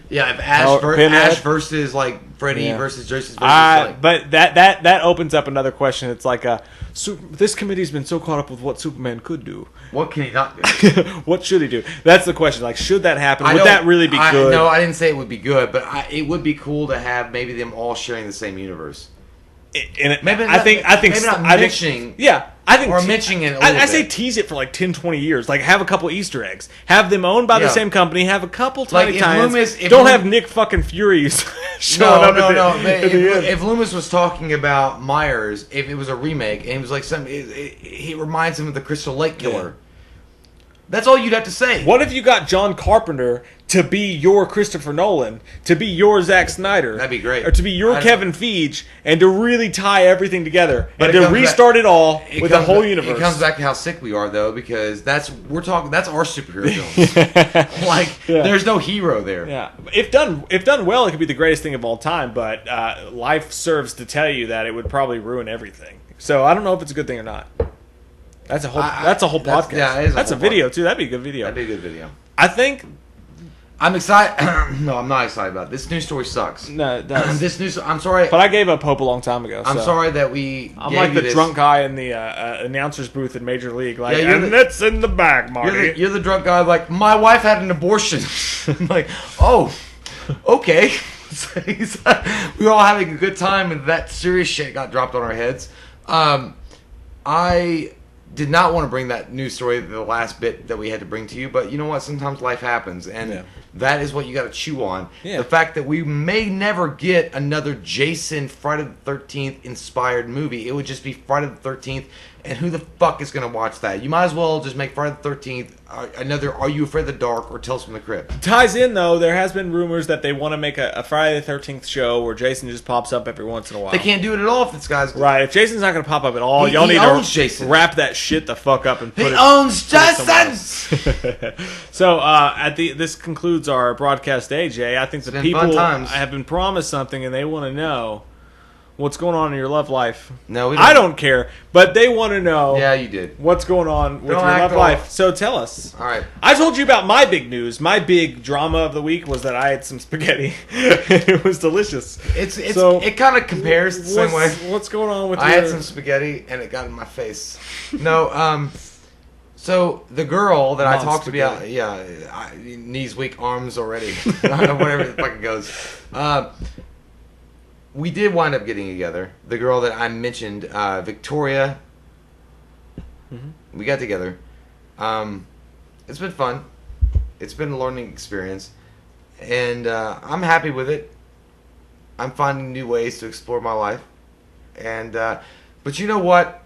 Speaker 1: Yeah, if
Speaker 2: Pinhead.
Speaker 1: Ash versus like Freddy
Speaker 2: Yeah.
Speaker 1: versus Jason versus like,
Speaker 2: But that opens up another question. It's like this committee's been so caught up with what Superman could do.
Speaker 1: what can he not do?
Speaker 2: What should he do? That's the question. Like, should that happen?
Speaker 1: I
Speaker 2: Would
Speaker 1: don't-
Speaker 2: that really be good?
Speaker 1: No, I didn't say it would be good, but it would be cool to have maybe them all sharing the same universe. Maybe
Speaker 2: I think
Speaker 1: not mentioning.
Speaker 2: I think
Speaker 1: Or mentioning it a
Speaker 2: I
Speaker 1: little
Speaker 2: say
Speaker 1: bit.
Speaker 2: tease it for like 10, 20 years. Like, have a couple Easter eggs. Have them owned by the
Speaker 1: Yeah.
Speaker 2: same company. Have a couple
Speaker 1: Like,
Speaker 2: tiny
Speaker 1: if
Speaker 2: tie-ins.
Speaker 1: Loomis- if
Speaker 2: Don't
Speaker 1: Loomis-
Speaker 2: have Nick fucking Fury showing up
Speaker 1: No.
Speaker 2: at the end.
Speaker 1: If Loomis was talking about Myers, if it was a remake, and he was like he reminds him of the Crystal Lake Killer. That's all you'd have to say.
Speaker 2: What if you got John Carpenter to be your Christopher Nolan, to be your Zack Snyder?
Speaker 1: That'd be great.
Speaker 2: Or to be your Kevin Feige, and to really tie everything together,
Speaker 1: But
Speaker 2: and
Speaker 1: it
Speaker 2: to
Speaker 1: comes
Speaker 2: restart it all
Speaker 1: It
Speaker 2: with the
Speaker 1: comes
Speaker 2: whole
Speaker 1: back-
Speaker 2: universe.
Speaker 1: It comes back to how sick we are, though, because that's our superhero films. Like,
Speaker 2: Yeah.
Speaker 1: there's no hero there.
Speaker 2: Yeah, if done well, it could be the greatest thing of all time. But life serves to tell you that it would probably ruin everything. So I don't know if it's a good thing or not. That's a whole. That's a whole
Speaker 1: that's-
Speaker 2: podcast.
Speaker 1: yeah, it is a
Speaker 2: that's a
Speaker 1: whole
Speaker 2: video too. That'd be a good video.
Speaker 1: That'd be a good video.
Speaker 2: I think.
Speaker 1: I'm excited. No, I'm not excited about it. This news story sucks.
Speaker 2: No, it does.
Speaker 1: This news. I'm sorry.
Speaker 2: But I gave up hope a long time ago.
Speaker 1: I'm
Speaker 2: so.
Speaker 1: sorry that we.
Speaker 2: I'm
Speaker 1: gave
Speaker 2: like
Speaker 1: you
Speaker 2: the
Speaker 1: this.
Speaker 2: drunk guy in the announcer's booth in Major League. Like,
Speaker 1: Yeah, you're
Speaker 2: and
Speaker 1: the-
Speaker 2: it's in the bag, Marty.
Speaker 1: You're the drunk guy. Like, my wife had an abortion. I'm like, oh, okay. So we were all having a good time, and that serious shit got dropped on our heads. I did not want to bring that news story, the last bit that we had to bring to you, but you know what? Sometimes life happens, and
Speaker 2: Yeah.
Speaker 1: that is what you got to chew on.
Speaker 2: Yeah.
Speaker 1: The fact that we may never get another Jason Friday the 13th inspired movie. It would just be Friday the 13th, and who the fuck is going to watch that? You might as well just make Friday the 13th another Are You Afraid of the Dark or Tales from the Crypt.
Speaker 2: Ties in though. There has been rumors that they want to make a Friday the 13th show where Jason just pops up every once in a while.
Speaker 1: They can't do it at all if this guy's...
Speaker 2: Right. If Jason's not going to pop up at all,
Speaker 1: He-
Speaker 2: y'all
Speaker 1: he
Speaker 2: need
Speaker 1: owns
Speaker 2: to
Speaker 1: Jason.
Speaker 2: wrap that shit the fuck up and put
Speaker 1: He
Speaker 2: it.
Speaker 1: owns
Speaker 2: put it somewhere
Speaker 1: Jason!
Speaker 2: else. So this concludes our broadcast day, Jay. I think the
Speaker 1: been
Speaker 2: people
Speaker 1: fun times.
Speaker 2: have been promised something and they want to know what's going on in your love life.
Speaker 1: No, we
Speaker 2: I don't care, but they want to know
Speaker 1: Yeah, you did.
Speaker 2: what's going on with
Speaker 1: Don't
Speaker 2: your
Speaker 1: act
Speaker 2: love
Speaker 1: all-
Speaker 2: life. So tell us.
Speaker 1: All right.
Speaker 2: I told you about my big news. My big drama of the week was that I had some spaghetti. It was delicious.
Speaker 1: It kind of compares the same way.
Speaker 2: What's going on with
Speaker 1: I
Speaker 2: your...
Speaker 1: had some spaghetti and it got in my face. No, so the girl that I
Speaker 2: Mom's
Speaker 1: talked about,
Speaker 2: spaghetti.
Speaker 1: knees weak, arms already, whatever the fuck it goes. We did wind up getting together. The girl that I mentioned, Victoria, we got together. It's been fun. It's been a learning experience, and I'm happy with it. I'm finding new ways to explore my life, and but you know what?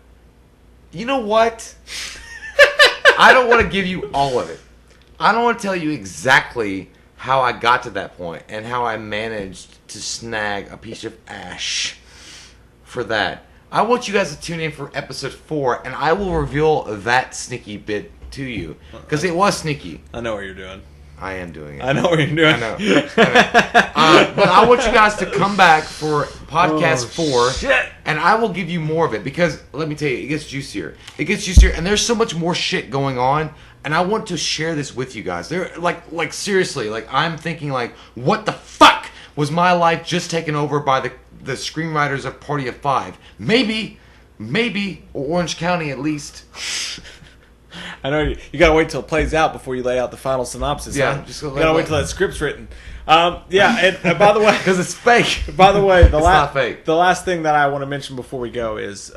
Speaker 1: You know what? I don't want to give you all of it. I don't want to tell you exactly how I got to that point and how I managed to snag a piece of ash for that. I want you guys to tune in for episode 4, and I will reveal that sneaky bit to you because it was sneaky.
Speaker 2: I know what you're doing.
Speaker 1: I am doing it.
Speaker 2: I know what you're doing.
Speaker 1: I know. But I want you guys to come back for podcast 4,
Speaker 2: shit.
Speaker 1: and I will give you more of it because let me tell you, it gets juicier. It gets juicier, and there's so much more shit going on, and I want to share this with you guys. They're like seriously, like I'm thinking like, what the fuck was my life just taken over by the screenwriters of Party of 5? Maybe, or Orange County at least.
Speaker 2: I know you gotta wait till it plays out before you lay out the final synopsis.
Speaker 1: Yeah,
Speaker 2: huh?
Speaker 1: just
Speaker 2: you
Speaker 1: go
Speaker 2: gotta
Speaker 1: let-
Speaker 2: wait till that script's written. Yeah, and by the way,
Speaker 1: Because it's fake.
Speaker 2: by the way,
Speaker 1: It's not fake.
Speaker 2: the last thing that I want to mention before we go is,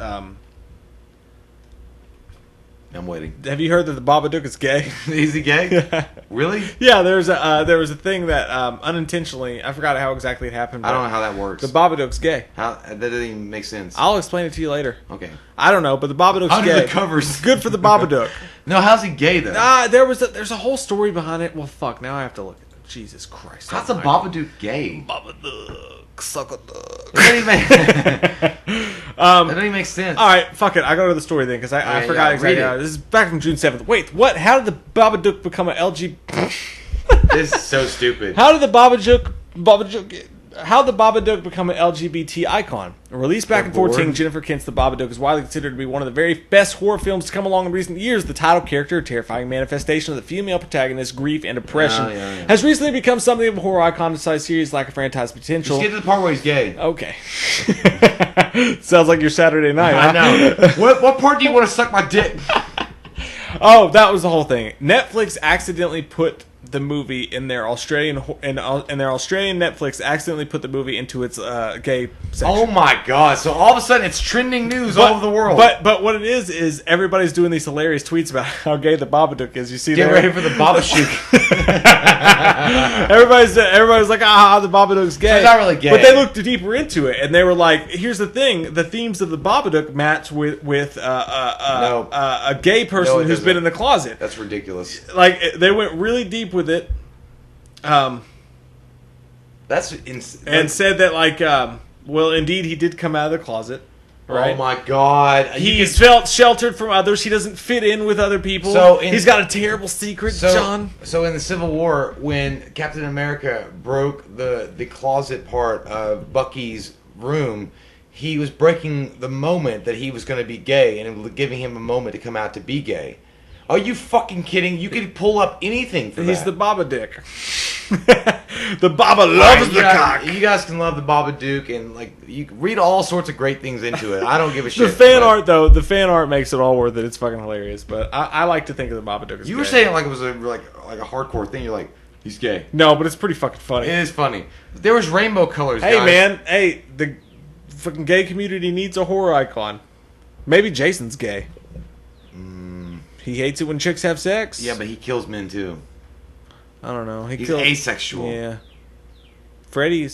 Speaker 1: I'm waiting.
Speaker 2: have you heard that the Babadook is gay?
Speaker 1: Is he gay? Really?
Speaker 2: Yeah, there was a thing that unintentionally, I forgot how exactly it happened.
Speaker 1: I don't
Speaker 2: but
Speaker 1: know how that works.
Speaker 2: The Babadook's gay.
Speaker 1: How that doesn't even make sense.
Speaker 2: I'll explain it to you later.
Speaker 1: Okay.
Speaker 2: I don't know, but the Babadook's
Speaker 1: Under
Speaker 2: gay.
Speaker 1: the covers.
Speaker 2: Good for the Babadook.
Speaker 1: No, how's he gay though?
Speaker 2: There's a whole story behind it. Well, fuck. Now I have to look. Jesus Christ.
Speaker 1: How's the
Speaker 2: almighty.
Speaker 1: Babadook gay?
Speaker 2: Babadook? Suck a duck.
Speaker 1: That don't even make sense.
Speaker 2: All right, fuck it. I go to the story then because I
Speaker 1: Okay,
Speaker 2: forgot
Speaker 1: yeah,
Speaker 2: exactly.
Speaker 1: read it.
Speaker 2: How, this is back from June 7th. Wait, what? How did the Babadook become a LG?
Speaker 1: This is so stupid.
Speaker 2: How did the Babadook get How the Babadook become an LGBT icon? Released back in
Speaker 1: They're
Speaker 2: 2014,
Speaker 1: bored.
Speaker 2: Jennifer Kent's The Babadook is widely considered to be one of the very best horror films to come along in recent years. The title character, a terrifying manifestation of the female protagonist's grief and depression, has recently become something of a horror icon inside series like a franchise potential.
Speaker 1: Just get to the part where he's gay.
Speaker 2: Okay. Sounds like your Saturday night.
Speaker 1: I know. What part do you want to suck my dick?
Speaker 2: Oh, that was the whole thing. Netflix accidentally put the movie in their Australian Netflix accidentally put the movie into its gay section.
Speaker 1: Oh my god! So all of a sudden it's trending news all over the world.
Speaker 2: But what it is everybody's doing these hilarious tweets about how gay the Babadook is. You see,
Speaker 1: Get ready for the Babadook.
Speaker 2: everybody's like, the Babadook's gay.
Speaker 1: So it's not really gay.
Speaker 2: But they looked deeper into it, and they were like, here's the thing: the themes of the Babadook match with a gay person who's been in the closet.
Speaker 1: That's ridiculous.
Speaker 2: Like, they went really deep with it.
Speaker 1: That's
Speaker 2: and said that, like, well, indeed, he did come out of the closet. Right?
Speaker 1: Oh my god!
Speaker 2: He's felt sheltered from others. He doesn't fit in with other people. He's got a terrible secret, John.
Speaker 1: So in the Civil War, when Captain America broke the closet part of Bucky's room, he was breaking the moment that he was going to be gay and giving him a moment to come out to be gay. Are you fucking kidding? You could pull up anything for that.
Speaker 2: He's the Babadook. The Baba loves the cock.
Speaker 1: You guys can love the Babadook and like you can read all sorts of great things into it. I don't give a shit.
Speaker 2: The fan art makes it all worth it. It's fucking hilarious. But I like to think of the Babadook as
Speaker 1: You
Speaker 2: gay.
Speaker 1: were saying like it was a hardcore thing. You're like, he's gay.
Speaker 2: No, but it's pretty fucking funny.
Speaker 1: It is funny. There was rainbow colors.
Speaker 2: Hey
Speaker 1: guys.
Speaker 2: man, the fucking gay community needs a horror icon. Maybe Jason's gay. He hates it when chicks have sex.
Speaker 1: Yeah, but he kills men too.
Speaker 2: I don't know.
Speaker 1: He's asexual.
Speaker 2: Yeah. Freddy,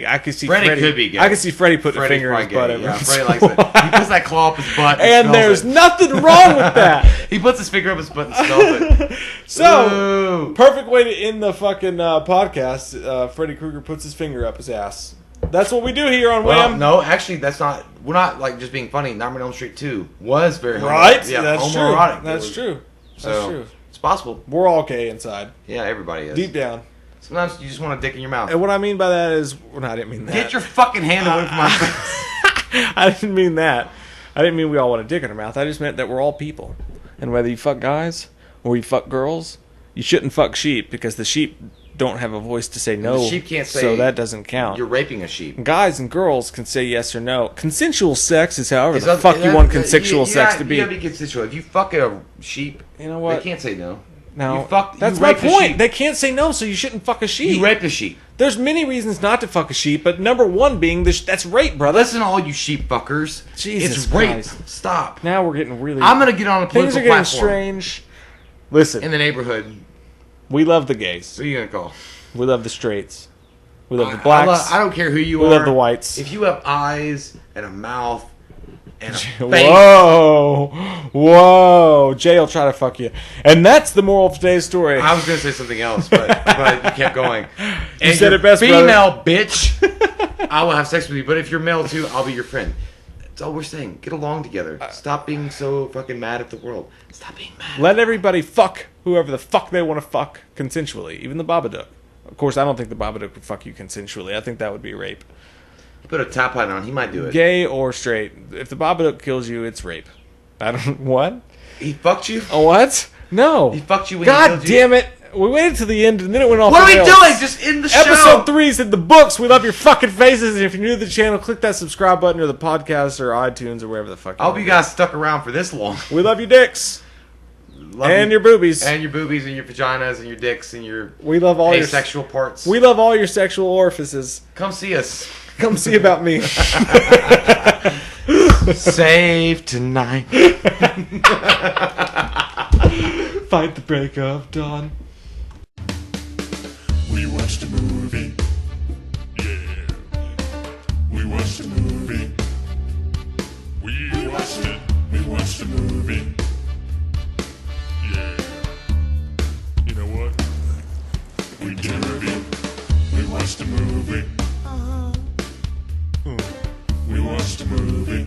Speaker 2: I could see
Speaker 1: Freddy could be gay.
Speaker 2: I could see Freddy putting a finger in his butt.
Speaker 1: Yeah, Freddy likes it. He puts that claw up his butt
Speaker 2: and there's nothing wrong with that.
Speaker 1: He puts his finger up his butt and smells it.
Speaker 2: So, perfect way to end the fucking podcast. Freddy Krueger puts his finger up his ass. That's what we do here on Wham.
Speaker 1: No, actually, that's not. We're not like just being funny. Nightmare on Elm Street 2 was very
Speaker 2: right.
Speaker 1: Yeah,
Speaker 2: that's true.
Speaker 1: homoerotic.
Speaker 2: That's true.
Speaker 1: So
Speaker 2: that's true.
Speaker 1: It's possible.
Speaker 2: We're all gay inside.
Speaker 1: Yeah, everybody is.
Speaker 2: Deep down.
Speaker 1: Sometimes you just want a dick in your mouth.
Speaker 2: And what I mean by that is, well, I didn't mean that.
Speaker 1: Get your fucking hand away from my face.
Speaker 2: I didn't mean that. I didn't mean we all want a dick in our mouth. I just meant that we're all people. And whether you fuck guys or you fuck girls, you shouldn't fuck sheep because the sheep don't have a voice to say no.
Speaker 1: The sheep can't say.
Speaker 2: So that doesn't count.
Speaker 1: You're raping a sheep.
Speaker 2: Guys and girls can say yes or no. Consensual sex is however the fuck you want consensual sex to be.
Speaker 1: You gotta be consensual. If you fuck a sheep,
Speaker 2: you know what?
Speaker 1: They can't say no.
Speaker 2: No,
Speaker 1: that's
Speaker 2: my point. They can't say no, so you shouldn't fuck a sheep.
Speaker 1: You raped a sheep.
Speaker 2: There's many reasons not to fuck a sheep, but number one being that's rape, brother.
Speaker 1: Listen, all you sheep fuckers.
Speaker 2: Jesus
Speaker 1: it's rape.
Speaker 2: Christ.
Speaker 1: Stop.
Speaker 2: Now we're getting really.
Speaker 1: I'm gonna get on a political
Speaker 2: Things are getting
Speaker 1: platform.
Speaker 2: strange. Listen,
Speaker 1: in the neighborhood,
Speaker 2: we love the gays.
Speaker 1: Who are you gonna call?
Speaker 2: We love the straights. We love the blacks.
Speaker 1: I don't care who you are.
Speaker 2: We love the whites.
Speaker 1: If you have eyes and a mouth and a face.
Speaker 2: Whoa. Jay will try to fuck you. And that's the moral of today's story.
Speaker 1: I was going to say something else, but you kept going.
Speaker 2: And
Speaker 1: you
Speaker 2: said it best,
Speaker 1: female bitch, I will have sex with you. But if you're male too, I'll be your friend. That's all we're saying. Get along together. Stop being so fucking mad at the world. Stop being mad.
Speaker 2: Let everybody fuck whoever the fuck they want to fuck consensually. Even the Babadook. Of course, I don't think the Babadook would fuck you consensually. I think that would be rape.
Speaker 1: Put a top hat on. He might do it.
Speaker 2: Gay or straight. If the Babadook kills you, it's rape. I don't... What?
Speaker 1: He fucked you?
Speaker 2: Oh, what? No.
Speaker 1: He fucked you when
Speaker 2: God
Speaker 1: he killed you?
Speaker 2: damn it. We waited till the end and then it went off.
Speaker 1: What are we
Speaker 2: rails.
Speaker 1: doing? Just in the show.
Speaker 2: Episode 3 is in the books. We love your fucking faces. And if you're new to the channel, click that subscribe button or the podcast or iTunes or wherever the fuck
Speaker 1: I hope you guys stuck around for this long.
Speaker 2: We love you dicks. And your boobies.
Speaker 1: And your boobies and your vaginas and your dicks and your
Speaker 2: we love all
Speaker 1: asexual parts.
Speaker 2: We love all your sexual orifices.
Speaker 1: Come see us.
Speaker 2: Come see about me.
Speaker 1: Save tonight.
Speaker 2: Fight the break of dawn.
Speaker 4: We watched a movie. Yeah. We watched a movie. We watched it. We watched a movie. Yeah. You know what? We did a review. We watched a movie. We watched a movie.